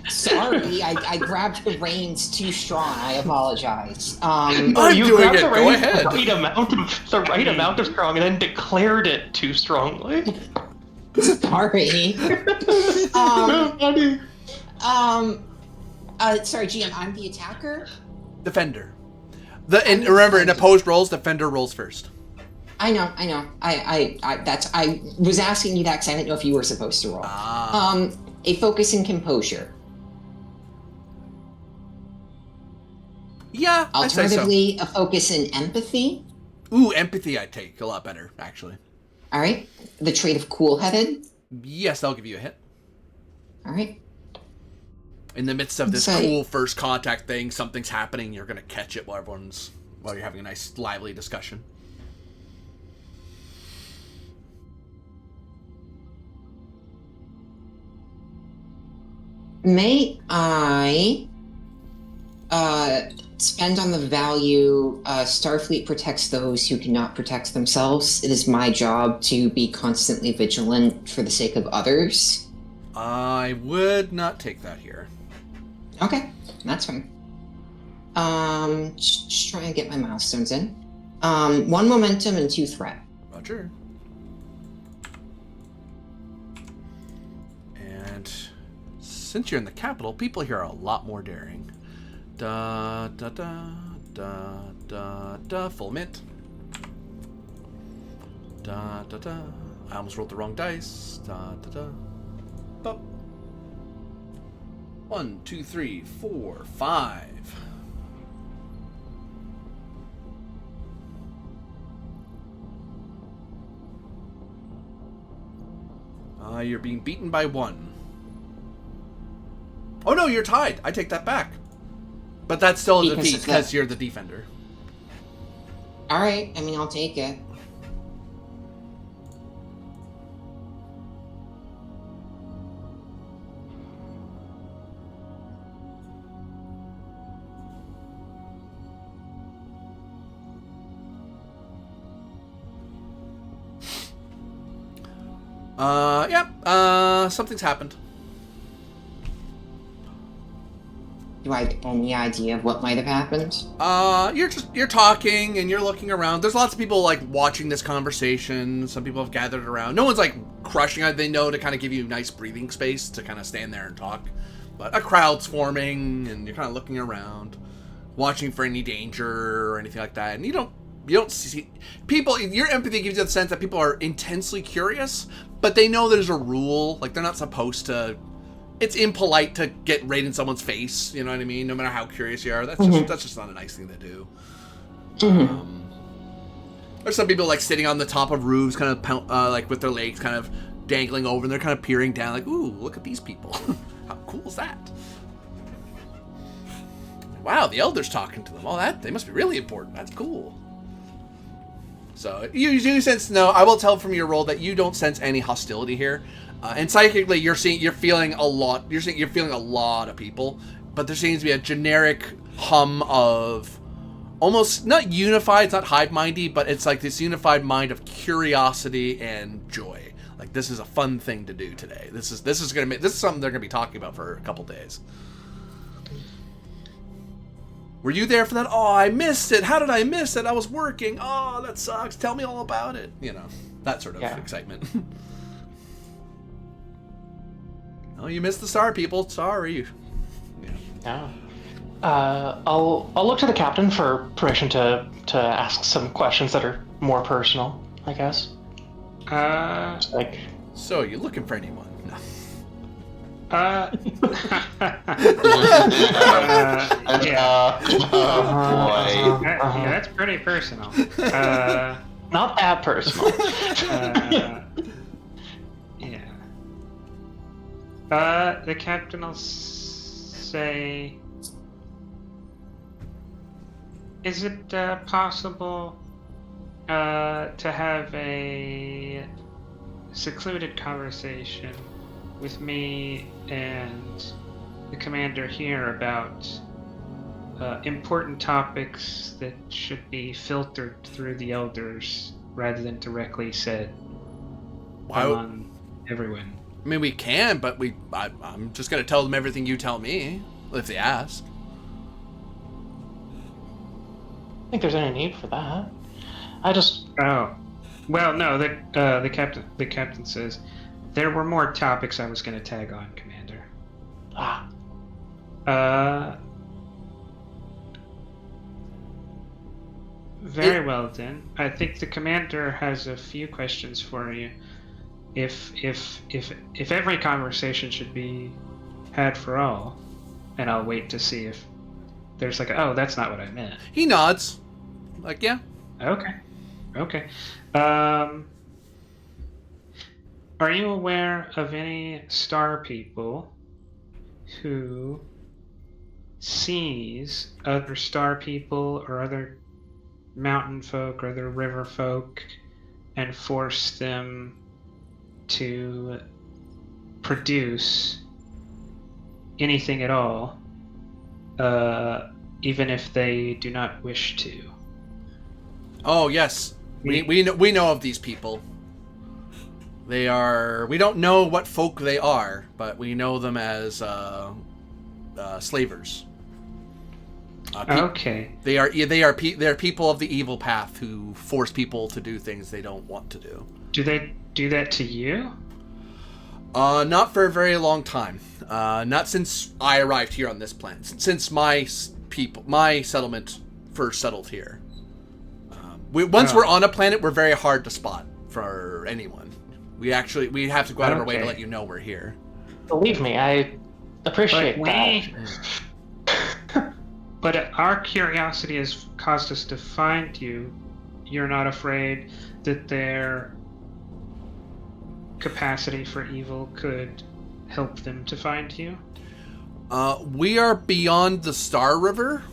Sorry, I grabbed the reins too strong. I apologize. I'm you doing grabbed it. the Go reins ahead. The right amount of strong, and then declared it too strongly. Sorry. Sorry, GM. I'm the attacker. Defender. And remember, in opposed rolls, defender rolls first. I know. I was asking you that because I didn't know if you were supposed to roll. A focus and composure. Yeah, I'd say so. Alternatively, a focus in empathy. Ooh, empathy I'd take a lot better, actually. All right. The trait of cool-headed. Yes, that'll give you a hit. All right. In the midst of this So- cool first contact thing, something's happening, you're gonna catch it while you're having a nice, lively discussion. May I spend on the value Starfleet protects those who cannot protect themselves? It is my job to be constantly vigilant for the sake of others. I would not take that here. Okay, that's fine. Just trying to get my milestones in. 1 momentum and 2 threat. Roger. Since you're in the capital, people here are a lot more daring. Da da da da da da. Full mint. Da da da. I almost rolled the wrong dice. Da da da. Bup. 1, 2, 3, 4, 5. You're being beaten by 1. Oh no, you're tied. I take that back. But that's still a defeat because you're the defender. All right. I mean, I'll take it. Something's happened. Do I have any idea of what might have happened? You're talking and you're looking around. There's lots of people like watching this conversation. Some people have gathered around. No one's like crushing it. They know to kind of give you nice breathing space to kind of stand there and talk. But a crowd's forming and you're kind of looking around, watching for any danger or anything like that. And you don't see people. Your empathy gives you the sense that people are intensely curious, but they know there's a rule. Like they're not supposed to. It's impolite to get right in someone's face. You know what I mean? No matter how curious you are, that's just not a nice thing to do. There's some people like sitting on the top of roofs, kind of like with their legs kind of dangling over, and they're kind of peering down, like, "Ooh, look at these people! How cool is that?" Wow, the elder's talking to them. Oh, they must be really important. That's cool. So you do sense I will tell from your roll that you don't sense any hostility here, and psychically you're feeling a lot. You're feeling a lot of people, but there seems to be a generic hum of almost not unified. It's not hive-mindy, but it's like this unified mind of curiosity and joy. Like this is a fun thing to do today. This is something they're gonna be talking about for a couple days. Were you there for that? Oh, I missed it. How did I miss it? I was working. Oh, that sucks. Tell me all about it. You know, that sort of excitement. Oh, you missed the star people. Sorry. Yeah. I'll look to the captain for permission to ask some questions that are more personal, I guess. Like. So, you looking for anyone? No. Yeah. Yeah, that's pretty personal. Not that personal. Yeah. The captain will say, is it possible to have a secluded conversation with me and the commander here about important topics that should be filtered through the elders rather than directly said among everyone? I mean, we can, but I'm just going to tell them everything you tell me, if they ask. I think there's any need for that. Oh. Well, no, the captain says, there were more topics I was going to tag on, Commander. Very well then. I think the commander has a few questions for you. If every conversation should be had for all, and I'll wait to see if there's like, oh, that's not what I meant. He nods. Like, yeah. Okay. Are you aware of any star people who sees other star people or other mountain folk or other river folk and force them to produce anything at all, even if they do not wish to? Oh yes, we know of these people. They are. We don't know what folk they are, but we know them as slavers. Okay. They are people of the evil path who force people to do things they don't want to do. Do they do that to you? Not for a very long time. Not since I arrived here on this planet. Since my settlement first settled here. Once we're on a planet, we're very hard to spot for anyone. We have to go out of our way to let you know we're here. Believe me, I appreciate that. But our curiosity has caused us to find you. You're not afraid that their capacity for evil could help them to find you? We are beyond the Star River.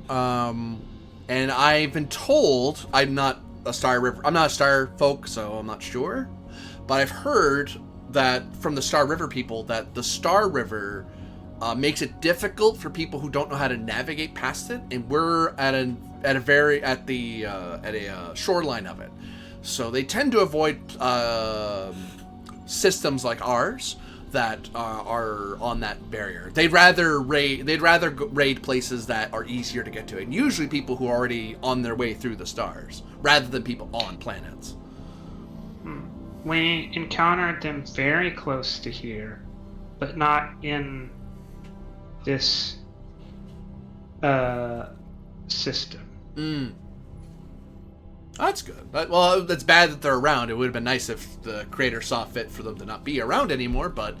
And I've been told, I'm not a Star folk, so I'm not sure. But I've heard that from the Star River people that the Star River makes it difficult for people who don't know how to navigate past it, and we're at a shoreline of it. So they tend to avoid systems like ours that are on that barrier. They'd rather raid places that are easier to get to, and usually people who are already on their way through the stars, rather than people on planets. We encountered them very close to here, but not in this system. That's good. Well, that's bad that they're around. It would have been nice if the creator saw fit for them to not be around anymore, but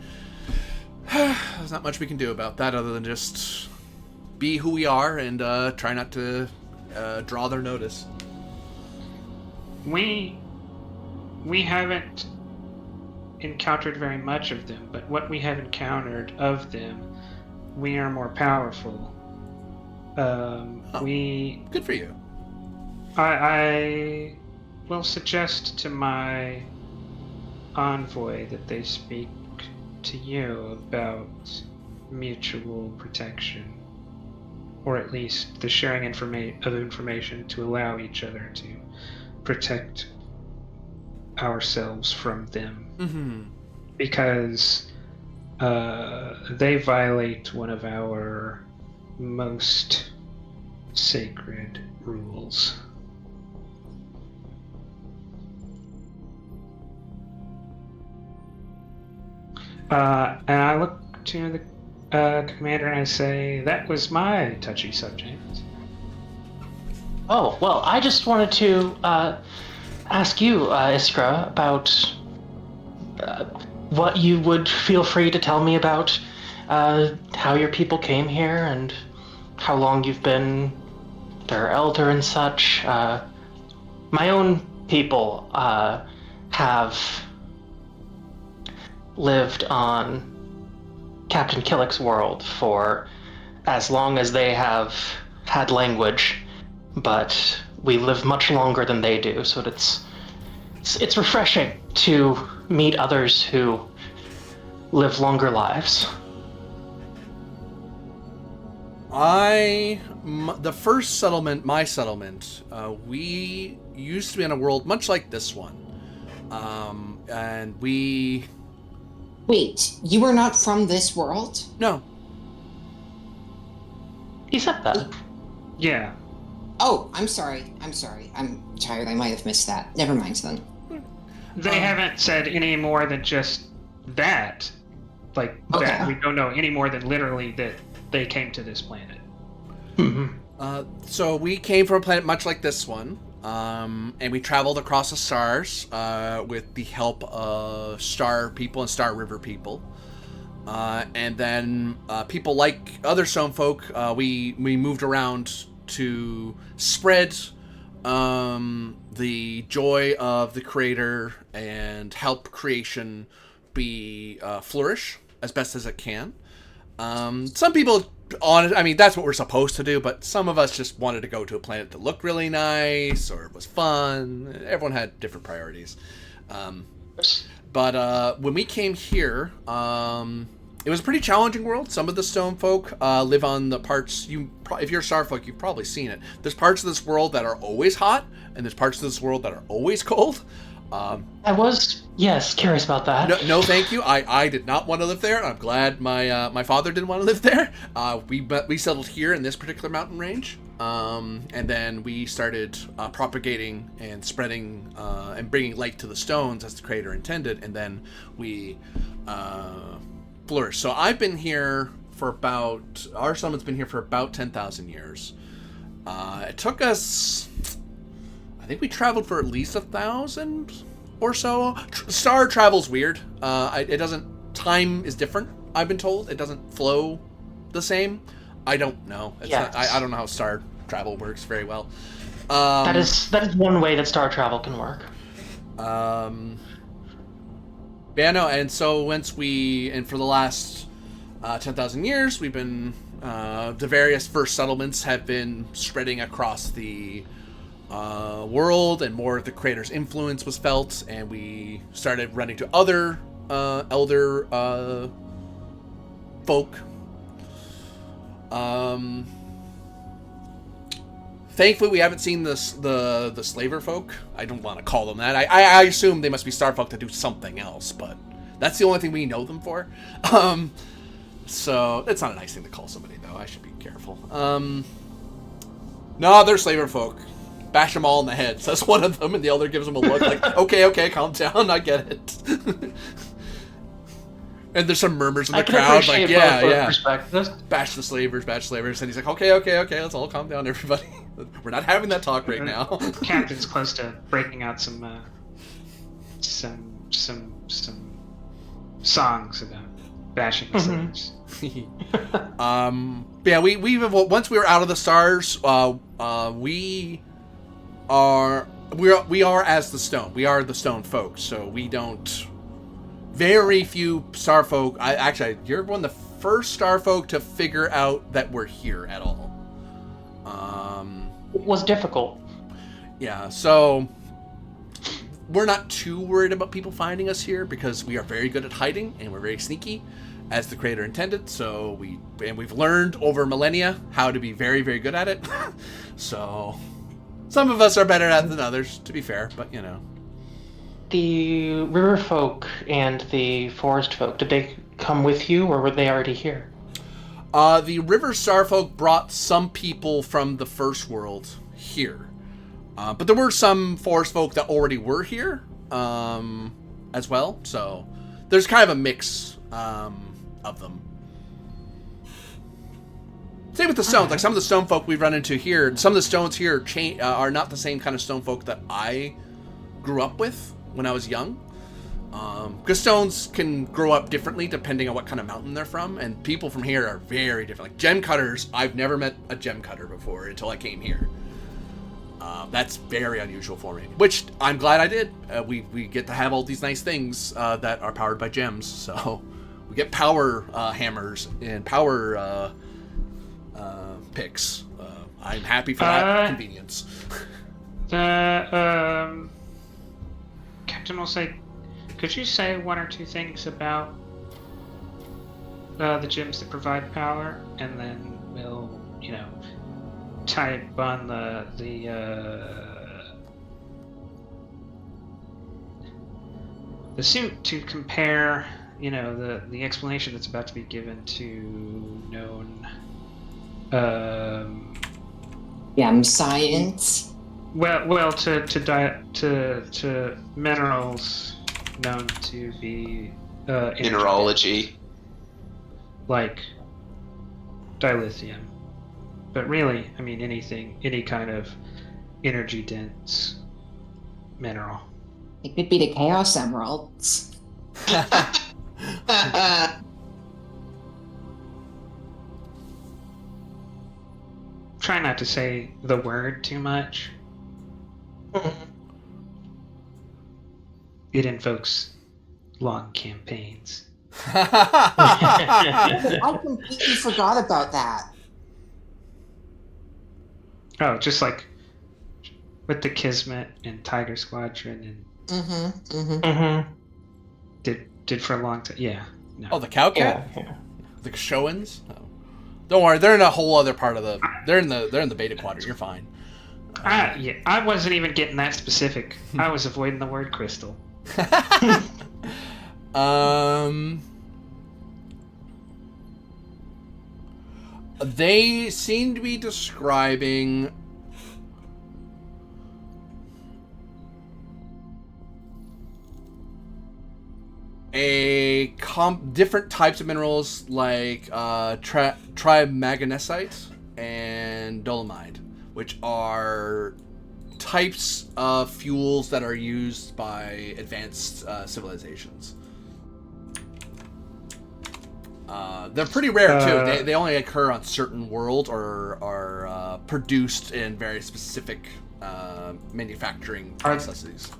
there's not much we can do about that other than just be who we are and try not to draw their notice. We haven't encountered very much of them, but what we have encountered of them, we are more powerful. Good for you. I will suggest to my envoy that they speak to you about mutual protection, or at least the sharing of information to allow each other to protect ourselves from them. Mm-hmm. Because they violate one of our most sacred rules. And I look to the commander and I say, that was my touchy subject. Oh, well, I just wanted to ask you, Iskra, about what you would feel free to tell me about how your people came here and how long you've been their elder and such. My own people have lived on Captain Killick's world for as long as they have had language, but we live much longer than they do, so it's refreshing to meet others who live longer lives. The first settlement, my settlement, we used to be on a world much like this one. And we... Wait, you are not from this world? No. He said that. Yeah. Oh, I'm sorry. I'm tired. I might have missed that. Never mind then. They haven't said any more than just that. Like, Okay. that we don't know any more than literally that they came to this planet. So we came from a planet much like this one, and we traveled across the stars with the help of Star people and Star River people. And then people like other stone folk, we moved around to spread the joy of the creator and help creation be flourish as best as it can. Some people, that's what we're supposed to do, but some of us just wanted to go to a planet that looked really nice or was fun. Everyone had different priorities. But when we came here, it was a pretty challenging world. Some of the stone folk live on the parts, if you're a star folk, you've probably seen it. There's parts of this world that are always hot, and there's parts of this world that are always cold. I was, yes, curious about that. No, thank you. I did not want to live there. I'm glad my father didn't want to live there. We settled here in this particular mountain range. and then we started propagating and spreading and bringing light to the stones as the creator intended, and then we flourished. So I've been here for about, our summon's been here for about 10,000 years. It took us, I think we traveled for at least 1,000 or so. Star travel's weird. It doesn't, time is different, I've been told. It doesn't flow the same. I don't know. It's Yes. not, I don't know how star travel works very well. That is one way that star travel can work. Yeah, no, and so once we, and for the last 10,000 years, we've been, the various first settlements have been spreading across the world, and more of the creator's influence was felt, and we started running to other elder folk. Thankfully, we haven't seen the slaver folk. I don't want to call them that. I assume they must be star folk that do something else, but that's the only thing we know them for. So it's not a nice thing to call somebody, though. I should be careful. No, they're slaver folk. Bash them all in the head, says one of them, and the other gives them a look like, okay, calm down, I get it. And there's some murmurs in the crowd, like, yeah. Bash the slavers, and he's like, okay, let's all calm down, everybody. We're not having that talk right now. Captain's close to breaking out some songs about bashing the slavers. Yeah, we once we were out of the stars, we are as the stone. We are the stone folk, so we don't. Very few star folk. You're one of the first star folk to figure out that we're here at all. It was difficult. Yeah, so we're not too worried about people finding us here because we are very good at hiding and we're very sneaky, as the creator intended. So we've learned over millennia how to be very, very good at it. So some of us are better at it than others, to be fair, but you know. The river folk and the forest folk, did they come with you, or were they already here? The river starfolk brought some people from the first world here. But there were some forest folk that already were here as well. So there's kind of a mix of them. Same with the stones. Like some of the stone folk we've run into here, some of the stones here are not the same kind of stone folk that I grew up with when I was young. Because stones can grow up differently depending on what kind of mountain they're from, and people from here are very different. Like gem cutters, I've never met a gem cutter before until I came here. That's very unusual for me, which I'm glad I did. We get to have all these nice things that are powered by gems, so we get power hammers and power picks. I'm happy for that convenience. Captain will say, could you say one or two things about the gems that provide power, and then we'll, type on the suit to compare, the explanation that's about to be given to known science. Well, to minerals known to be mineralogy, like dilithium. But really, I mean any kind of energy dense mineral. It could be the Chaos Emeralds. Try not to say the word too much. It invokes long campaigns. I completely forgot about that. Oh, just like with the Kismet and Tiger Squadron and did for a long time. Yeah. No. Oh, the Cowcat? Yeah. The Shoans? Oh. Don't worry, they're in a whole other part of the. They're in the Beta Quadrant. You're fine. Yeah, I wasn't even getting that specific. I was avoiding the word crystal. They seem to be describing different types of minerals like trimagnesite and dolomite, which are types of fuels that are used by advanced civilizations. They're pretty rare too. They only occur on certain worlds or are produced in very specific manufacturing processes.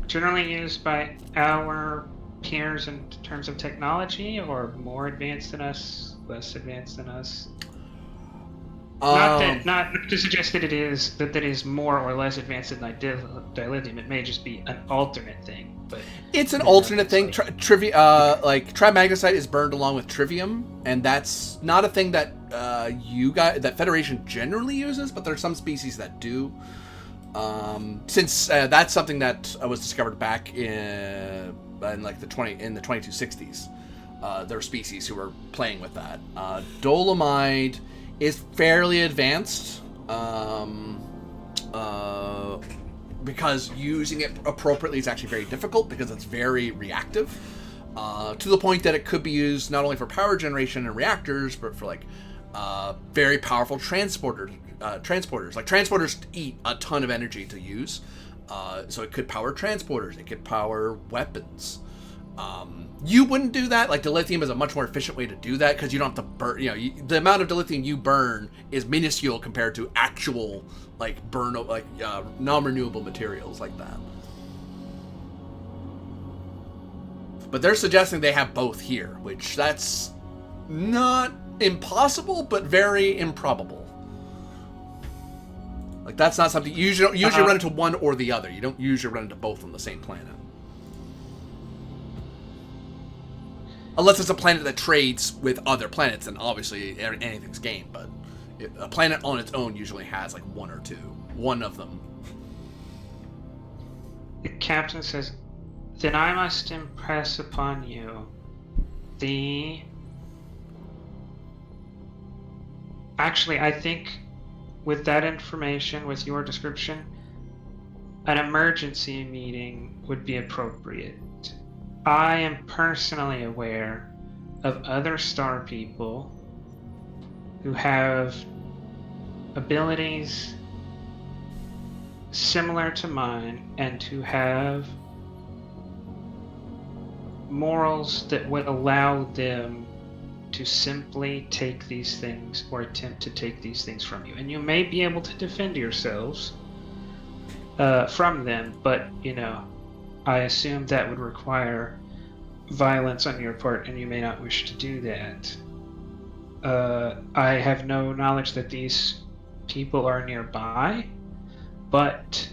Generally used by our peers in terms of technology, or more advanced than us, less advanced than us. Not to suggest that it is more or less advanced than dilithium. It may just be an alternate thing, but it's an alternate thing. Like trimagnesite is burned along with trivium, and that's not a thing that that Federation generally uses, but there are some species that do. Since that's something that was discovered back in like the 2260s. There were species who were playing with that. Dolomite is fairly advanced because using it appropriately is actually very difficult because it's very reactive, to the point that it could be used not only for power generation and reactors, but for like very powerful transporters. Like transporters eat a ton of energy to use, so it could power transporters. It could power weapons. You wouldn't do that. Like dilithium is a much more efficient way to do that because you don't have to burn. The amount of dilithium you burn is minuscule compared to actual non-renewable materials like that. But they're suggesting they have both here, which that's not impossible, but very improbable. Like that's not something you usually run into one or the other. You don't usually run into both on the same planet. Unless it's a planet that trades with other planets, then obviously anything's game. But a planet on its own usually has like one or two. One of them. The captain says, "Then I must impress upon you the..." Actually, I think with that information, with your description, an emergency meeting would be appropriate. I am personally aware of other star people who have abilities similar to mine and who have morals that would allow them to simply take these things or attempt to take these things from you. And you may be able to defend yourselves from them, but, I assume that would require violence on your part, and you may not wish to do that. I have no knowledge that these people are nearby, but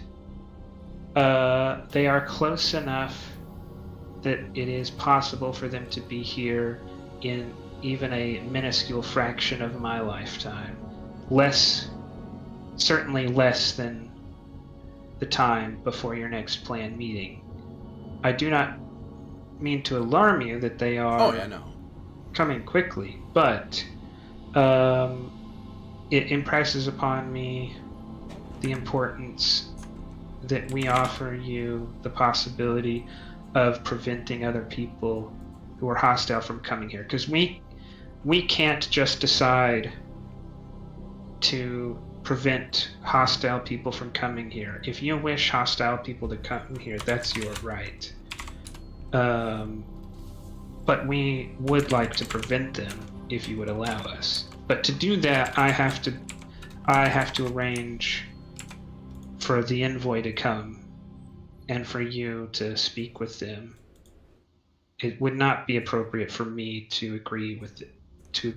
they are close enough that it is possible for them to be here in even a minuscule fraction of my lifetime. Certainly less than the time before your next planned meeting. I do not mean to alarm you that they are coming quickly, but it impresses upon me the importance that we offer you the possibility of preventing other people who are hostile from coming here, because we can't just decide to prevent hostile people from coming here. If you wish hostile people to come here, that's your right. But we would like to prevent them if you would allow us. But to do that, I have to arrange for the envoy to come and for you to speak with them. It would not be appropriate for me to agree with it, to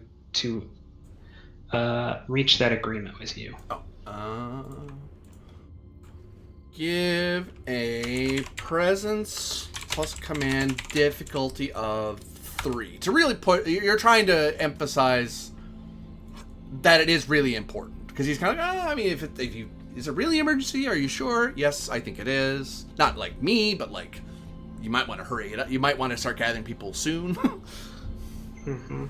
reach that agreement with you. Give a presence plus command difficulty of 3 to really you're trying to emphasize that it is really important, because he's kind of like, if you is it really emergency? Are you sure? Yes, I think it is. Not like me, but like you might want to hurry it up. You might want to start gathering people soon. Mm-hmm.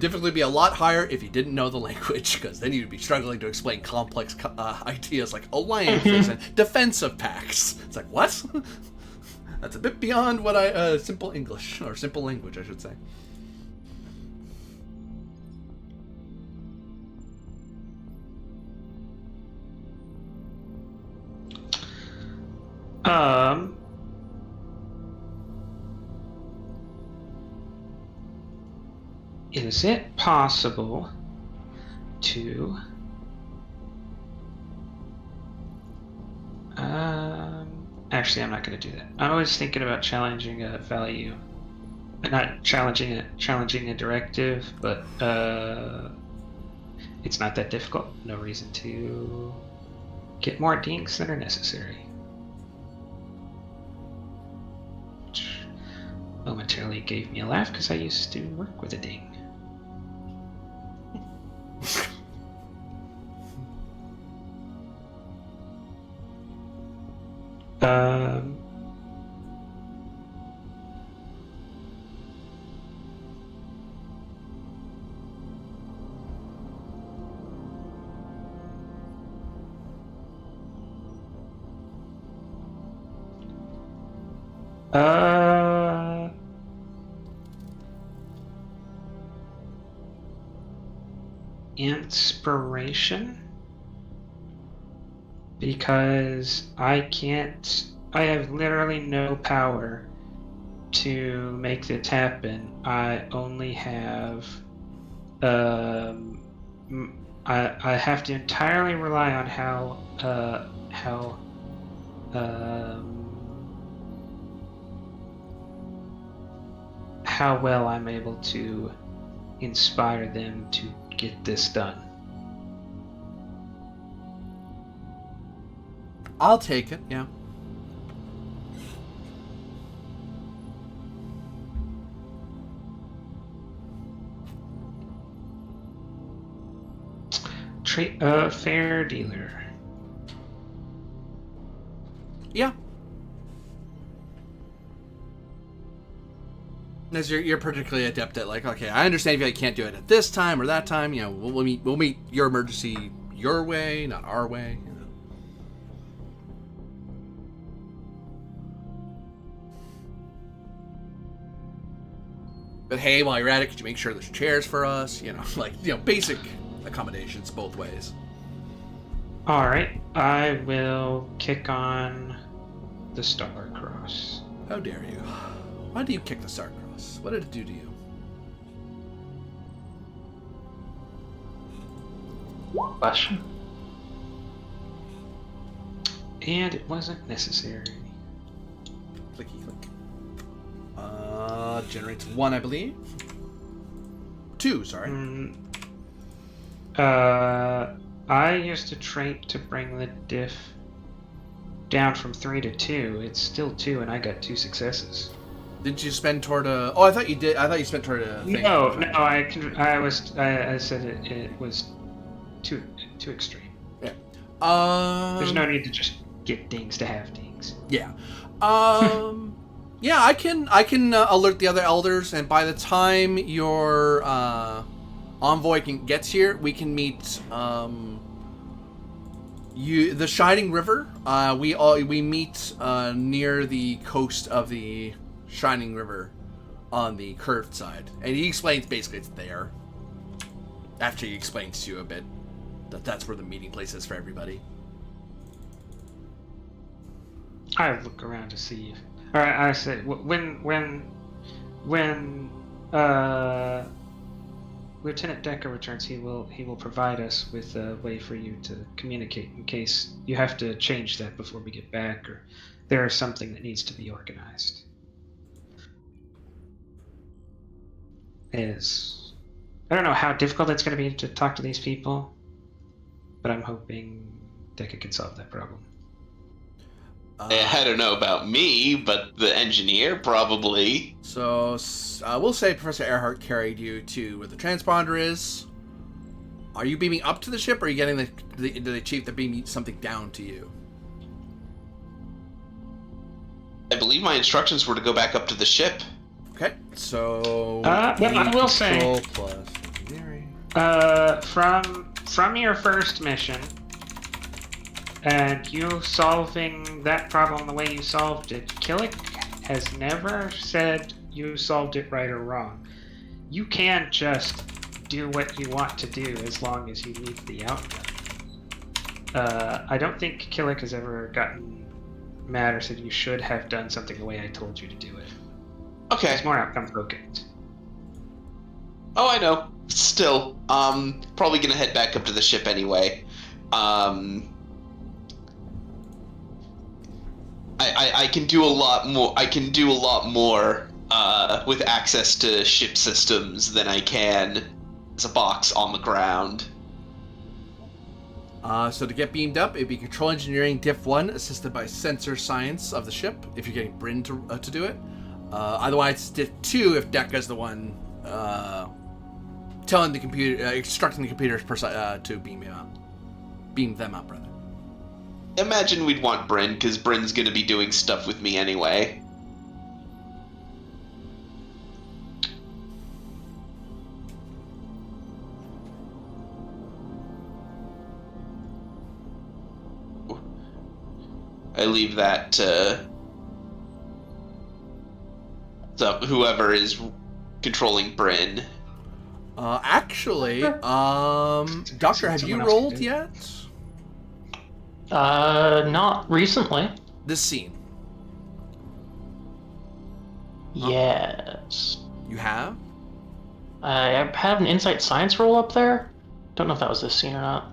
difficulty would be a lot higher if you didn't know the language, because then you'd be struggling to explain complex ideas like alliances and defensive pacts. It's like, what? That's a bit beyond what simple English, or simple language, I should say. Is it possible to actually, I'm not going to do that. I'm always thinking about challenging a value, not challenging a directive, but it's not that difficult. No reason to get more dinks than are necessary. Which momentarily gave me a laugh because I used to work with a ding. Inspiration? Because I have literally no power to make this happen. I only have, I have to entirely rely on how well I'm able to inspire them to get this done. I'll take it, yeah. Fair dealer. Yeah. As you're particularly adept at, like, okay, I understand if you can't do it at this time or that time. You know, we'll meet your emergency your way, not our way. You know. But hey, while you're at it, could you make sure there's chairs for us? You know, like, you know, basic accommodations both ways. All right, I will kick on the Star Cross. How dare you? Why do you kick the Star Cross? What did it do to you? Question. And it wasn't necessary. Clicky click. Generates 1, I believe. 2, sorry. I used a trait to bring the diff down from 3 to 2. It's still 2, and I got 2 successes. Did you spend toward a? Oh, I thought you did. I thought you spent toward a. No. I said it was too extreme. Yeah. There's no need to just get dings to have dings. Yeah. Yeah, I can alert the other elders, and by the time your envoy gets here, we can meet the Shining River. We meet near the coast of the Shining River on the curved side, and he explains basically it's there. After he explains to you a bit that's where the meeting place is for everybody. I look around to see. All right, I say when Lieutenant Decker returns, he will provide us with a way for you to communicate in case you have to change that before we get back, or there is something that needs to be organized. I don't know how difficult it's going to be to talk to these people, but I'm hoping Decker can solve that problem. I don't know about me, but the engineer probably. So we'll say Professor Earhart carried you to where the transponder is. Are you beaming up to the ship, or are you getting the chief to beam something down to you? I believe my instructions were to go back up to the ship. Okay, so I will say, plus. From your first mission, and you solving that problem the way you solved it, Killick has never said you solved it right or wrong. You can just do what you want to do as long as you meet the outcome. I don't think Killick has ever gotten mad or said you should have done something the way I told you to do it. Okay. It's more outcome focused. Oh, I know. Still, probably gonna head back up to the ship anyway. I can do a lot more. I can do a lot more with access to ship systems than I can as a box on the ground. So to get beamed up, it'd be Control Engineering Diff 1, assisted by Sensor Science of the ship, if you're getting Bryn to do it. Otherwise, it's Diff 2 if Dekka's the one telling the computer, instructing the computers to beam them up, rather. Imagine we'd want Bryn, because Bryn's gonna be doing stuff with me anyway. I leave that to whoever is controlling Bryn. Actually, Doctor, have you Someone else rolled can do. yet? Not recently. This scene. Yes. You have? I have an insight science roll up there. Don't know if that was this scene or not.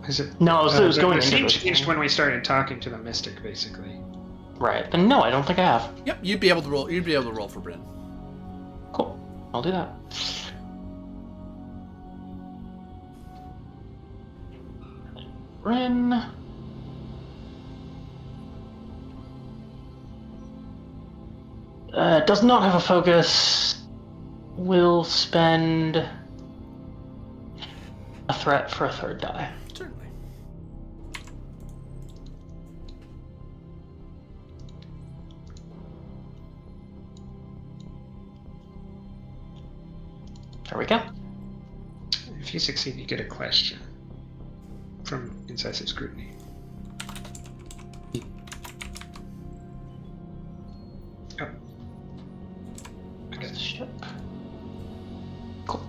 Is it? No, it was going The into scene this changed thing. when we started talking to the Mystic, basically. Right. Then no, I don't think I have. Yep, you'd be able to roll. You'd be able to roll for Bryn. Cool. I'll do that. Bryn. Does not have a focus. Will spend a threat for a third die. Certainly. There we go. If you succeed, you get a question from Incisive Scrutiny. Oh. Okay. Ship. Cool.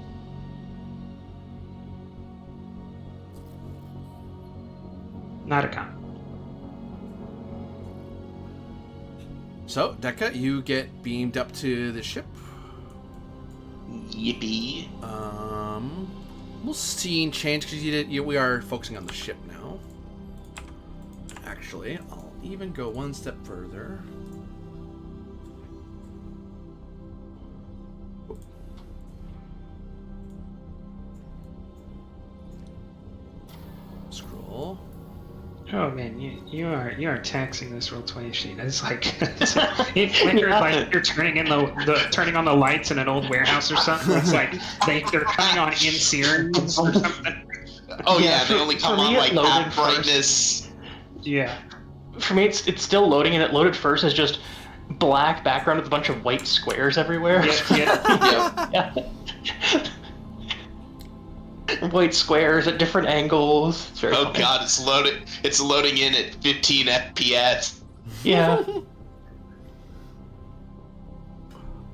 Not a con. So, Dekka, you get beamed up to the ship. Yippee. We'll scene change because we are focusing on the ship now. Actually, I'll even go one step further. Scroll. Oh man, you are taxing this Roll20 sheet. It's like it flickers like you're turning turning on the lights in an old warehouse or something. It's like they're coming on in series or something. Oh Yeah, yeah, they for- only come for me on it like loaded half first. brightness. Yeah. For me, it's still loading, and it loaded first as just black background with a bunch of white squares everywhere. Yeah. Yep. White squares at different angles. It's very Oh funny. god, it's loading in at 15 FPS. Yeah.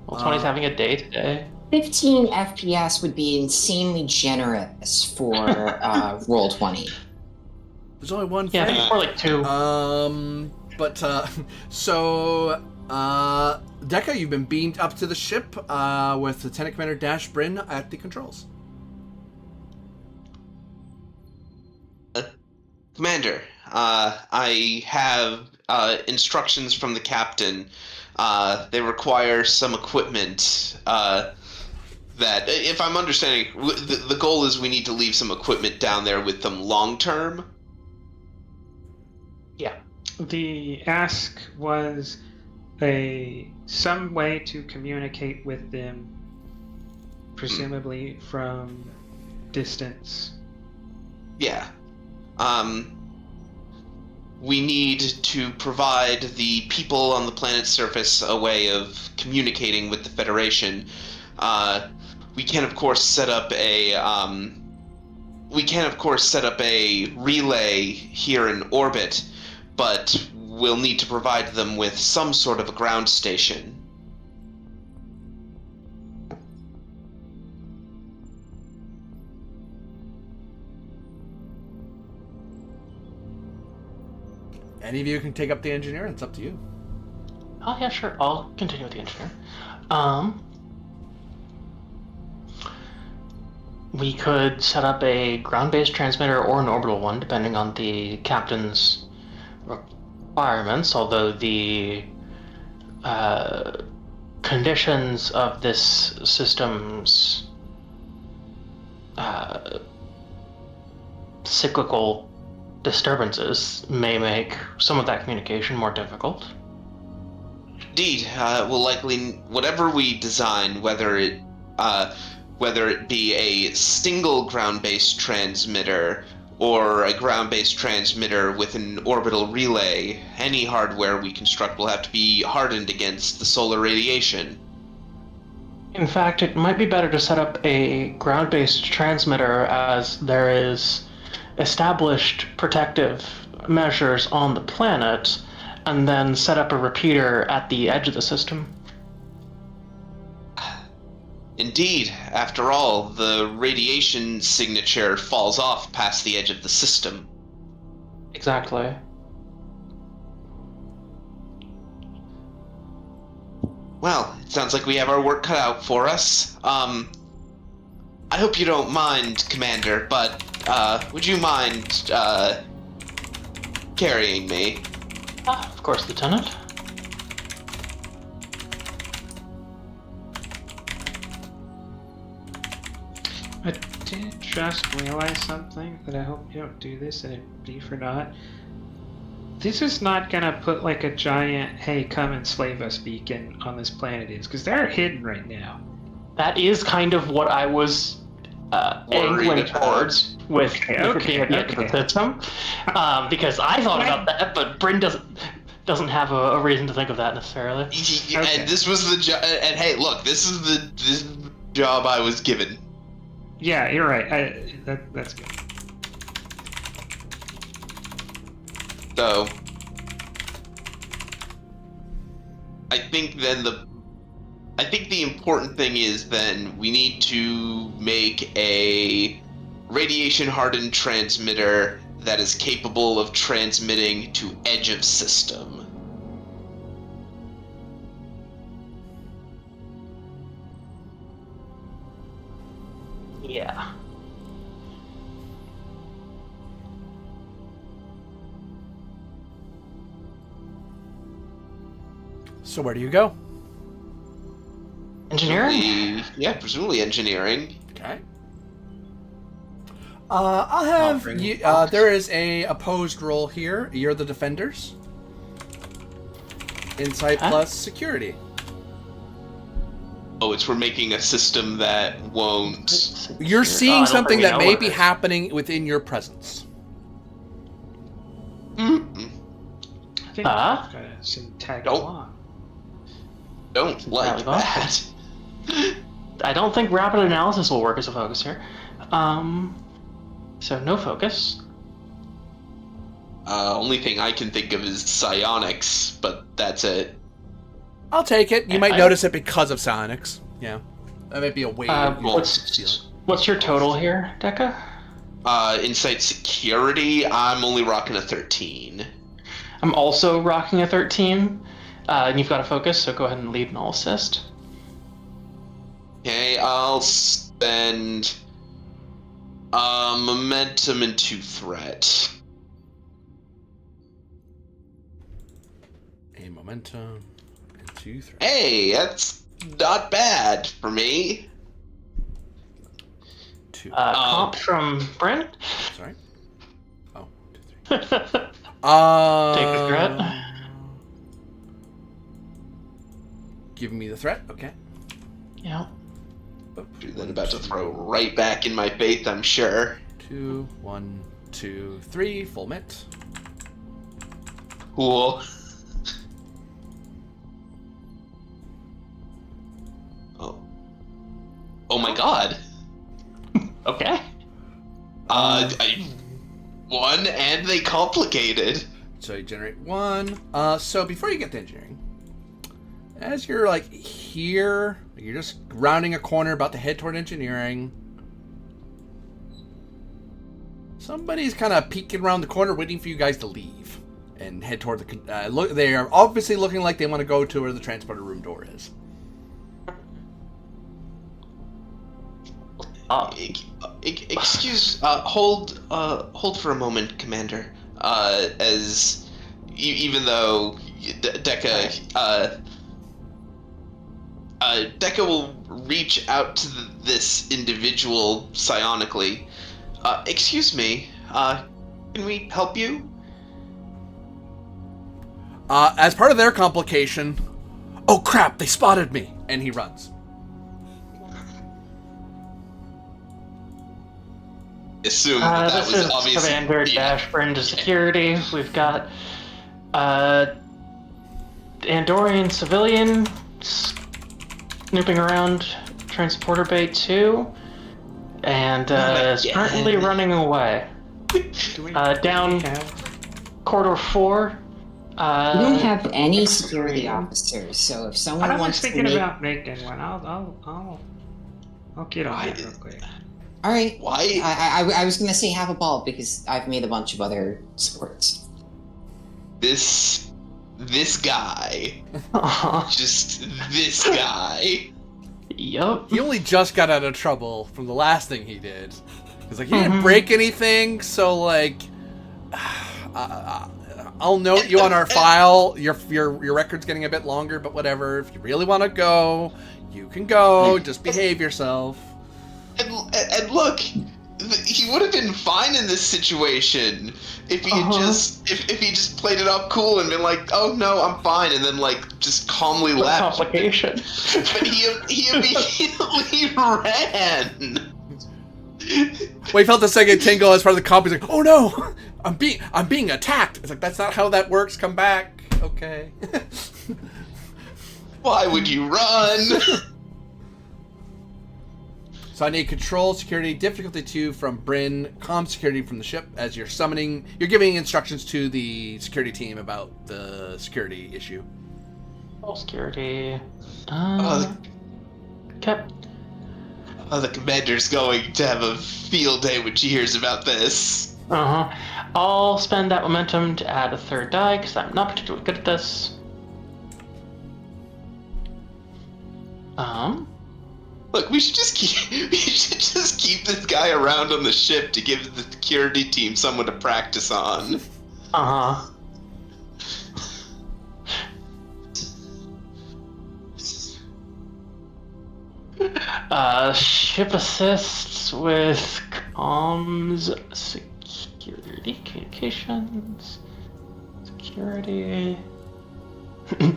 Well, 20's Uh, having a day today. 15 FPS would be insanely generous for Roll20. There's only one Yeah, I think frame. it's more like 2. Dekka, you've been beamed up to the ship with Lieutenant Commander Dash Bryn at the controls. Commander, I have instructions from the captain. They require some equipment that, if I'm understanding, the goal is we need to leave some equipment down there with them long term. Yeah. The ask was some way to communicate with them, presumably from distance. Yeah. We need to provide the people on the planet's surface a way of communicating with the Federation We can of course set up a relay here in orbit, but we'll need to provide them with some sort of a ground station. Any of you can take up the engineer. It's up to you. Oh yeah, sure. I'll continue with the engineer. We could set up a ground-based transmitter or an orbital one, depending on the captain's requirements. Although the conditions of this system's cyclical disturbances may make some of that communication more difficult. Indeed, we'll likely, whatever we design, whether it be a single ground-based transmitter or a ground-based transmitter with an orbital relay, any hardware we construct will have to be hardened against the solar radiation. In fact, it might be better to set up a ground-based transmitter, as there is established protective measures on the planet, and then set up a repeater at the edge of the system. Indeed, after all, the radiation signature falls off past the edge of the system. Exactly. Well, it sounds like we have our work cut out for us. I hope you don't mind, Commander, but would you mind carrying me? Of course, Lieutenant. I did just realize something that I hope you don't do this and it be for naught. This is not gonna put like a giant "Hey, come and slave us" beacon on this planet, is because they're hidden right now. That is kind of what I was angling towards with being at the end of the system, because I thought about that, but Bryn doesn't have a reason to think of that necessarily. Okay. And this was the job. And hey, look, this is the job I was given. Yeah, you're right. That's good. So, I think then the important thing is then we need to make a radiation-hardened transmitter that is capable of transmitting to edge of system. Yeah. So where do you go? Engineering? Presumably engineering. Okay. I'll have you. There is a opposed role here. You're the defenders. Insight plus security. Oh, it's for making a system that won't. You're seeing something that may be happening within your presence. Mm-hmm. I think I'm gonna tag along. Don't like that. I don't think rapid analysis will work as a focus here. So no focus. Only thing I can think of is psionics, but that's it. I'll take it. You might notice it because of psionics. Yeah, that might be a way. What's your total here, Deca? Insight security. I'm only rocking a 13. I'm also rocking a 13. And you've got a focus, so go ahead and lead and I'll assist. Okay, I'll spend momentum into threat. A momentum into threat. Hey, that's not bad for me. Comp from Bryn? Sorry. Oh, 2, 3. Take the threat. Giving me the threat, okay. Yeah. Then about to throw right back in my faith, I'm sure. 2, 1, 2, 3, full mit. Cool. Oh. my god. Okay. One, and they complicated. So you generate 1. So before you get to engineering, as you're like here, you're just rounding a corner, about to head toward engineering. Somebody's kind of peeking around the corner, waiting for you guys to leave and head toward the. Look, they are obviously looking like they want to go to where the transporter room door is. Excuse, hold for a moment, Commander. As even though Deca will reach out to this individual psionically. Excuse me, can we help you? As part of their complication, oh crap, they spotted me, and he runs. Assume that This was is obviously Commander Dashburn to security. We've got Andorian civilian snooping around Transporter Bay 2, and is currently running away. Down Corridor 4. We don't have any security officers, so if someone I was wants to thinking make... about making one. I'll get on that real quick. All right. Why? I was gonna say have a ball because I've made a bunch of other sports. This guy. Just this guy. Yup. He only just got out of trouble from the last thing he did. He's like, he didn't break anything, so like, I'll note you on our file. Your record's getting a bit longer, but whatever. If you really want to go, you can go. Just behave yourself. And look, he would have been fine in this situation if he had if he just played it up cool and been like, "Oh no, I'm fine," and then like just calmly left. Complication. But he immediately ran. Well, he felt the second tingle as part of the comp. He's like, "Oh no, I'm being attacked." It's like, that's not how that works. Come back, okay? Why would you run? So I need control security difficulty 2 from Bryn, comm security from the ship. As you're summoning, you're giving instructions to the security team about the security issue. Security. The commander's going to have a field day when she hears about this. I'll spend that momentum to add a third die because I'm not particularly good at this. Look, we should just keep this guy around on the ship to give the security team someone to practice on. Ship assists with comms, security, communications, security.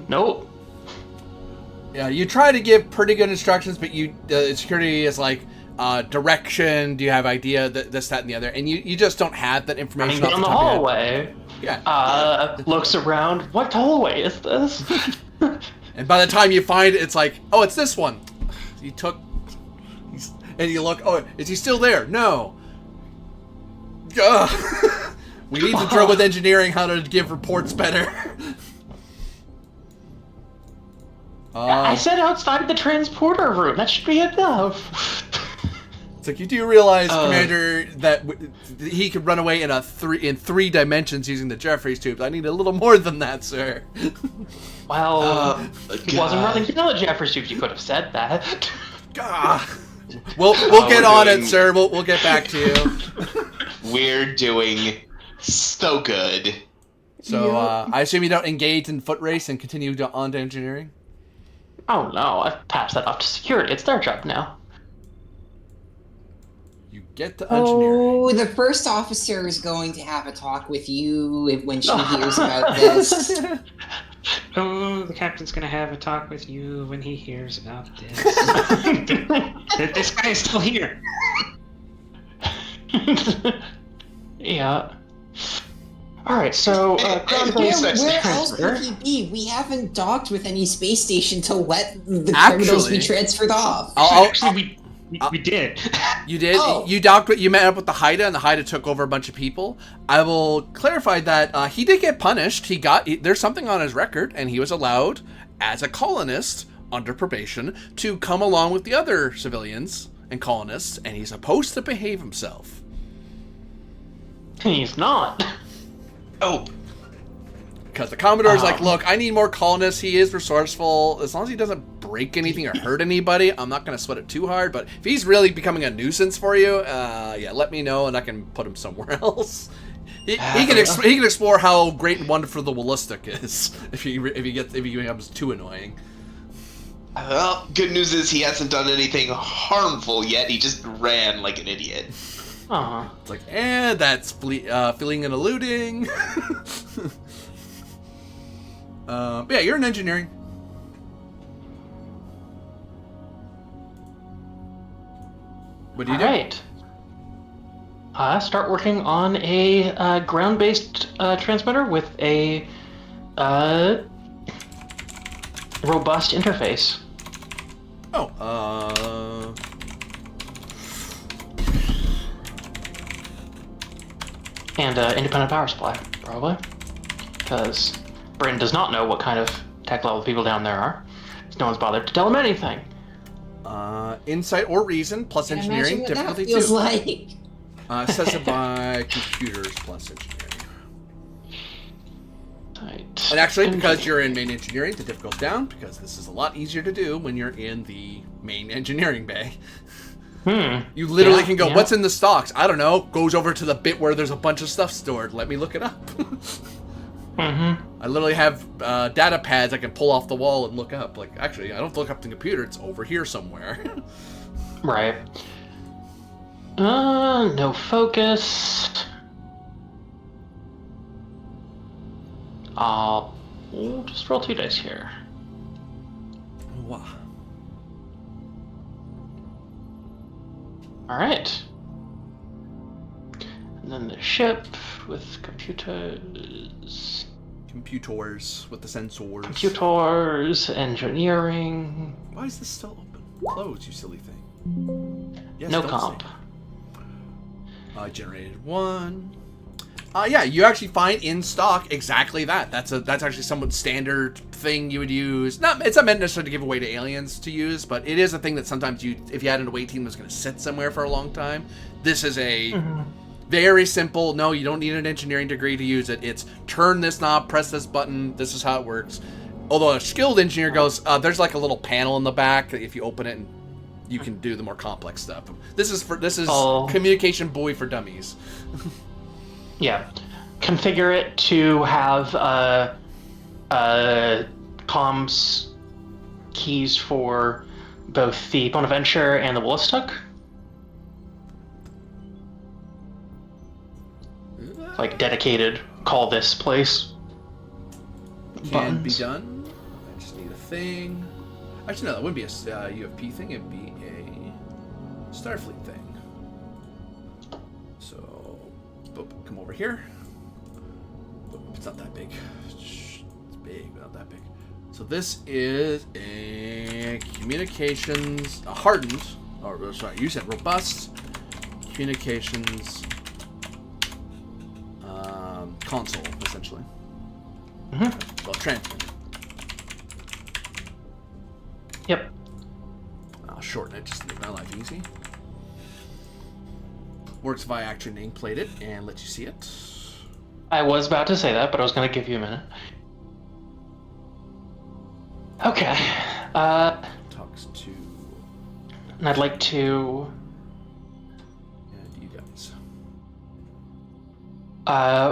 Nope. Yeah, you try to give pretty good instructions, but security is like, direction, do you have idea, this, that, and the other, and you just don't have that information off Down the the top of your hallway. head. Yeah. Looks around. What hallway is this? And by the time you find it, it's like, oh, it's this one. You took... And you look, oh, is he still there? No. Ugh. We need to drill with engineering how to give reports better. I said outside the transporter room. That should be enough. It's like, you do realize, Commander, that he could run away in three dimensions using the Jeffries tubes. I need a little more than that, sir. Well, he wasn't running down the Jeffries tubes. You could have said that. We'll get on it, sir. We'll get back to you. We're doing so good. So I assume you don't engage in foot race and continue on to engineering? Oh no, I've passed that off to security. It's their job now. You get to engineering. Oh, the first officer is going to have a talk with you when she hears about this. Oh, the captain's gonna have a talk with you when he hears about this. This guy is still here. Yeah. Alright, so, Where else could he be? We haven't docked with any space station to let the criminals be transferred off. We did. You did. Oh. You met up with the Haida, and the Haida took over a bunch of people. I will clarify that he did get punished. There's something on his record, and he was allowed, as a colonist under probation, to come along with the other civilians and colonists, and he's supposed to behave himself. He's not. Oh, Because the Commodore's like, look, I need more colonists. He is resourceful. As long as he doesn't break anything or hurt anybody, I'm not going to sweat it too hard. But if he's really becoming a nuisance for you, yeah, let me know and I can put him somewhere else. He can explore how great and wonderful the Willistic is if he becomes too annoying. well, good news is he hasn't done anything harmful yet. He just ran like an idiot. Uh-huh. It's like, that's fleeing and eluding. But yeah, you're in engineering. What do you do? Alright. Start working on a ground-based transmitter with a robust interface. Oh, And independent power supply, probably. Because Bryn does not know what kind of tech level people down there are. No one's bothered to tell him anything. insight or reason plus Can't engineering imagine what that difficulty feels 2. like. Accessible by computers plus engineering. Right. And actually, because you're in main engineering, the difficulty's down, because this is a lot easier to do when you're in the main engineering bay. You literally can go, what's in the stocks? I don't know. Goes over to the bit where there's a bunch of stuff stored. Let me look it up. I literally have data pads I can pull off the wall and look up. Like, actually, I don't have to look up the computer. It's over here somewhere. Right. No focus. We'll just roll 2 dice here. Wow. Alright. And then the ship with computers. Computers with the sensors. Computers, engineering. Why is this still open? Close, you silly thing. Yes, No don't comp. save. Generated 1. Yeah, you actually find in stock exactly that. That's actually somewhat standard thing you would use. It's not meant necessarily to give away to aliens to use, but it is a thing that sometimes if you had an away team that's going to sit somewhere for a long time, this is a very simple. No, you don't need an engineering degree to use it. It's turn this knob, press this button. This is how it works. Although a skilled engineer goes, there's like a little panel in the back that if you open it, you can do the more complex stuff. This is communication buoy for dummies. Yeah. Configure it to have comms keys for both the Bonaventure and the Willistook. Like dedicated, call this place. Can be buttons. done. I just need a thing. Actually, no, that wouldn't be a UFP thing. It'd be a Starfleet thing. So, boop, come over here. Boop, it's not that big. It's big, but not that big. So this is a communications, a hardened, or sorry, you said robust communications console, essentially. Well, transmitter. Yep. I'll shorten it just to make my life easy. Works via actual nameplate it and let you see it. I was about to say that, but I was going to give you a minute. Okay. Talks to And I'd like to and you guys.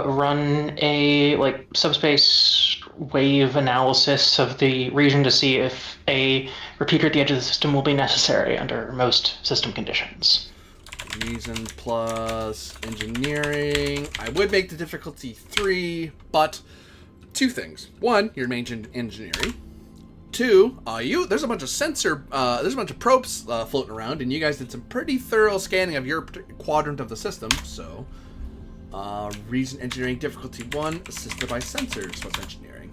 run a subspace wave analysis of the region to see if a repeater at the edge of the system will be necessary under most system conditions. Reason plus engineering. I would make the difficulty 3, but 2 things. 1, your main engineering. 2, there's a bunch of probes floating around, and you guys did some pretty thorough scanning of your quadrant of the system. So, reason engineering difficulty 1, assisted by sensors plus engineering.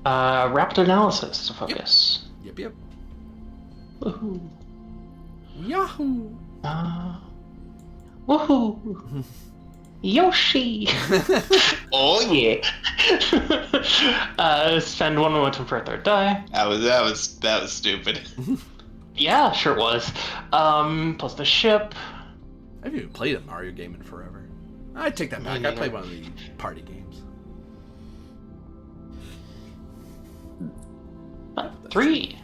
Rapid analysis is a focus. Yep. Woohoo. Yahoo! Woohoo! Yoshi! Oh yeah. Spend 1 momentum for a third die. That was stupid. Yeah, sure was. Plus the ship. I haven't even played a Mario game in forever. I take that back. I played one of the party games. 3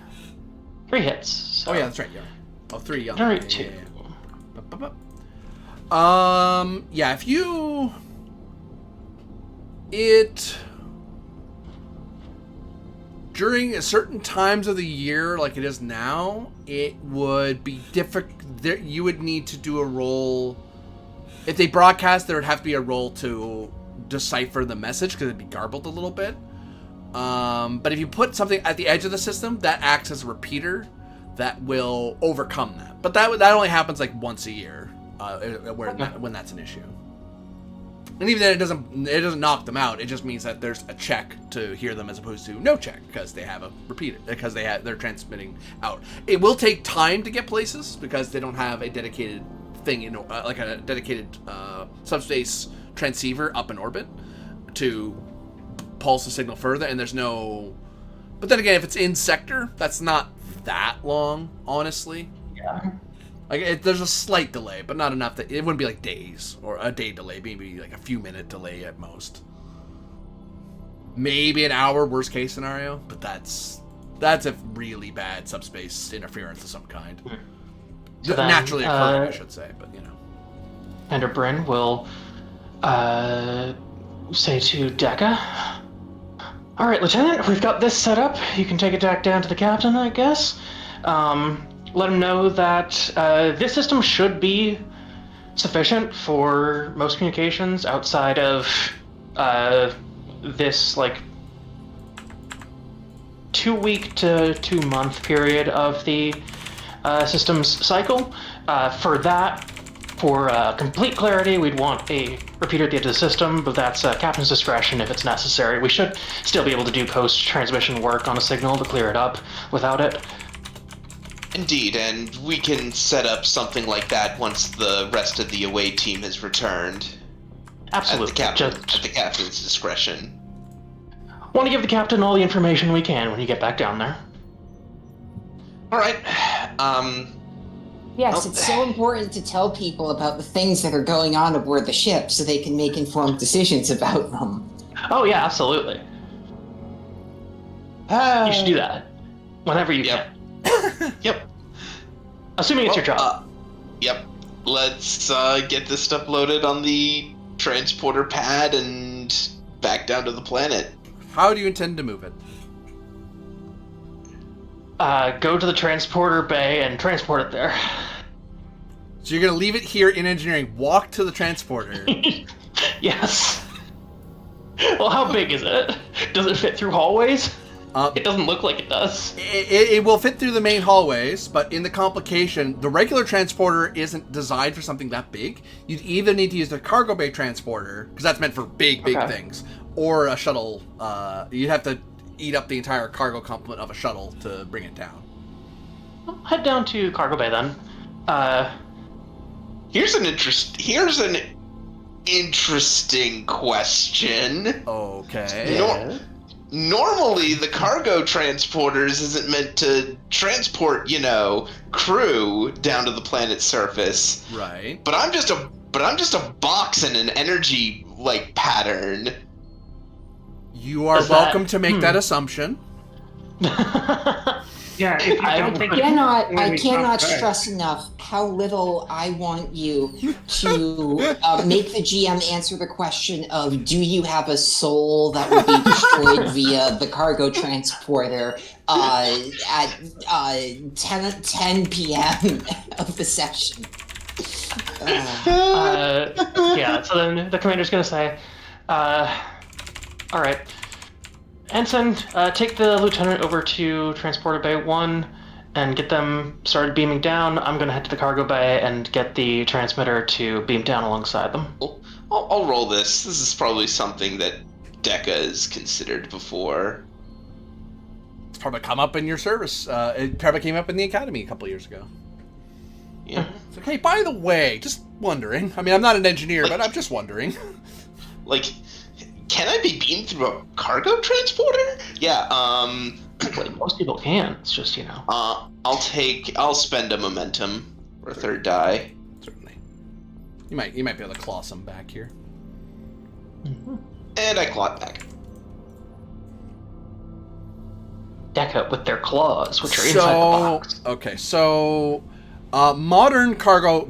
hits. So. Oh yeah, that's right. Yeah. Oh, 3. Yeah. Generate 2. Yeah. If you during certain times of the year, like it is now, it would be difficult. You would need to do a roll. If they broadcast, there would have to be a roll to decipher the message because it'd be garbled a little bit. But if you put something at the edge of the system, that acts as a repeater that will overcome that. But that only happens like once a year, when that's an issue. And even then, it doesn't knock them out. It just means that there's a check to hear them as opposed to no check because they have a repeater because they're transmitting out. It will take time to get places because they don't have a dedicated thing like a dedicated subspace transceiver up in orbit to pulse the signal further. And there's no. But then again, if it's in sector, that's not that long, honestly. Yeah. Like there's a slight delay, but not enough that it wouldn't be like days or a day delay, maybe like a few minute delay at most. Maybe an hour, worst case scenario, but that's a really bad subspace interference of some kind. So then, naturally occurring, I should say, but you know. Commander Bryn will say to Dekka, "All right, Lieutenant, we've got this set up. You can take it back down to the captain, I guess. Let him know that this system should be sufficient for most communications outside of this, like, 2-week to 2-month period of the system's cycle. For complete clarity, we'd want a repeater at the edge of the system, but that's captain's discretion if it's necessary. We should still be able to do post-transmission work on a signal to clear it up without it." Indeed, and we can set up something like that once the rest of the away team has returned. Absolutely. At the captain's discretion. Want to give the captain all the information we can when you get back down there. All right. Yes, it's so important to tell people about the things that are going on aboard the ship so they can make informed decisions about them. Oh yeah, absolutely. You should do that whenever you can. Yep. Assuming it's your job. Yep. Let's get this stuff loaded on the transporter pad and back down to the planet. How do you intend to move it? Go to the transporter bay and transport it there. So you're gonna leave it here in engineering, walk to the transporter. Yes. Well, how big is it? Does it fit through hallways? It doesn't look like it does. It will fit through the main hallways, but in the complication, the regular transporter isn't designed for something that big. You'd either need to use the cargo bay transporter, because that's meant for big things, or a shuttle. You'd have to eat up the entire cargo complement of a shuttle to bring it down. Well, head down to cargo bay then. Here's an interesting question. Okay. Normally, the cargo transporters isn't meant to transport, crew down to the planet's surface. Right. But I'm just a box in an energy pattern. You are welcome to make that assumption. Yeah, if you don't think I cannot stress enough how little I want you to make the GM answer the question of, do you have a soul that will be destroyed via the cargo transporter at 10 p.m. of the session? Yeah, so then the commander's going to say, all right, Ensign, take the lieutenant over to Transporter Bay 1 and get them started beaming down. I'm going to head to the cargo bay and get the transmitter to beam down alongside them. I'll roll this. This is probably something that Dekka has considered before. It's probably come up in your service. It probably came up in the academy a couple years ago. Yeah. It's like, hey, by the way, just wondering. I mean, I'm not an engineer, but I'm just wondering. Like, can I be beamed through a cargo transporter? Yeah. Like, most people can. It's just, I'll spend a momentum for a third die. Certainly. You might be able to claw some back here. And I claw it back. Deca with their claws, which are inside the box. Okay, so modern cargo,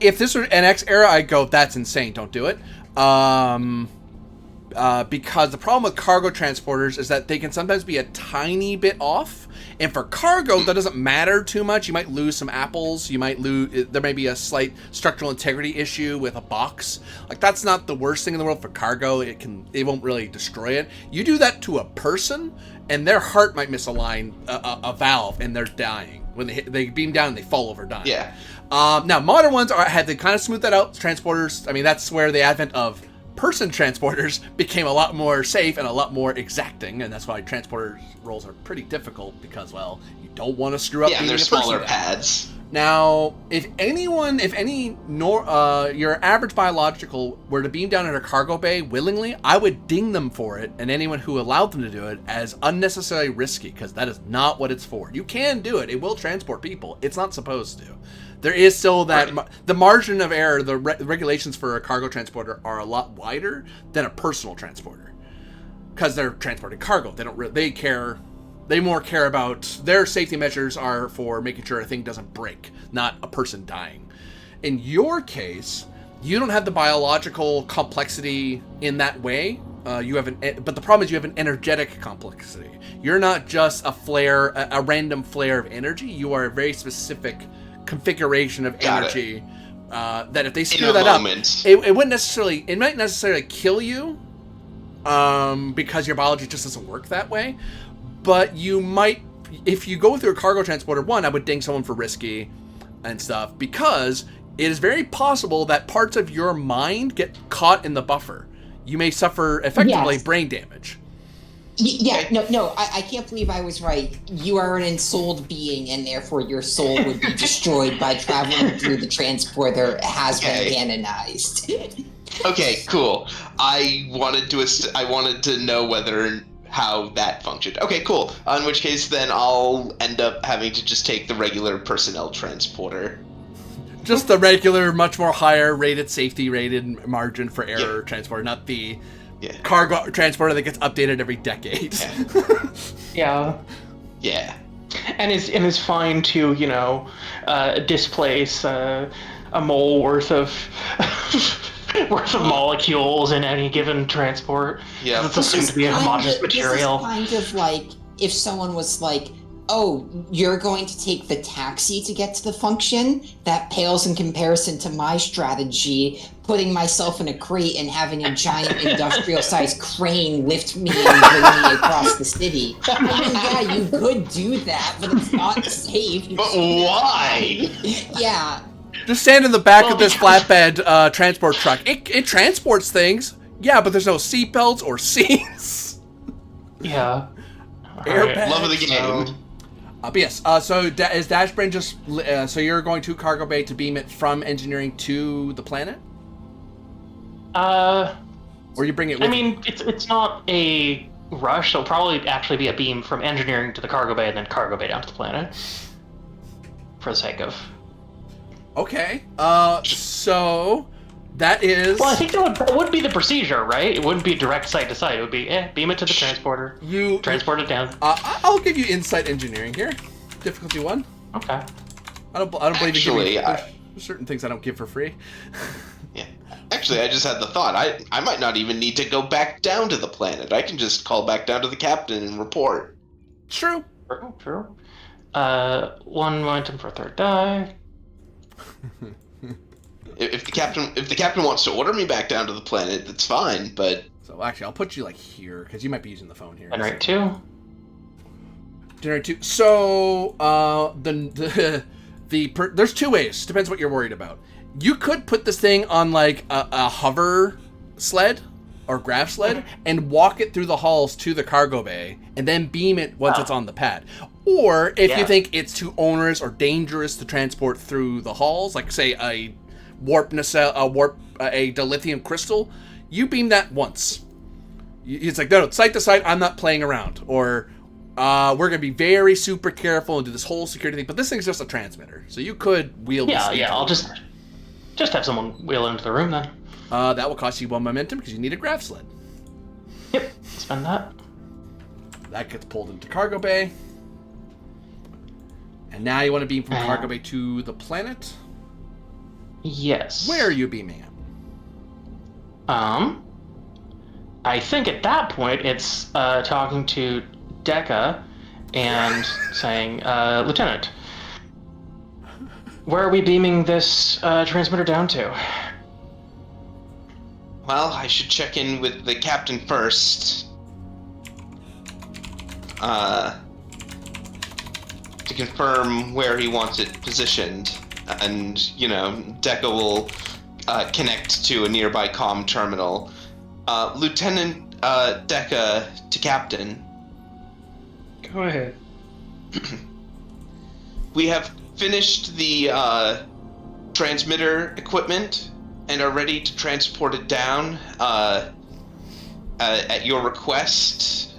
if this were NX era, I'd go, that's insane, don't do it. Because the problem with cargo transporters is that they can sometimes be a tiny bit off. And for cargo, that doesn't matter too much. You might lose some apples. There may be a slight structural integrity issue with a box. Like, that's not the worst thing in the world for cargo. It won't really destroy it. You do that to a person, and their heart might misalign a valve, and they're dying. When they beam down, and they fall over dying. Yeah. Now, modern ones had to kind of smooth that out. Transporters, I mean, that's where the advent of person transporters became a lot more safe and a lot more exacting, and that's why transporter roles are pretty difficult because, well, you don't want to screw up. Yeah, and they're smaller pads. Now, if your average biological were to beam down in a cargo bay willingly, I would ding them for it, and anyone who allowed them to do it as unnecessarily risky, because that is not what it's for. You can do it. It will transport people. It's not supposed to. There is still that the margin of error. The regulations for a cargo transporter are a lot wider than a personal transporter, because they're transporting cargo. They more care about their safety measures are for making sure a thing doesn't break, not a person dying. In your case, you don't have the biological complexity in that way. But the problem is you have an energetic complexity. You're not just a random flare of energy. You are a very specific configuration of energy that if they screw that up, it might necessarily kill you because your biology just doesn't work that way. But you might, if you go through a cargo transporter, I would ding someone for risky and stuff, because it is very possible that parts of your mind get caught in the buffer. You may suffer effectively brain damage. Yeah, no, I can't believe I was right. You are an ensouled being, and therefore your soul would be destroyed by traveling through the transporter has been canonized. Okay, cool. I wanted to know how that functioned. Okay, cool. In which case, then I'll end up having to just take the regular personnel transporter. Just the regular, much more higher rated, safety rated margin for error transporter, not the cargo transporter that gets updated every decade. Yeah. Yeah. And is fine to, displace a mole worth of molecules in any given transport. Yeah. It's assumed to be a homogeneous material. This is kind of like if someone was like, oh, you're going to take the taxi to get to the function? That pales in comparison to my strategy, putting myself in a crate and having a giant industrial-sized crane lift me and bring me across the city. I mean, yeah, you could do that, but it's not safe. But why? Yeah. Just stand in the back of this flatbed transport truck. It transports things. Yeah, but there's no seatbelts or seats. Yeah. Airbags. Love of the game. But yes, so is Dashbrain just... so you're going to cargo bay to beam it from engineering to the planet? Or you bring it with it's not a rush. It'll probably actually be a beam from engineering to the cargo bay and then cargo bay down to the planet. For the sake of... Okay. So... That is... Well, I think that would be the procedure, right? It wouldn't be direct site to site. It would be, beam it to the transporter. Transport it down. I'll give you insight engineering here. Difficulty 1. Okay. I don't believe you. There's certain things I don't give for free. Yeah. Actually, I just had the thought. I might not even need to go back down to the planet. I can just call back down to the captain and report. True. True. 1 momentum for a third die. If the captain wants to order me back down to the planet, that's fine. But so actually, I'll put you like here because you might be using the phone here. Generate 2. Generate 2. So there's 2 ways. Depends what you're worried about. You could put this thing on like a hover sled or grav sled and walk it through the halls to the cargo bay and then beam it once it's on the pad. Or if you think it's too onerous or dangerous to transport through the halls, like say a dilithium crystal, you beam that once. It's like, no, site to site, I'm not playing around. Or we're going to be very super careful and do this whole security thing. But this thing's just a transmitter. So you could wheel this. Yeah, I'll just have someone wheel into the room then. That will cost you 1 momentum because you need a grav sled. Yep, spend that. That gets pulled into cargo bay. And now you want to beam from cargo bay to the planet? Yes. Where are you beaming at? I think at that point it's talking to Deca and saying, Lieutenant, where are we beaming this transmitter down to? Well, I should check in with the captain first. To confirm where he wants it positioned. And, Deca will connect to a nearby comm terminal. Lieutenant Deca to Captain. Go ahead. We have finished the transmitter equipment and are ready to transport it down at your request.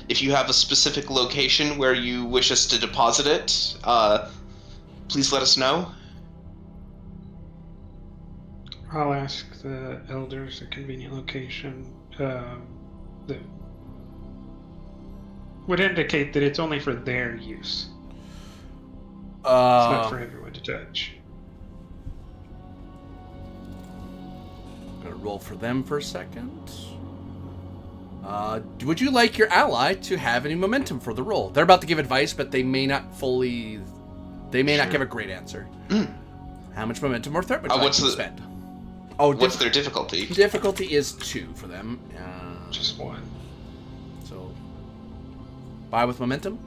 If you have a specific location where you wish us to deposit it, please let us know. I'll ask the elders a convenient location that would indicate that it's only for their use. It's not for everyone to touch. Gonna roll for them for a second. Would you like your ally to have any momentum for the roll? They're about to give advice, but they may not fully... They may not give a great answer. How much momentum or threat would you like to spend? What's their difficulty? Difficulty is 2 for them. Just 1. So, buy with momentum?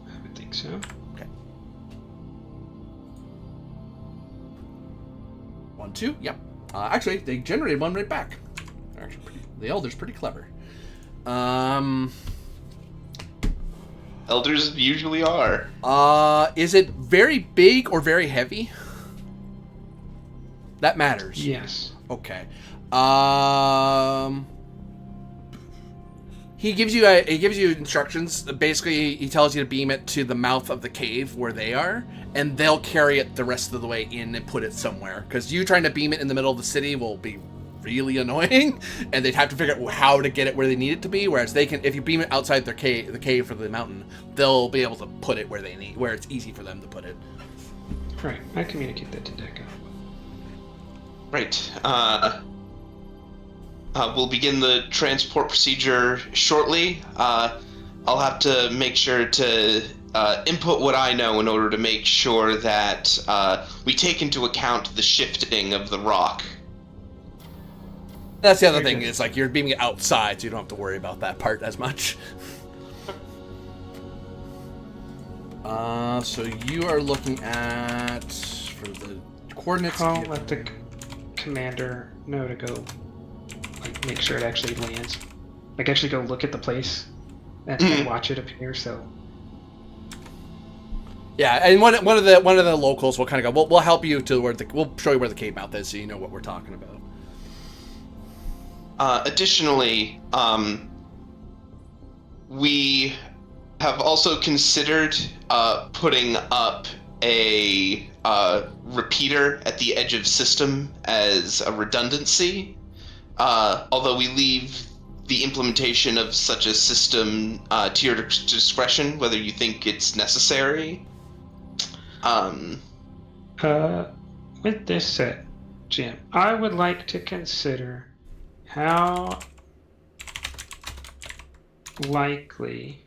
I would think so. Okay. 1, 2, yep. Actually, they generated 1 right back. They're actually the Elder's pretty clever. Elders usually are. Is it very big or very heavy? That matters. Yes. Okay. He gives you instructions. Basically, he tells you to beam it to the mouth of the cave where they are, and they'll carry it the rest of the way in and put it somewhere. Because you trying to beam it in the middle of the city will be really annoying, and they'd have to figure out how to get it where they need it to be. Whereas they can, if you beam it outside the cave or the mountain, they'll be able to put it where they need, where it's easy for them to put it. Right. I communicate that to Deca. Right. We'll begin the transport procedure shortly. I'll have to make sure to input what I know in order to make sure that we take into account the shifting of the rock. That's the other thing, is like you're beaming it outside, so you don't have to worry about that part as much. So you are looking at, for the coordinates... I'll let the commander know to go, make sure it actually lands. Actually go look at the place and watch it appear, so... Yeah, and one of the locals will kind of go, we'll help you to where we'll show you where the cave mouth is, so you know what we're talking about. Additionally, we have also considered putting up a repeater at the edge of system as a redundancy, although we leave the implementation of such a system to your discretion, whether you think it's necessary. With this set, Jim, I would like to consider how likely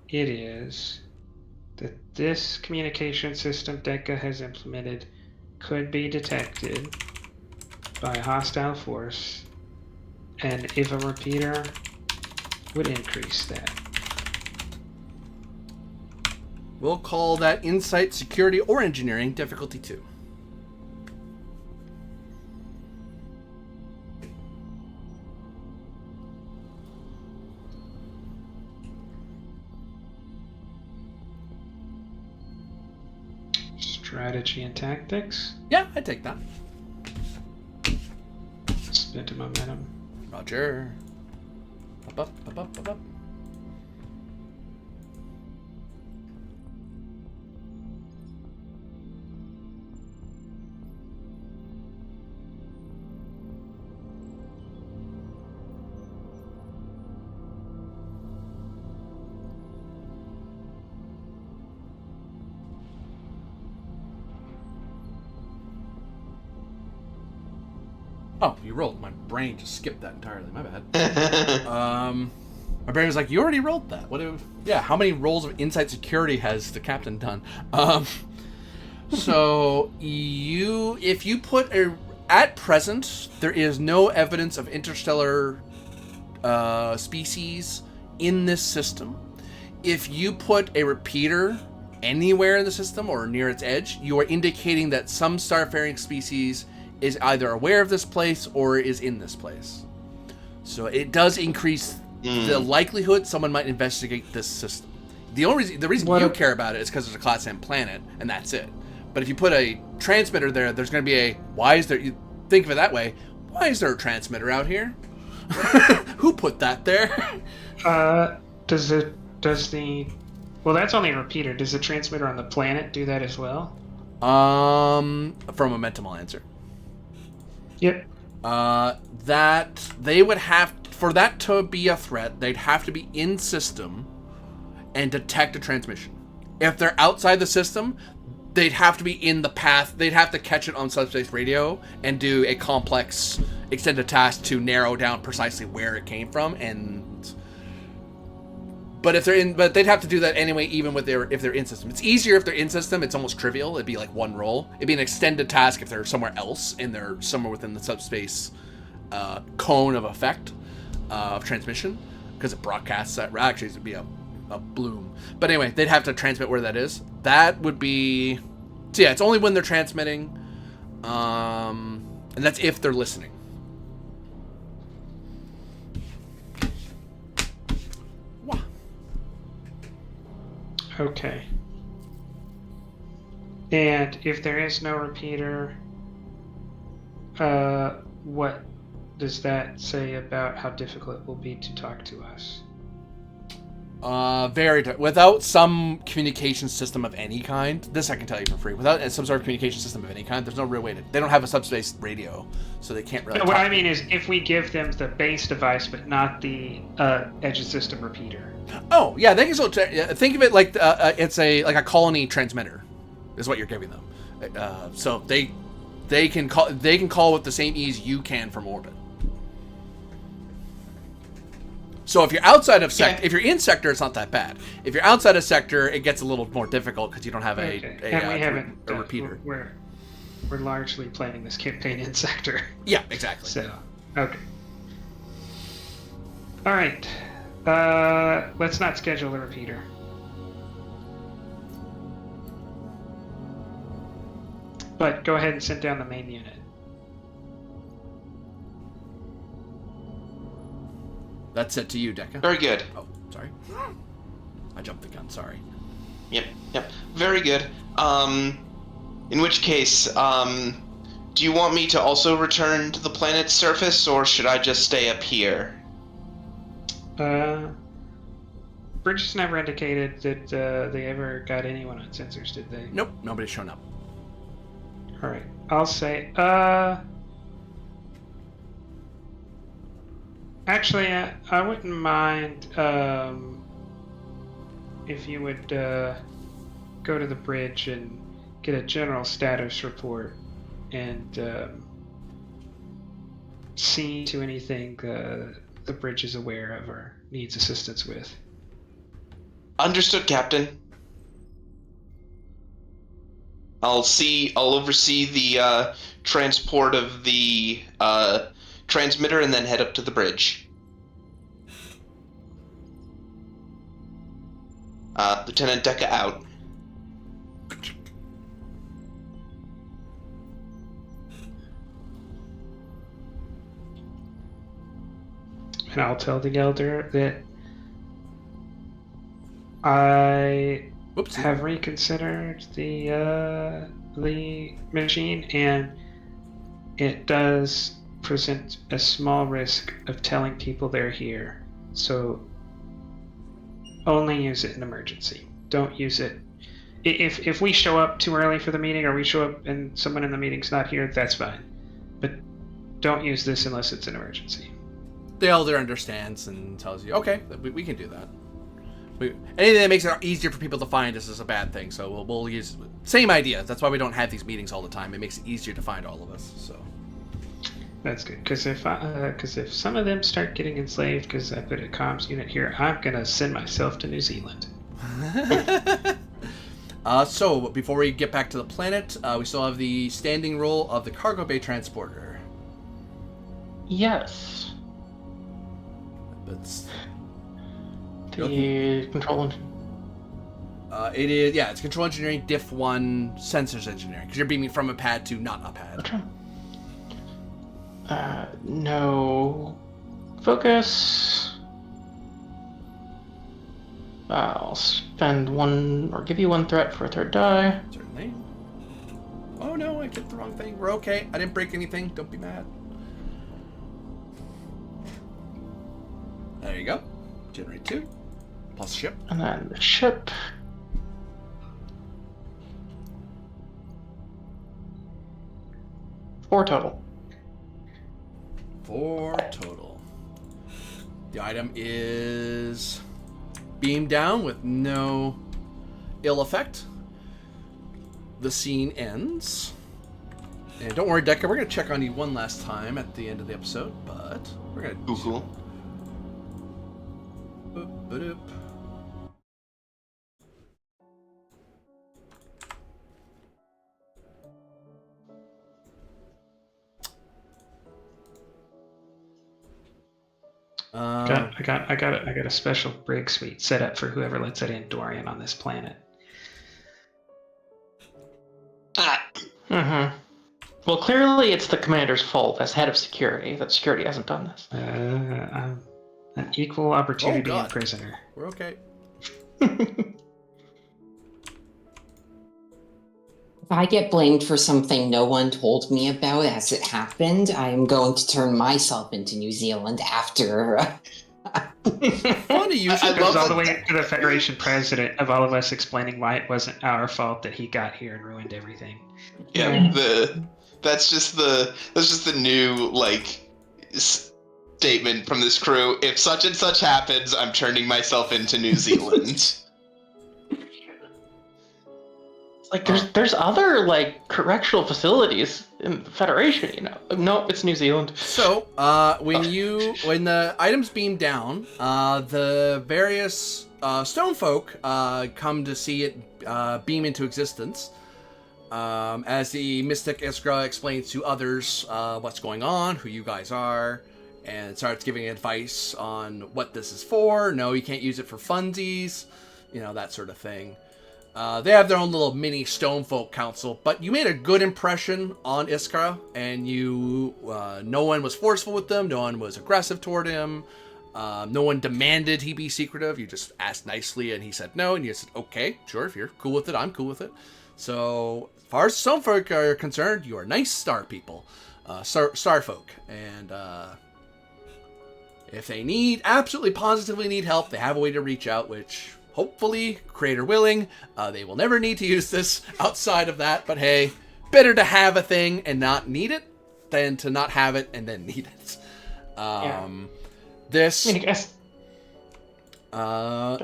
it is that this communication system Deca has implemented could be detected by a hostile force, and if a repeater would increase that. We'll call that Insight, Security, or Engineering, difficulty 2. Strategy and tactics. Yeah, I take that. Spin to momentum. Roger. Up. Oh, you rolled. My brain just skipped that entirely. My bad. My brain was like, "You already rolled that." Yeah. How many rolls of insight security has the captain done? So if you put at present, there is no evidence of interstellar species in this system. If you put a repeater anywhere in the system or near its edge, you are indicating that some starfaring species is either aware of this place or is in this place. So it does increase the likelihood someone might investigate this system. The reason you care about it is because there's a Class M planet, and that's it. But if you put a transmitter there, there's going to be you think of it that way, why is there a transmitter out here? Who put that there? Well, that's only a repeater. Does the transmitter on the planet do that as well? From Momentum I'll answer. Yep. That they would have, for that to be a threat, they'd have to be in system and detect a transmission. If they're outside the system, they'd have to be in the path. They'd have to catch it on subspace radio and do a complex extended task to narrow down precisely where it came from. But they'd have to do that anyway, even if they're in system. It's easier if they're in system. It's almost trivial. It'd be like one roll. It'd be an extended task if they're somewhere else and they're somewhere within the subspace cone of effect of transmission, because it broadcasts that. Actually, it'd be a bloom. But anyway, they'd have to transmit where that is. That would be. So yeah, it's only when they're transmitting, and that's if they're listening. Okay. And if there is no repeater, what does that say about how difficult it will be to talk to us? Without some communication system of any kind, this I can tell you for free. Without some sort of communication system of any kind, there's no real way to. They don't have a subspace radio, so they can't really. No, what I mean is, if we give them the base device but not the edge system repeater. Oh yeah, they can still think of it like it's like a colony transmitter, is what you're giving them. So they can call with the same ease you can from orbit. So if you're outside of sector, if you're in sector, it's not that bad. If you're outside of sector, it gets a little more difficult because you don't have a repeater. We're largely playing this campaign in sector. Yeah, exactly. So okay. All right. Let's not schedule a repeater. But go ahead and send down the main unit. That's it to you, Deca. Very good. Oh, sorry. I jumped the gun, sorry. Yep. Very good. In which case, do you want me to also return to the planet's surface, or should I just stay up here? Bridges never indicated that they ever got anyone on sensors, did they? Nope, nobody's shown up. Alright, I'll say, actually, I wouldn't mind, if you would, go to the bridge and get a general status report and, see to anything the bridge is aware of or needs assistance with. Understood, Captain. I'll oversee the transport of the transmitter and then head up to the bridge. Lieutenant Deca out. And I'll tell the Elder that I Whoops. have reconsidered the machine, and it does present a small risk of telling people they're here. So only use it in emergency. Don't use it. If we show up too early for the meeting, or we show up and someone in the meeting's not here, that's fine. But don't use this unless it's an emergency. The elder understands and tells you, okay, we can do that. Anything that makes it easier for people to find us is a bad thing, so we'll use same idea. That's why we don't have these meetings all the time. It makes it easier to find all of us. So That's good, because if some of them start getting enslaved because I put a comms unit here, I'm gonna send myself to New Zealand. So before we get back to the planet, we still have the standing role of the cargo bay transporter. Yes. That's The control engine. it is, yeah, it's control engineering, diff 1, sensors engineering, because you're beaming from a pad to not a pad. Okay. No. Focus. I'll spend one, or give you one threat for a third die. Certainly. Oh no, I clicked the wrong thing. We're okay. I didn't break anything. Don't be mad. There you go. Generate 2. Plus ship. And then the ship. Four total. 4 total. The item is beamed down with no ill effect. The scene ends. And don't worry, Decker, we're going to check on you one last time at the end of the episode, but we're going to... Cool. Boop, ba-doop. I got a special brig suite set up for whoever lets it in Dorian on this planet. Mm-hmm. Well, clearly it's the commander's fault as head of security that security hasn't done this. I'm an equal opportunity God. prisoner. We're okay. If I get blamed for something no one told me about as it happened, I am going to turn myself into New Zealand after. Funny, you I should It goes love all the that- way to the Federation president of all of us explaining why it wasn't our fault that he got here and ruined everything. Yeah, that's just the new like statement from this crew. If such and such happens, I'm turning myself into New Zealand. Like there's other like correctional facilities in the Federation, you know. No, it's New Zealand. So, when the items beam down, the various stone folk come to see it beam into existence. As the mystic Iskra explains to others what's going on, who you guys are, and starts giving advice on what this is for. No, you can't use it for funsies, that sort of thing. They have their own little mini Stonefolk council, but you made a good impression on Iskra, and no one was forceful with them, no one was aggressive toward him, no one demanded he be secretive. You just asked nicely, and he said no, and you said, okay, sure, if you're cool with it, I'm cool with it. So, as far as Stonefolk are concerned, you are nice star people, starfolk, and if they absolutely positively need help, they have a way to reach out, which... hopefully, creator willing, they will never need to use this outside of that. But hey, better to have a thing and not need it than to not have it and then need it. This. I mean, I guess.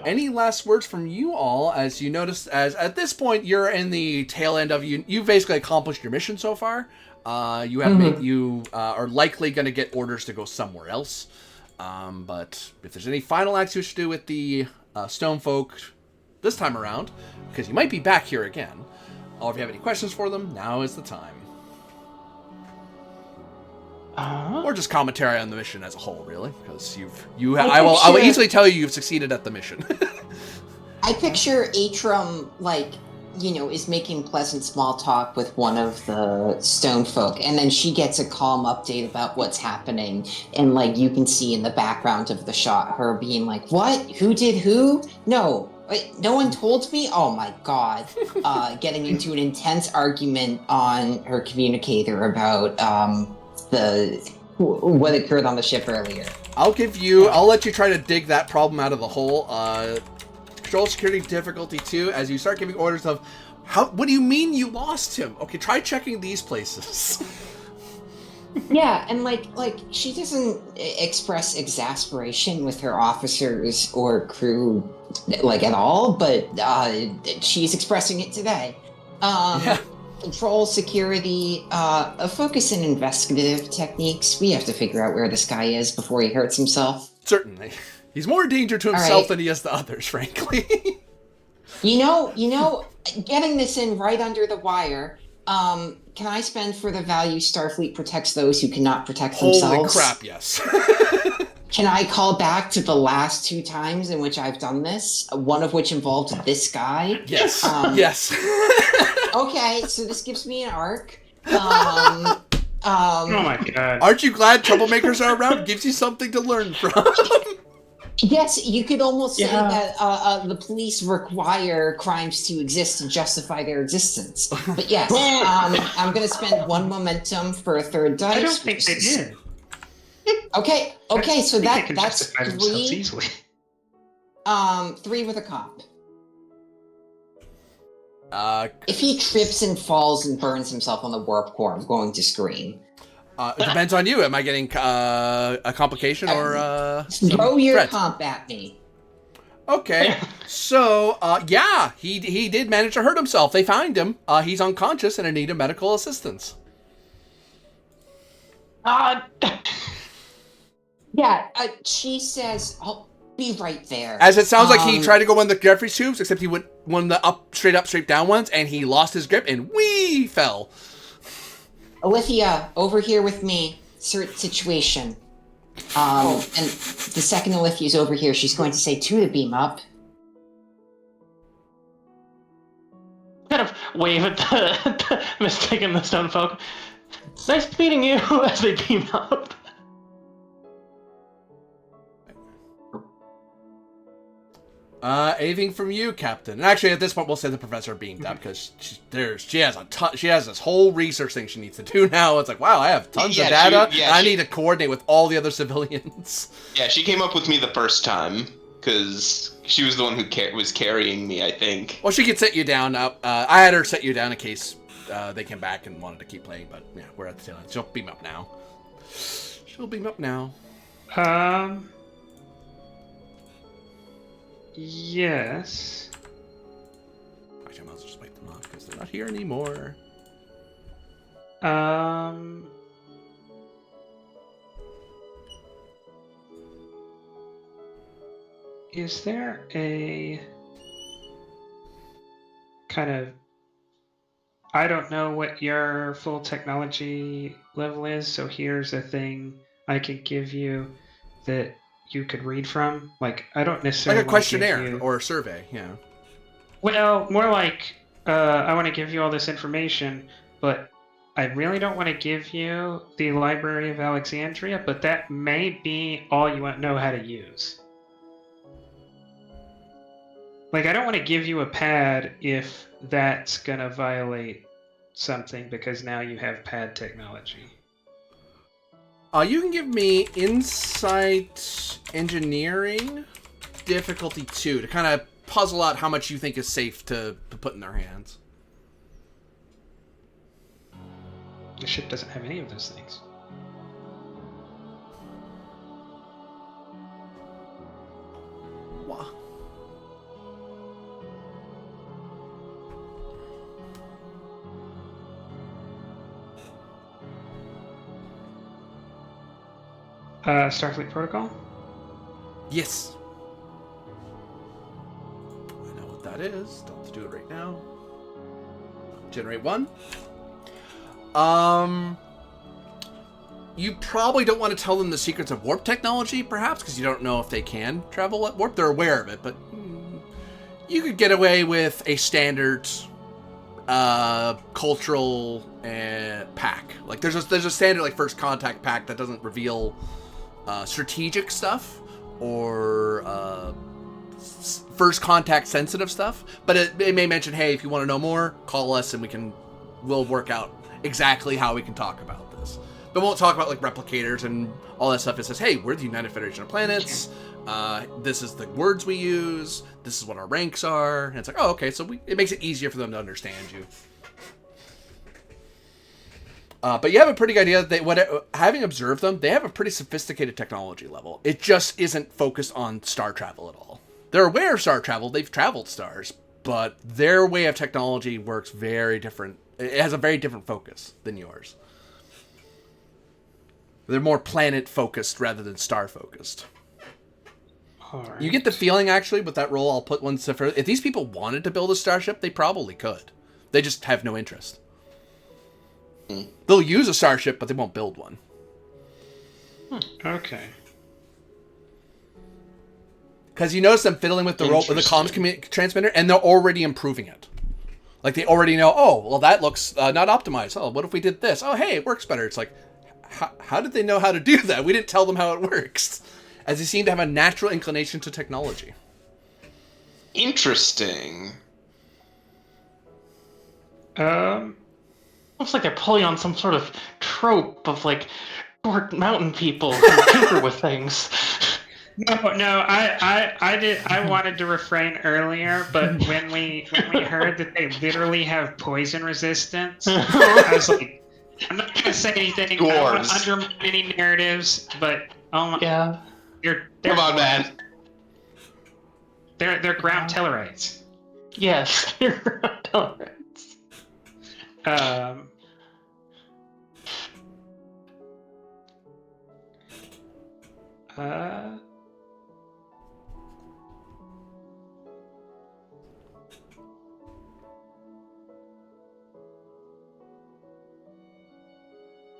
Any last words from you all as you notice? As at this point, you're in the tail end of you. You've basically accomplished your mission so far. You have you are likely going to get orders to go somewhere else. But if there's any final acts you should do with the Stonefolk this time around, because you might be back here again, or if you have any questions for them, now is the time. Or just commentary on the mission as a whole, really, because I will easily tell you've succeeded at the mission. I picture Atrum, is making pleasant small talk with one of the Stonefolk, and then she gets a calm update about what's happening, and you can see in the background of the shot her being like, "What? Who did who? No, Wait, no one told me? Oh my god. Getting into an intense argument on her communicator about what occurred on the ship earlier. I'll let you try to dig that problem out of the hole. Control security difficulty 2 as you start giving orders of, what do you mean you lost him? Okay, try checking these places. Yeah, and like she doesn't express exasperation with her officers or crew like at all, but she's expressing it today. Yeah. Control security, a focus in investigative techniques. We have to figure out where this guy is before he hurts himself. Certainly. He's more a danger to himself than he is to others, frankly. You know, getting this in right under the wire. Can I spend for the value Starfleet protects those who cannot protect themselves? Holy crap, yes. Can I call back to the last 2 times in which I've done this? One of which involved this guy? Yes. Yes. Okay, so this gives me an arc. Oh my god. Aren't you glad troublemakers are around? Gives you something to learn from. Yes, you could almost say that the police require crimes to exist to justify their existence. But yes, I'm going to spend 1 momentum for a 3rd dice. I don't think they did. Okay, so they can that's justify themselves easily. 3 with a comp. It If he trips and falls and burns himself on the warp core, I'm going to scream. depends on you. Am I getting a complication or Throw your threat? comp at me. Okay, so yeah, he did manage to hurt himself. They found him. He's unconscious and in need of medical assistance. Yeah, she says, I'll be right there. As it sounds like he tried to go one of the Jeffries tubes, except he went one of the straight up down ones, and he lost his grip and wee fell. Olivia, over here with me. Certain situation. And the second Olivia's over here, she's going to say 2 to beam up. Kind of wave at the Mystic and the Stone Folk. Nice meeting you as they beam up. Anything from you, Captain? And actually, at this point, we'll say the professor beamed up because she has this whole research thing she needs to do now. It's like, wow, I have tons of data. I need to coordinate with all the other civilians. Yeah, she came up with me the first time because she was the one who was carrying me, I think. Well, she could set you down. I had her set you down in case they came back and wanted to keep playing, but yeah, we're at the tail end. She'll beam up now. Yes. Actually, I might as well just wipe them off because they're not here anymore. Is there a kind of... I don't know what your full technology level is, so here's a thing I could give you that you could read from. Like, I don't necessarily like a questionnaire or a survey, yeah. Well, more like, I want to give you all this information, but I really don't want to give you the Library of Alexandria, but that may be all you know how to use. Like, I don't want to give you a pad if that's going to violate something, because now you have pad technology. You can give me Insight Engineering difficulty 2 to kind of puzzle out how much you think is safe to put in their hands. The ship doesn't have any of those things. Wow. Starfleet Protocol? Yes. I know what that is. Don't have to do it right now. Generate 1. You probably don't want to tell them the secrets of warp technology, perhaps, because you don't know if they can travel at warp. They're aware of it, but you could get away with a standard cultural pack. Like there's a standard like first contact pack that doesn't reveal strategic stuff or first contact sensitive stuff, but it may mention, hey, if you want to know more, call us and we'll work out exactly how we can talk about this. But won't talk about like replicators and all that stuff. It says, hey, we're the United Federation of Planets. This is the words we use. This is what our ranks are. And it's like, oh, okay. So it makes it easier for them to understand you. But you have a pretty good idea that having observed them, they have a pretty sophisticated technology level. It just isn't focused on star travel at all. They're aware of star travel. They've traveled stars, but their way of technology works very different. It has a very different focus than yours. They're more planet-focused rather than star-focused. Alright. You get the feeling, actually, with that role, I'll put one step further. If these people wanted to build a starship, they probably could. They just have no interest. They'll use a starship, but they won't build one. Okay. Because you notice them fiddling with the comms transmitter, and they're already improving it. Like, they already know, oh, well, that looks not optimized. Oh, what if we did this? Oh, hey, it works better. It's like, how did they know how to do that? We didn't tell them how it works. As they seem to have a natural inclination to technology. Interesting. Looks like they're pulling on some sort of trope of like short mountain people who tinker with things. No, I wanted to refrain earlier, but when we heard that they literally have poison resistance, I was like, I'm not gonna say anything. I don't want to undermine any narratives, but oh my, Yeah. they're Come on, man. They're ground tellarites. Yes.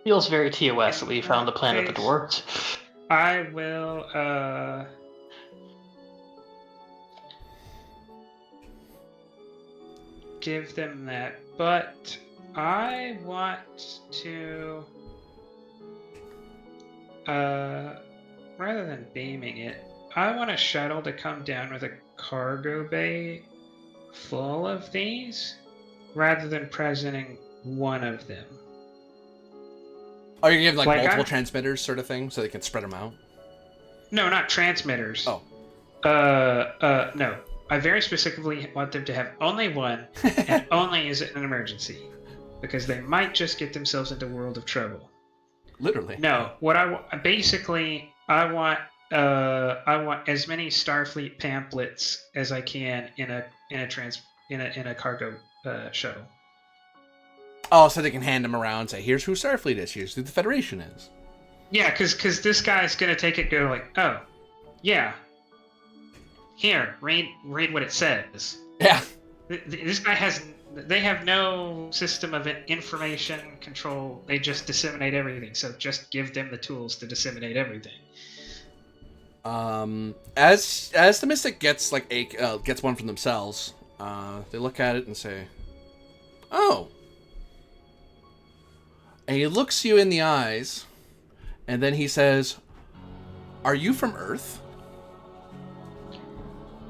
Feels very TOS that we found the planet that worked. I will give them that, but I want to rather than beaming it, I want a shuttle to come down with a cargo bay full of these rather than presenting one of them. Oh, you're giving like multiple I'm- transmitters sort of thing so they can spread them out? No, not transmitters. Oh. No. I very specifically want them to have only one, and only is it an emergency, because they might just get themselves into a world of trouble. Literally. No, what I want I want as many Starfleet pamphlets as I can in a cargo shuttle. Oh, so they can hand them around and say, here's who Starfleet is, here's who the Federation is. Yeah, because this guy's gonna take it and go like, oh, yeah. Here, read what it says. Yeah. This guy they have no system of information control. They just disseminate everything. So just give them the tools to disseminate everything. As the Mystic gets gets one from themselves, they look at it and say, oh. And he looks you in the eyes, and then he says, are you from Earth?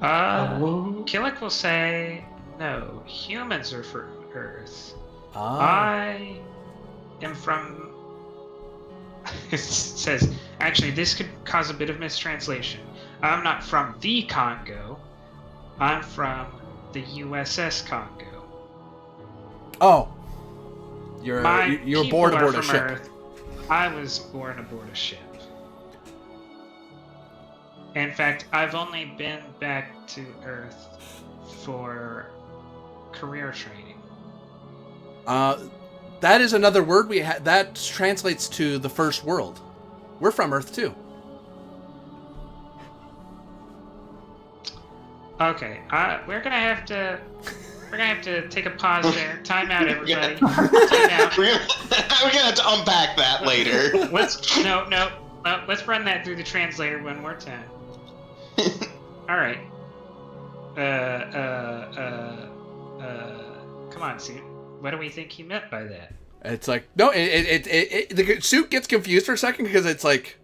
Killick will say, no, humans are from Earth. I am from... It says, actually, this could cause a bit of mistranslation. I'm not from the Congo. I'm from the USS Congo. Oh. You're people born are aboard a from ship. Earth. I was born aboard a ship. In fact, I've only been back to Earth for career training. That is another word we had. That translates to the first world. We're from Earth too. Okay, we're gonna have to take a pause there. Time out, everybody. Time out. We're gonna have to unpack that later. Let's run that through the translator one more time. All right. Come on, Suit. What do we think he meant by that? It's like, no, the suit gets confused for a second because it's like,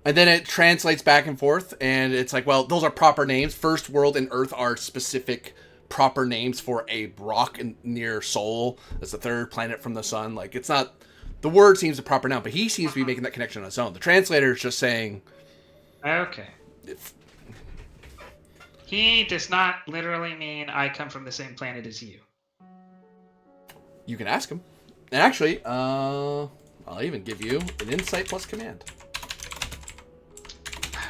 And then it translates back and forth, and it's like, well, those are proper names. First World and Earth are specific proper names for a rock near Sol. That's the third planet from the sun. Like, it's not... The word seems the proper noun, but he seems to be making that connection on his own. The translator is just saying... Okay. He does not literally mean I come from the same planet as you. You can ask him. And actually, I'll even give you an insight plus command.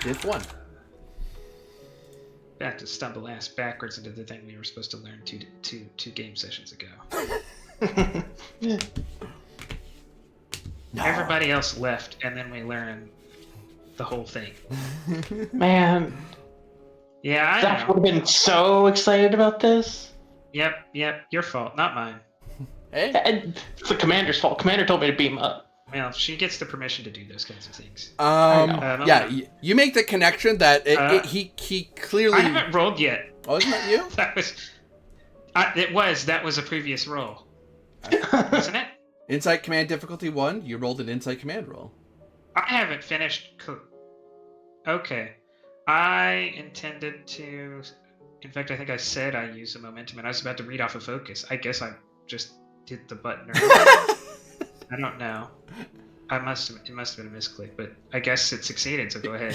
If one. Back to stumble ass backwards into the thing we were supposed to learn two game sessions ago. No. Everybody else left, and then we learned the whole thing. Man, Yeah, I Zach know. would have been so excited about this. Yep, your fault, not mine. Hey. And it's the commander's fault. Commander told me to beam up. Well, she gets the permission to do those kinds of things. know. Yeah, you make the connection that he clearly... I haven't rolled yet. Oh, isn't that you? That was a previous roll, wasn't it? Insight command difficulty 1, you rolled an insight command roll. I haven't finished. Okay, I intended to. In fact, I think I said I use a momentum, and I was about to read off a focus. I guess I just hit the button. I don't know. It must have been a misclick, but I guess it succeeded. So go ahead.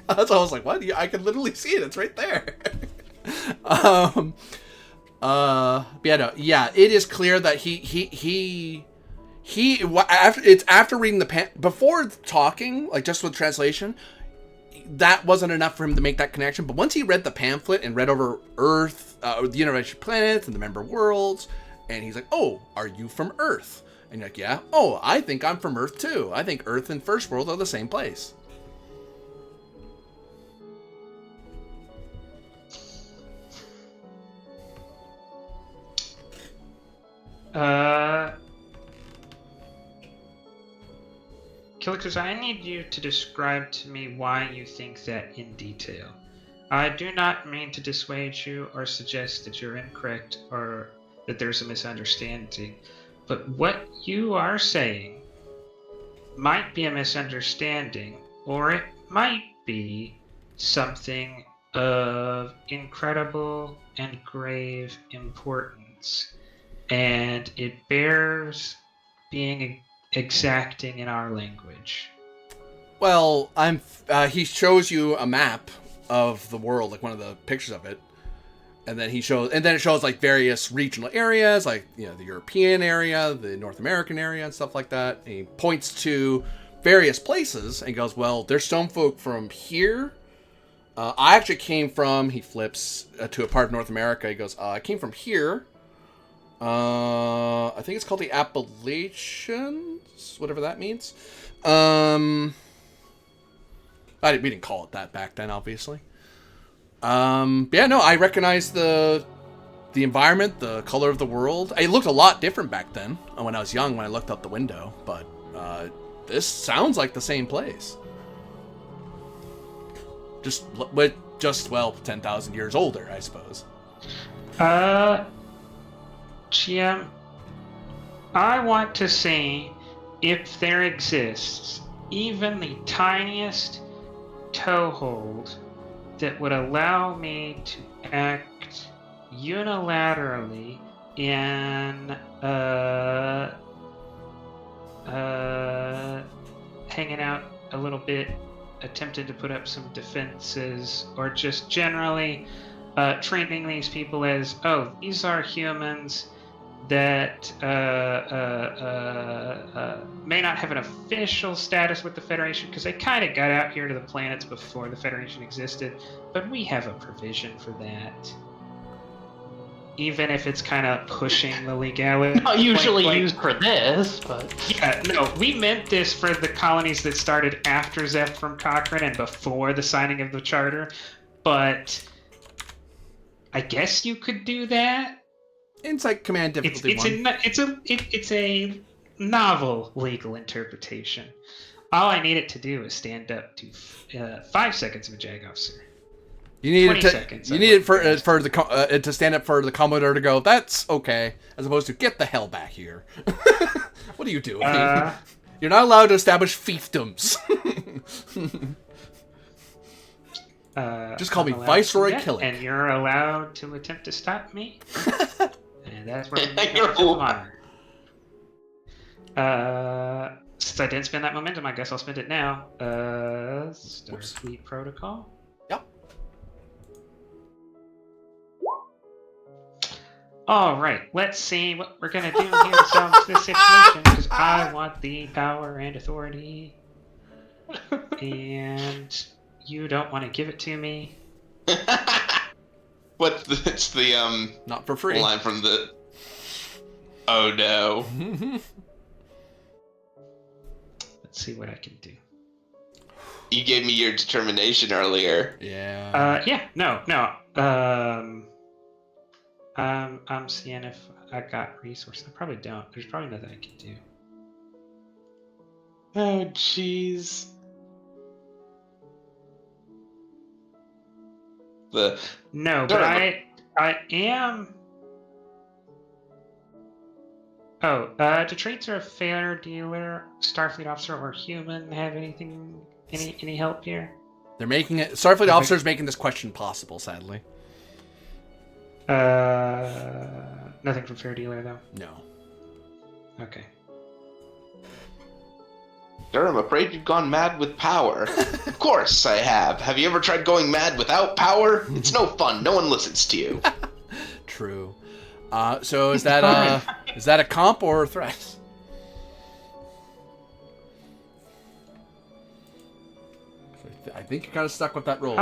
That's why I was like, what? I can literally see it. It's right there. Yeah, it is clear that after reading before talking, like just with translation, that wasn't enough for him to make that connection. But once he read the pamphlet and read over Earth, the universe planets and the member worlds, and he's like, oh, are you from Earth? And you're like, yeah. Oh, I think I'm from Earth too. I think Earth and First World are the same place. Kilixus, I need you to describe to me why you think that in detail. I do not mean to dissuade you or suggest that you're incorrect or that there's a misunderstanding, but what you are saying might be a misunderstanding, or it might be something of incredible and grave importance, and it bears being exacting in our language. Well, he shows you a map of the world, like one of the pictures of it, and then it shows like various regional areas, like, you know, the European area, the North American area, and stuff like that. And he points to various places and goes, "Well, there's stone folk from here. I actually came from." He flips to a part of North America. He goes, "I came from here. I think it's called the Appalachians, whatever that means." We didn't call it that back then, obviously. Yeah, no, I recognize the environment, the color of the world. It looked a lot different back then when I was young, when I looked out the window, but this sounds like the same place. Just 10,000 years older, I suppose. GM, I want to see if there exists even the tiniest toehold that would allow me to act unilaterally in hanging out a little bit, attempting to put up some defenses, or just generally treating these people as, oh, these are humans that may not have an official status with the Federation, because they kind of got out here to the planets before the Federation existed, but we have a provision for that. Even if it's kind of pushing the legality. Not usually used for this, but... Yeah, no, we meant this for the colonies that started after Zeph from Cochrane and before the signing of the Charter, but I guess you could do that. Insight command difficulty 1. It's a novel legal interpretation. All I need it to do is stand up to 5 seconds of a JAG officer. You need 20 it to. seconds, You need it for the to stand up for the Commodore to go, "That's okay," as opposed to "Get the hell back here." What are you doing? You're not allowed to establish fiefdoms. Just call me I'm allowed Viceroy to bet, Killick. and you're allowed to attempt to stop me. And that's where we You're go to honor. Since I didn't spend that momentum, I guess I'll spend it now. Starfleet Protocol. Yep. All right, let's see what we're gonna do here to solve this situation, because I want the power and authority, and you don't want to give it to me. It's the Not for free. line from the. Oh no. Let's see what I can do. You gave me your determination earlier. Yeah. No. I'm seeing if I got resources. I probably don't. There's probably nothing I can do. Oh jeez. No, but I am. Oh, do traits of a fair dealer, Starfleet officer, or human have any help here? They're making it. Starfleet officers making this question possible. Sadly. Nothing from fair dealer though. No. Okay. Sir, I'm afraid you've gone mad with power. Of course I have. Have you ever tried going mad without power? It's no fun. No one listens to you. True. So is that a comp or a threat? I think you're kind of stuck with that roll.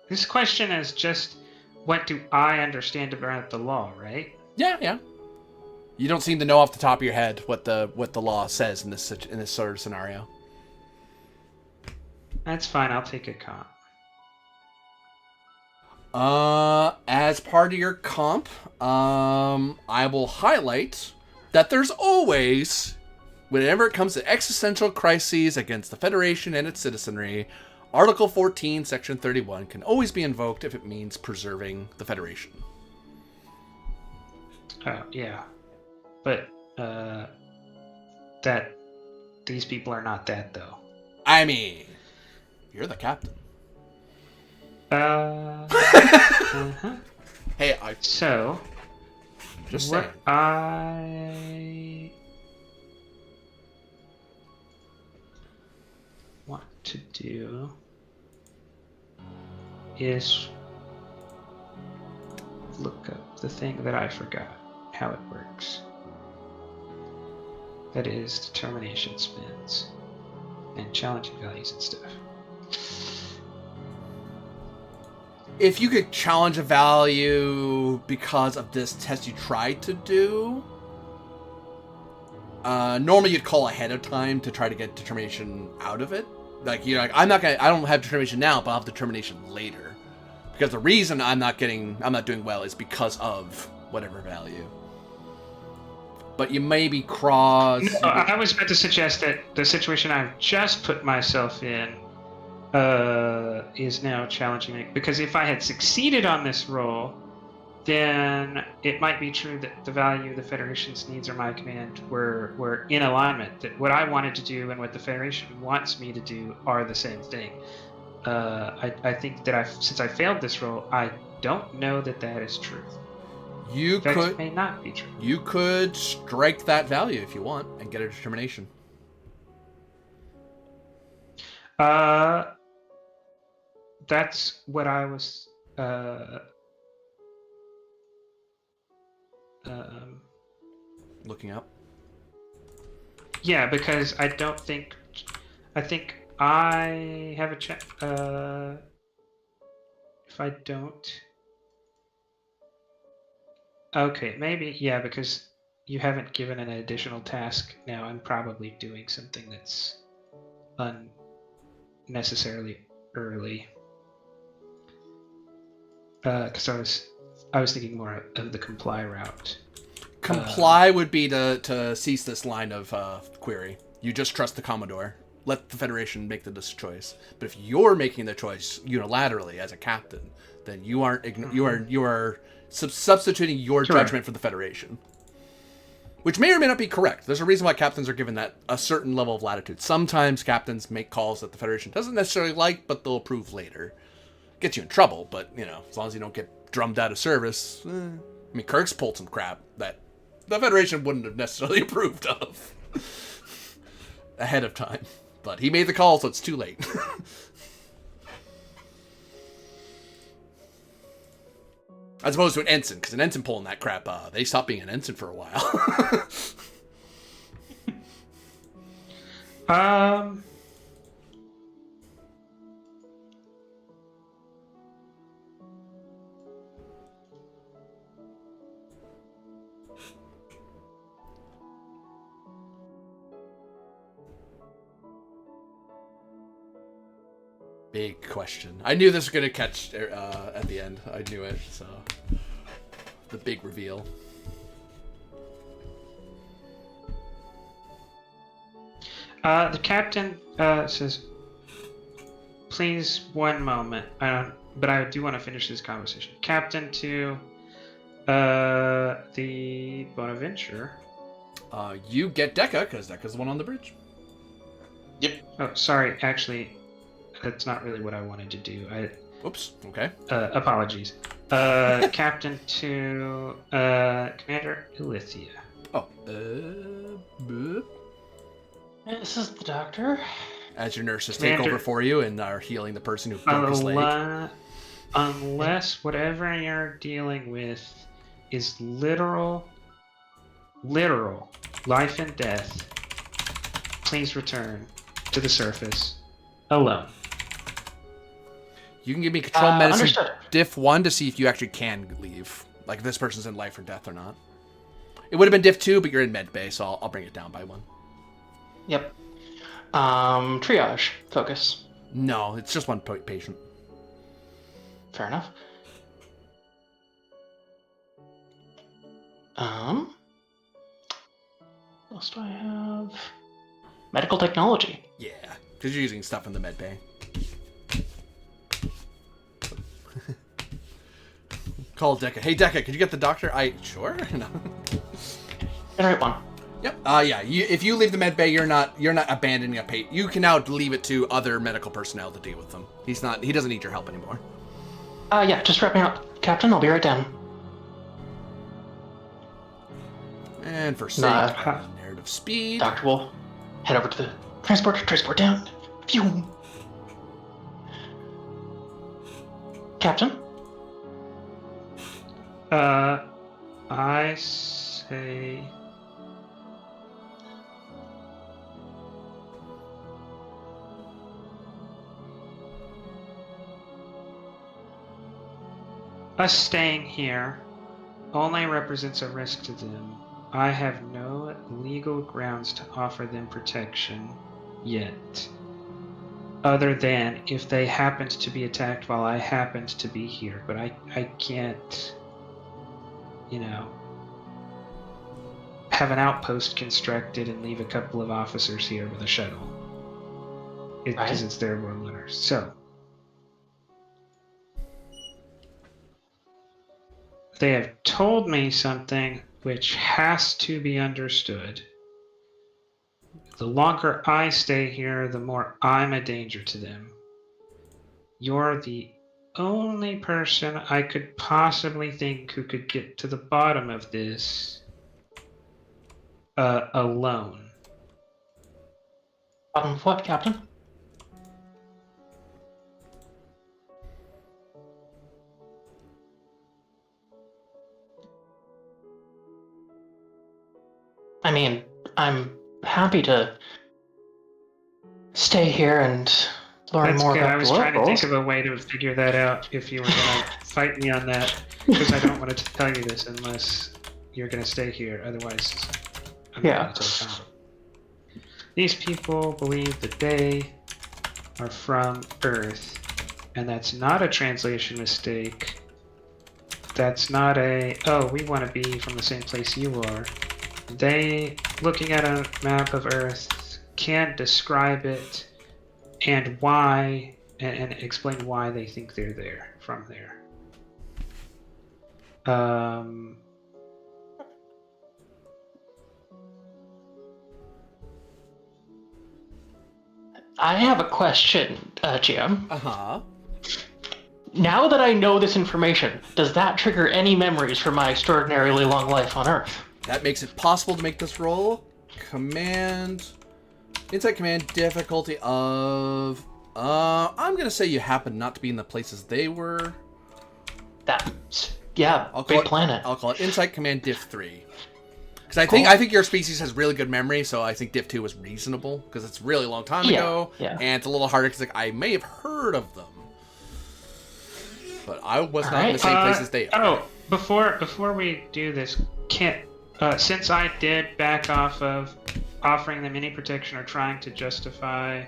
This question is just, what do I understand about the law, right? Yeah. You don't seem to know off the top of your head what the law says in this sort of scenario. That's fine. I'll take a comp. As part of your comp, I will highlight that there's always, whenever it comes to existential crises against the Federation and its citizenry, Article 14, Section 31 can always be invoked if it means preserving the Federation. Oh, yeah. But, that these people are not that, though. I mean, you're the captain. Uh-huh. Hey, So, just what saying. I want to do is look up the thing that I forgot, how it works. That is determination spins and challenging values and stuff. If you could challenge a value because of this test you tried to do, normally you'd call ahead of time to try to get determination out of it. Like, you're like, I don't have determination now, but I'll have determination later. Because the reason I'm not doing well is because of whatever value. But you maybe cross... No, I was about to suggest that the situation I've just put myself in is now challenging me, because if I had succeeded on this roll, then it might be true that the value of the Federation's needs or my command were in alignment, that what I wanted to do and what the Federation wants me to do are the same thing. I think that since I failed this roll, I don't know that is true. That may not be true. You could strike that value if you want and get a determination. That's what I was looking up. Yeah, because I think I have a check. If I don't, okay, maybe, yeah, because you haven't given an additional task. Now I'm probably doing something that's unnecessarily early. Because I was thinking more of the comply route. Comply would be to cease this line of query. You just trust the Commodore. let the Federation make the choice. But if you're making the choice unilaterally as a captain, then you aren't you are substituting your judgment for the Federation, which may or may not be correct. There's a reason why captains are given that a certain level of latitude. Sometimes captains make calls that the Federation doesn't necessarily like, but they'll approve later. Gets you in trouble, but as long as you don't get drummed out of service. I mean, Kirk's pulled some crap that the Federation wouldn't have necessarily approved of ahead of time, but he made the call, so it's too late. As opposed to an ensign, because an ensign pulling that crap, they stopped being an ensign for a while. Big question. I knew this was going to catch at the end. I knew it, so. The big reveal. The captain says, please, one moment. But I do want to finish this conversation. Captain to the Bonaventure. You get Dekka, because Dekka's the one on the bridge. Yep. Oh, sorry. Actually, that's not really what I wanted to do. Oops. Okay. Apologies. Captain to Commander Ilithia. Oh. This is the doctor. As your nurses Commander, take over for you and are healing the person who broke his leg. Unless whatever you're dealing with is literal life and death, please return to the surface alone. You can give me control medicine understood. diff 1 to see if you actually can leave. Like if this person's in life or death or not. It would have been diff 2, but you're in med bay, so I'll bring it down by 1. Yep. Triage. Focus. No, it's just one patient. Fair enough. What else do I have? Medical technology. Yeah, because you're using stuff in the med bay. Call Dekka. Hey, Dekka, could you get the doctor? Sure. No. Generate one. Yep. Yeah. If you leave the med bay, you're not abandoning a patient. You can now leave it to other medical personnel to deal with them. He doesn't need your help anymore. Yeah. Just wrap me up, Captain. I'll be right down. And for sake of narrative speed, Doctor will head over to the transport down. Phew. Captain. I say. Us staying here only represents a risk to them. I have no legal grounds to offer them protection yet. Other than if they happened to be attacked while I happened to be here. But I can't, have an outpost constructed and leave a couple of officers here with a shuttle. Because it's their world letters. So. They have told me something which has to be understood. The longer I stay here, the more I'm a danger to them. You're the only person I could possibly think who could get to the bottom of this alone. Bottom of what, Captain? I mean, I'm happy to stay here and learn That's more good. about I was the trying to locals. think of a way to figure that out if you were going to fight me on that, because I don't want to tell you this unless you're going to stay here. Otherwise, I'm not going to tell you. These people believe that they are from Earth, and that's not a translation mistake. That's not we want to be from the same place you are. They, looking at a map of Earth, can describe it and why, and explain why they think they're there from there. I have a question, GM. Uh-huh. Now that I know this information, does that trigger any memories from my extraordinarily long life on Earth? That makes it possible to make this roll. Insight command difficulty of... I'm gonna say you happen not to be in the places they were. Big planet. I'll call it Insight command diff 3. Because I think your species has really good memory, so I think diff 2 is reasonable, because it's a really long time ago, and it's a little harder, because I may have heard of them. But I was not in the same place as they are. Oh, before we do this, since I did back off of offering them any protection or trying to justify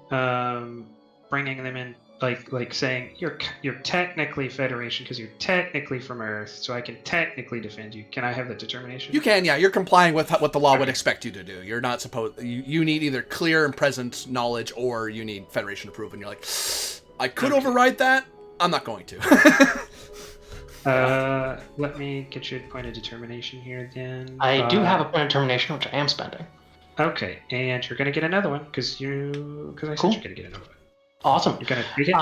bringing them in, like saying you're technically Federation because you're technically from Earth, so I can technically defend you. Can I have that determination? You can, yeah. You're complying with what the law would expect you to do. You're not supposed. You need either clear and present knowledge, or you need Federation approval. And you're like, I could override that. I'm not going to. Let me get you a point of determination here then. I do have a point of determination, which I am spending. Okay, and you're gonna get another one because I said you're gonna get another one. Awesome. You're gonna take it.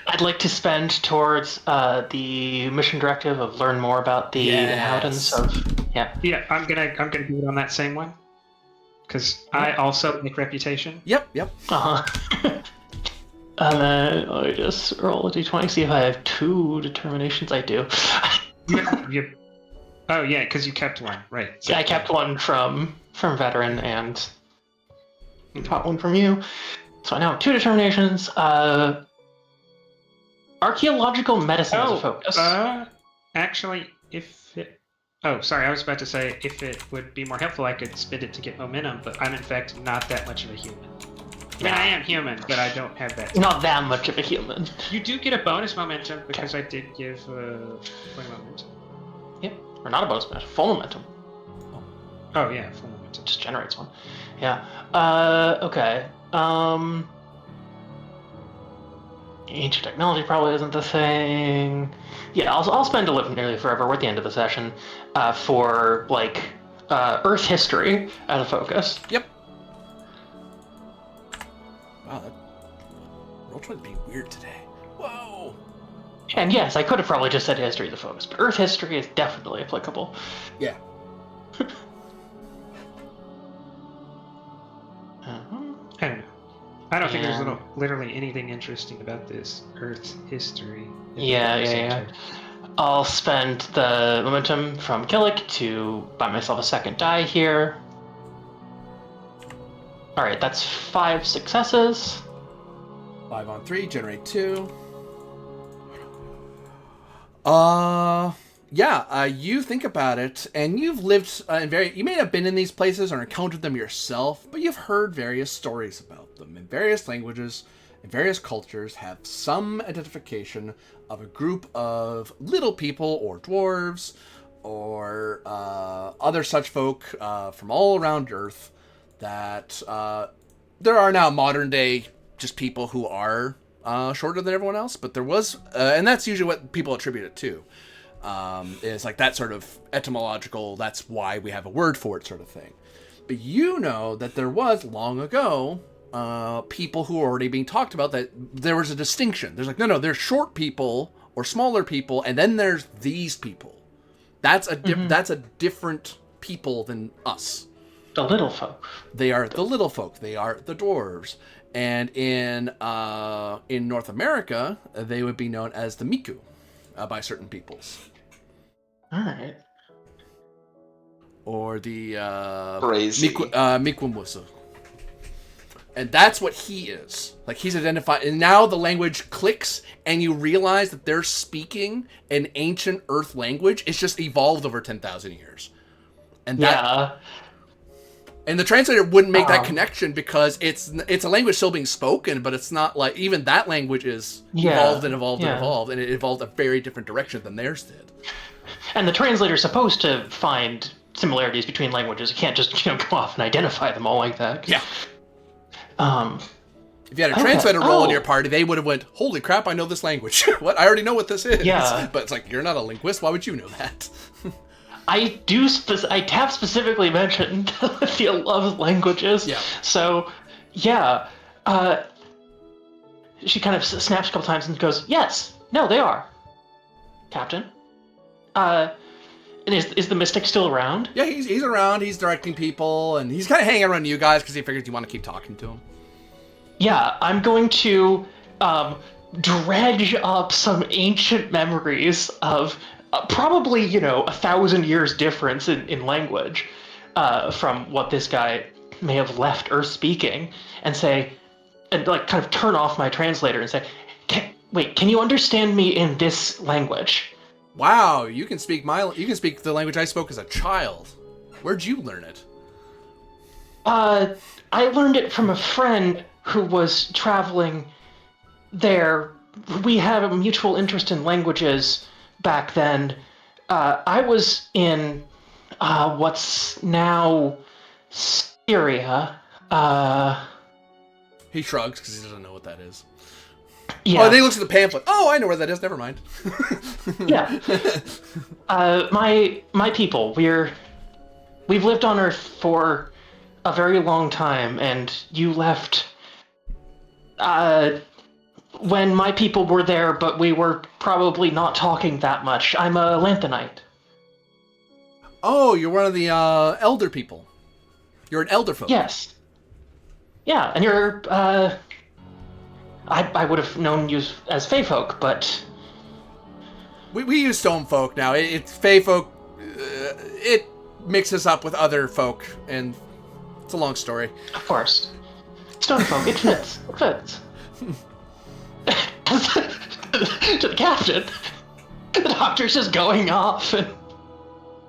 I'd like to spend towards the mission directive of learn more about the inhabitants of. Yeah. Yeah, I'm gonna do it on that same one because I also make reputation. Yep. Let me just roll a d20, see if I have 2 determinations. I do. Oh yeah, because you kept one, right? So, yeah, I kept one from veteran and got one from you. So I now have 2 determinations. Archaeological medicine is a focus. Actually, I was about to say if it would be more helpful, I could spend it to get momentum, but I'm in fact not that much of a human. I mean, I am human, but I don't have that. Not that much of a human. You do get a bonus momentum because I did give point momentum. Yep. Or not a bonus momentum, full momentum. Oh yeah, full momentum. Just generates one. Yeah. Okay. Ancient technology probably isn't the thing. Yeah, I'll spend to live nearly forever. We're at the end of the session for Earth history as a focus. Yep. Wow, that Roll20's being weird today. Whoa. And yes, I could have probably just said history as a focus, but Earth history is definitely applicable. Yeah. I don't know. I don't think there's literally anything interesting about this Earth history. Yeah. I'll spend the momentum from Killick to buy myself a second die here. Alright, that's 5 successes. 5 on 3, generate 2. You think about it, and you've lived you may have been in these places or encountered them yourself, but you've heard various stories about them. In various languages, in various cultures, have some identification of a group of little people or dwarves or other such folk from all around Earth that there are now modern day just people who are shorter than everyone else, but there was, and that's usually what people attribute it to. Is like that sort of etymological, that's why we have a word for it sort of thing. But you know that there was long ago people who were already being talked about, that there was a distinction. There's no, there's short people or smaller people, and then there's these people. That's a that's a different people than us. The little folk. They are the little folk. They are the dwarves. And in North America, they would be known as the Miku by certain peoples. All right. Or the Mikwamwusa. And that's what he is. Like, he's identified, and now the language clicks, and you realize that they're speaking an ancient Earth language. It's just evolved over 10,000 years. And that, and the translator wouldn't make that connection because it's a language still being spoken, but it's not like, even that language is evolved and evolved and evolved, and it evolved a very different direction than theirs did. And the translator's supposed to find similarities between languages. You can't just go off and identify them all like that. Yeah. Um, If you had a Okay. translator role in Oh. your party, they would have went, "Holy crap, I know this language." What? I already know what this is. Yeah. But it's like, you're not a linguist. Why would you know that? I have specifically mentioned the love of languages. Yeah. So, yeah. She kind of snaps a couple times and goes, "Yes, no, they are, Captain." And is the mystic still around? Yeah, he's around. He's directing people, and he's kind of hanging around you guys because he figures you want to keep talking to him. Yeah, I'm going to dredge up some ancient memories of probably 1,000 years difference in language from what this guy may have left Earth speaking, and say, and like kind of turn off my translator and say, can you understand me in this language? Wow, you can speak the language I spoke as a child. Where'd you learn it? I learned it from a friend who was traveling there. We had a mutual interest in languages back then. I was in what's now Syria. He shrugs because he doesn't know what that is. Yeah. Oh, and then he looks at the pamphlet. Oh, I know where that is. Never mind. Yeah. My people, we've lived on Earth for a very long time, and you left when my people were there, but we were probably not talking that much. I'm a Lanthanite. Oh, you're one of the elder people. You're an elder folk. Yes. Yeah, and you're I would have known you as Fey folk, but We use stone folk now. It's fey folk. It mixes up with other folk, and it's a long story. of course, stone folk. It fits. It fits. To the captain, the doctor's just going off in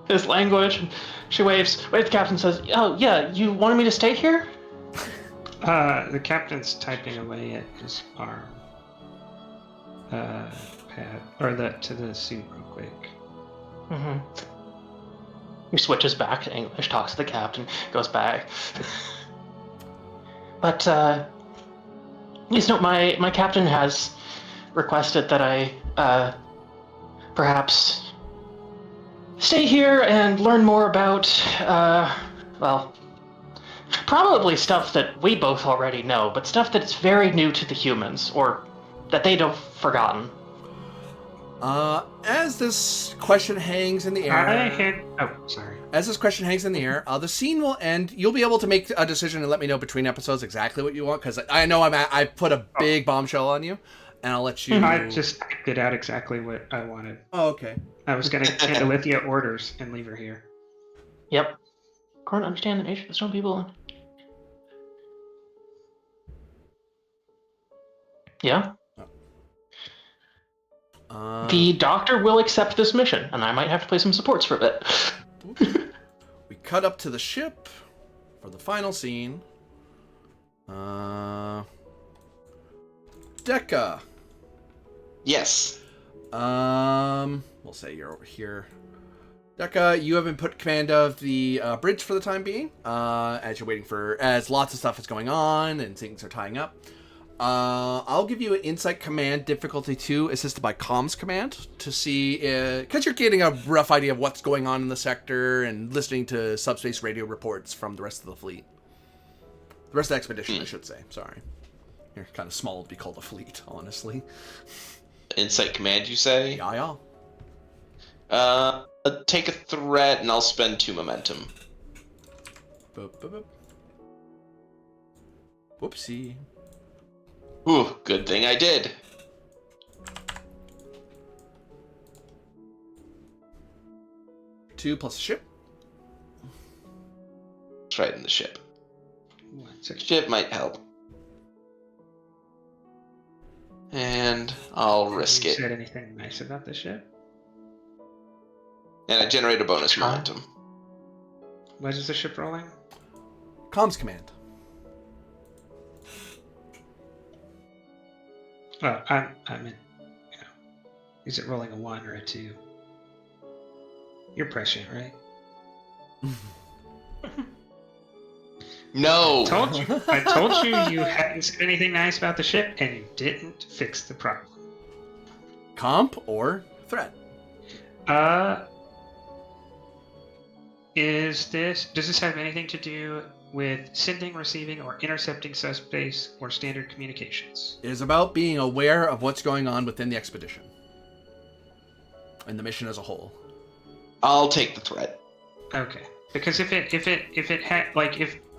his language. And she waves. The captain says, "Oh yeah, you wanted me to stay here?" The captain's typing away at his arm. Pad, or to the suit real quick. Mm-hmm. He switches back to English, talks to the captain, goes back. But please note, my captain has requested that I perhaps stay here and learn more about probably stuff that we both already know, but stuff that's very new to the humans, or that they'd have forgotten. As this question hangs in the air, Sorry. As this question hangs in the air, the scene will end. You'll be able to make a decision and let me know between episodes exactly what you want, because I know I put a big bombshell on you, and I'll let you. I just typed it out exactly what I wanted. Oh, okay. I was going to hand Alithia orders and leave her here. Yep. According to understand the nature of the stone people. Yeah. The doctor will accept this mission, and I might have to play some supports for a bit. We cut up to the ship for the final scene. Decca. Yes. We'll say you're over here. Decca, you have been put in command of the bridge for the time being, as you're waiting as lots of stuff is going on and things are tying up. I'll give you an Insight Command difficulty 2, assisted by Comms Command, to see, because you're getting a rough idea of what's going on in the sector and listening to subspace radio reports from the rest of the fleet. The rest of the expedition, I should say. Sorry. You're kind of small to be called a fleet, honestly. Insight Command, you say? Yeah. Take a threat, and I'll spend 2 momentum. Boop, boop, boop. Whoopsie. Ooh, good thing I did. Two plus ship. It's right in the ship. 1 second. Ship might help. And I'll risk You it. said anything nice about the ship? And I generate a bonus momentum. What is the ship rolling? Comms Command. Oh, I'm in. Is it rolling a 1 or a 2? You're prescient, right? No. I told you you hadn't said anything nice about the ship, and you didn't fix the problem. Comp or threat? Does this have anything to do with sending, receiving, or intercepting subspace or standard communications? It is about being aware of what's going on within the expedition and the mission as a whole. I'll take the threat. Okay, because if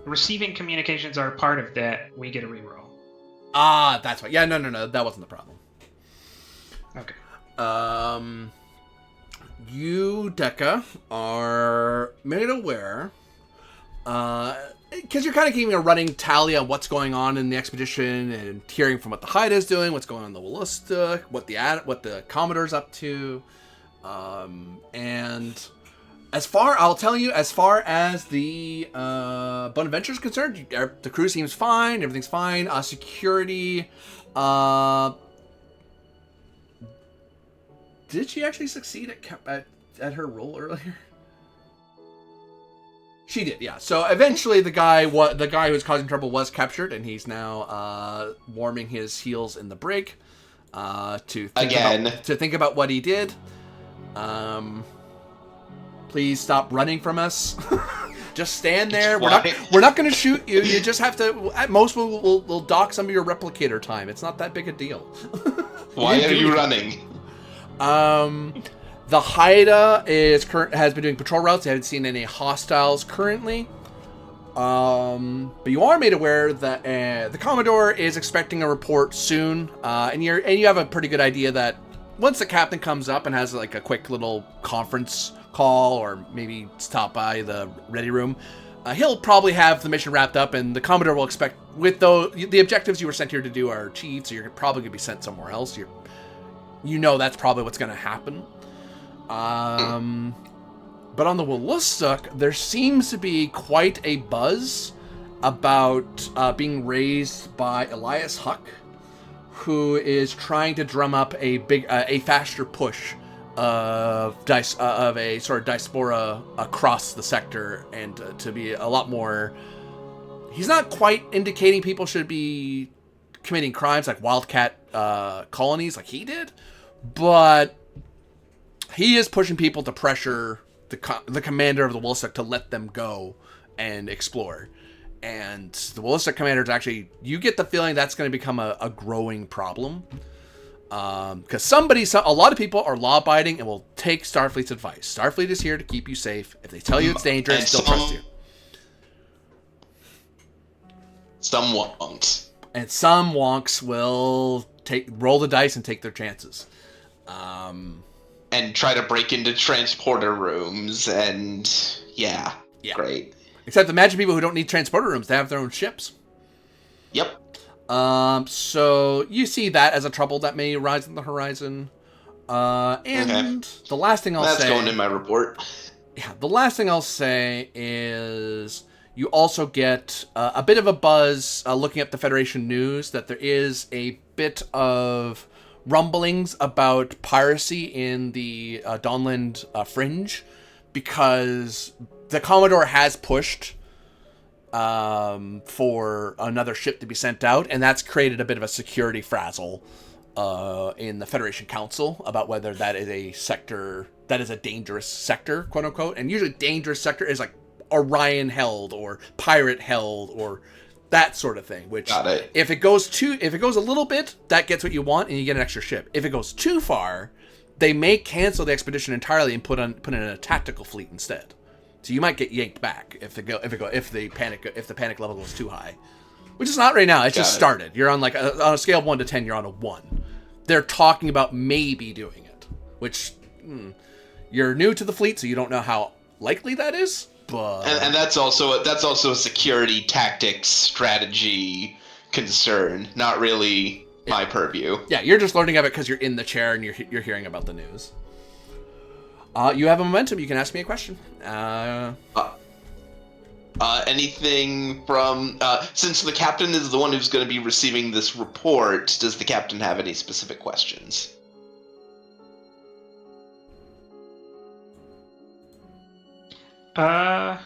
receiving communications are part of that, we get a reroll. Ah, that's right. Yeah, no, that wasn't the problem. Okay. You, Deca, are made aware, because you're kind of keeping a running tally on what's going on in the expedition and hearing from what the Haida is doing, what's going on in the Wallista, what the Commodore's up to, and as far as the Bonaventure is concerned, the crew seems fine, everything's fine. Security, did she actually succeed at her role earlier? She did, yeah. So eventually, the guy who was causing trouble was captured, and he's now warming his heels in the brig to think about what he did. Please stop running from us. Just stand there. We're not going to shoot you. You just have to. At most, we'll dock some of your replicator time. It's not that big a deal. Why are you running? The Haida has been doing patrol routes. They haven't seen any hostiles currently. But you are made aware that the Commodore is expecting a report soon, and you have a pretty good idea that once the captain comes up and has like a quick little conference call, or maybe stop by the ready room, he'll probably have the mission wrapped up, and the Commodore will expect, with the objectives you were sent here to do are achieved, so you're probably going to be sent somewhere else. You know that's probably what's going to happen. But on the Wallista, there seems to be quite a buzz about being raised by Elias Huck, who is trying to drum up a faster push of a sort of diaspora across the sector, and to be a lot more. He's not quite indicating people should be committing crimes like wildcat colonies like he did, but he is pushing people to pressure the commander of the Wallista to let them go and explore. And the Wallista commander is actually, you get the feeling that's going to become a growing problem. Because a lot of people are law-abiding and will take Starfleet's advice. Starfleet is here to keep you safe. If they tell you it's dangerous, they'll trust you. Some won't. And some wonks will roll the dice and take their chances. And try to break into transporter rooms, and yeah. Great. Except imagine people who don't need transporter rooms, they have their own ships. Yep. So you see that as a trouble that may arise on the horizon. The last thing I'll say... That's going in my report. Yeah, the last thing I'll say is you also get a bit of a buzz looking at the Federation news that there is a bit of rumblings about piracy in the Dawnland fringe, because the Commodore has pushed for another ship to be sent out, and that's created a bit of a security frazzle in the Federation Council about whether that is a sector that is a dangerous sector, quote unquote. And usually dangerous sector is like Orion held or pirate held or that sort of thing, which if it goes a little bit, that gets what you want and you get an extra ship. If it goes too far, they may cancel the expedition entirely and put in a tactical fleet instead. So you might get yanked back if the panic level goes too high, which is not right now. It's just started. You're on like on a scale of 1 to 10, you're on a 1. They're talking about maybe doing it, which you're new to the fleet, so you don't know how likely that is. But and that's also a security tactics strategy concern, not really my purview. Yeah, you're just learning of it because you're in the chair and you're hearing about the news. You have a momentum. You can ask me a question. Anything from since the captain is the one who's going to be receiving this report, does the captain have any specific questions? Uh,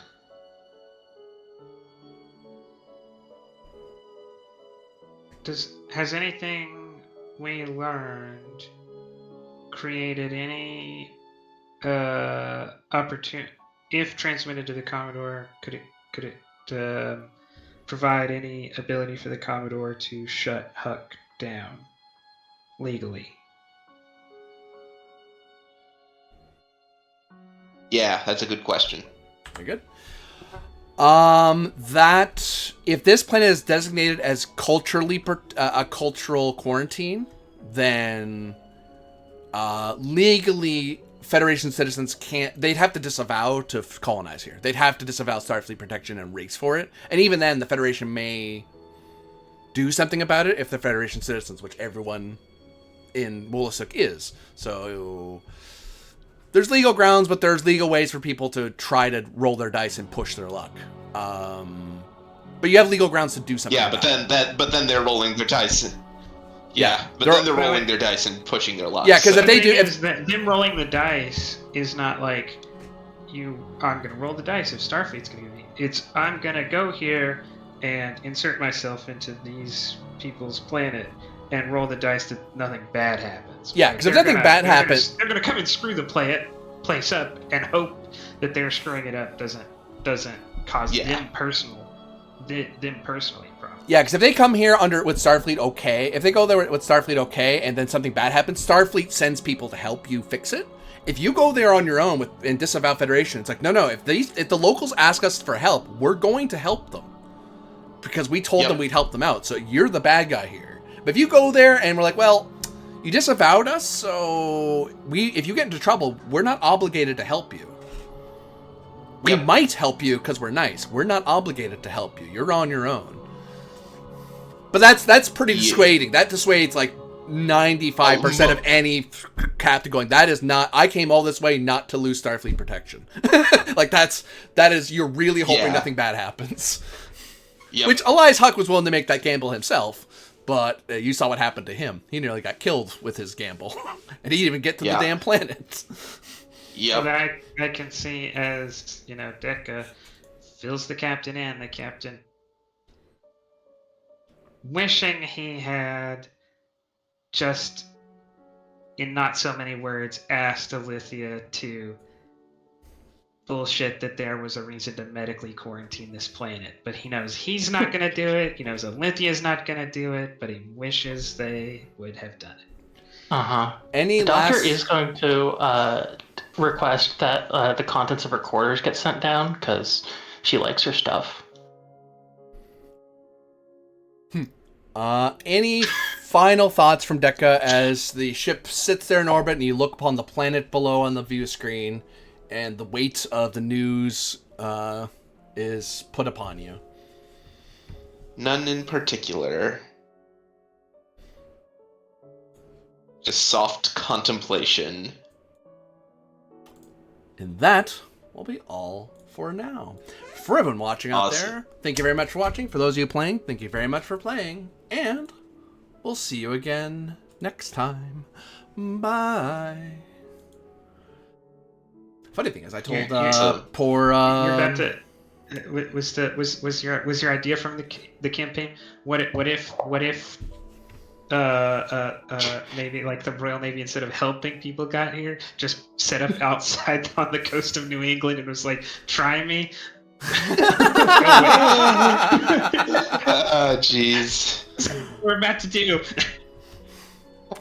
has anything we learned created any opportunity? If transmitted to the Commodore, could it provide any ability for the Commodore to shut Huck down legally? Yeah, that's a good question. Very good. That if this planet is designated as culturally a cultural quarantine, then legally Federation citizens can't. They'd have to disavow to colonize here. They'd have to disavow Starfleet protection and race for it. And even then, the Federation may do something about it if the Federation citizens, which everyone in Wolasuk is. So there's legal grounds, but there's legal ways for people to try to roll their dice and push their luck. But you have legal grounds to do something. Yeah, about but then they're rolling their dice. Yeah, but They're- then they're rolling their dice and pushing their luck. Yeah, 'cause so- if they The thing do- is that them rolling the dice is not like I'm gonna roll the dice if Starfleet's gonna give me. It's I'm gonna go here and insert myself into these people's planet and roll the dice that nothing bad happens. Yeah, 'cause if They're nothing gonna- bad they're gonna- happens- they're gonna come and screw the place up and hope that they're screwing it up doesn't cause Yeah. them personally problems. Yeah, because if they come here with Starfleet okay, if they go there with Starfleet okay, and then something bad happens, Starfleet sends people to help you fix it. If you go there on your own and disavow Federation, it's like, no, if the locals ask us for help, we're going to help them. Because we told them we'd help them out, so you're the bad guy here. But if you go there and we're like, well, you disavowed us, so if you get into trouble, we're not obligated to help you. We might help you because we're nice. We're not obligated to help you. You're on your own. But that's pretty dissuading. That dissuades like 95% of any captain going, that is not, I came all this way not to lose Starfleet protection. Like that is, you're really hoping nothing bad happens. Yep. Which Elias Huck was willing to make that gamble himself. But you saw what happened to him. He nearly got killed with his gamble. And he didn't even get to the damn planet. Yep. Well, I can see as, Decca fills the captain in, the captain wishing he had just, in not so many words, asked Alithia to bullshit that there was a reason to medically quarantine this planet. But he knows he's not going to do it. He knows Alithia's not going to do it, but he wishes they would have done it. The doctor is going to request that the contents of her quarters get sent down because she likes her stuff. Any final thoughts from Decca as the ship sits there in orbit and you look upon the planet below on the view screen and the weight of the news is put upon you? None in particular. Just soft contemplation. And that will be all for now. For everyone watching out there, thank you very much for watching. For those of you playing, thank you very much for playing. And we'll see you again next time. Bye. Funny thing is, I told poor. You're about to. Was your idea from the campaign? What if maybe like the Royal Navy, instead of helping people got here, just set up outside on the coast of New England and was like, try me. Jeez. That's what we're about to do.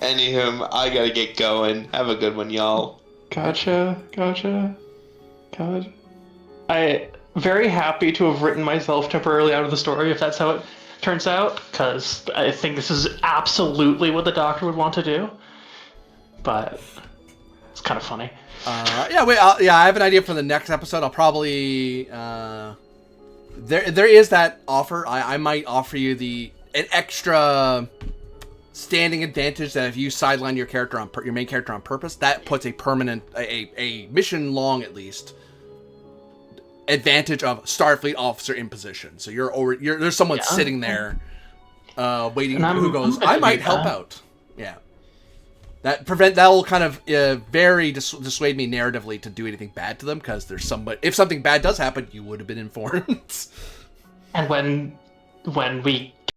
Anywho, I gotta get going. Have a good one, y'all. Gotcha. I very happy to have written myself temporarily out of the story if that's how it turns out, because I think this is absolutely what the Doctor would want to do. But it's kind of funny. I have an idea for the next episode. I'll probably there is that offer. I might offer you an extra standing advantage that if you sideline your character your main character on purpose, that puts a permanent a mission long at least advantage of Starfleet officer in position. So there's someone sitting there waiting who goes, I might help out. Yeah. that will kind of very dissuade me narratively to do anything bad to them, because there's somebody, if something bad does happen, you would have been informed. And when we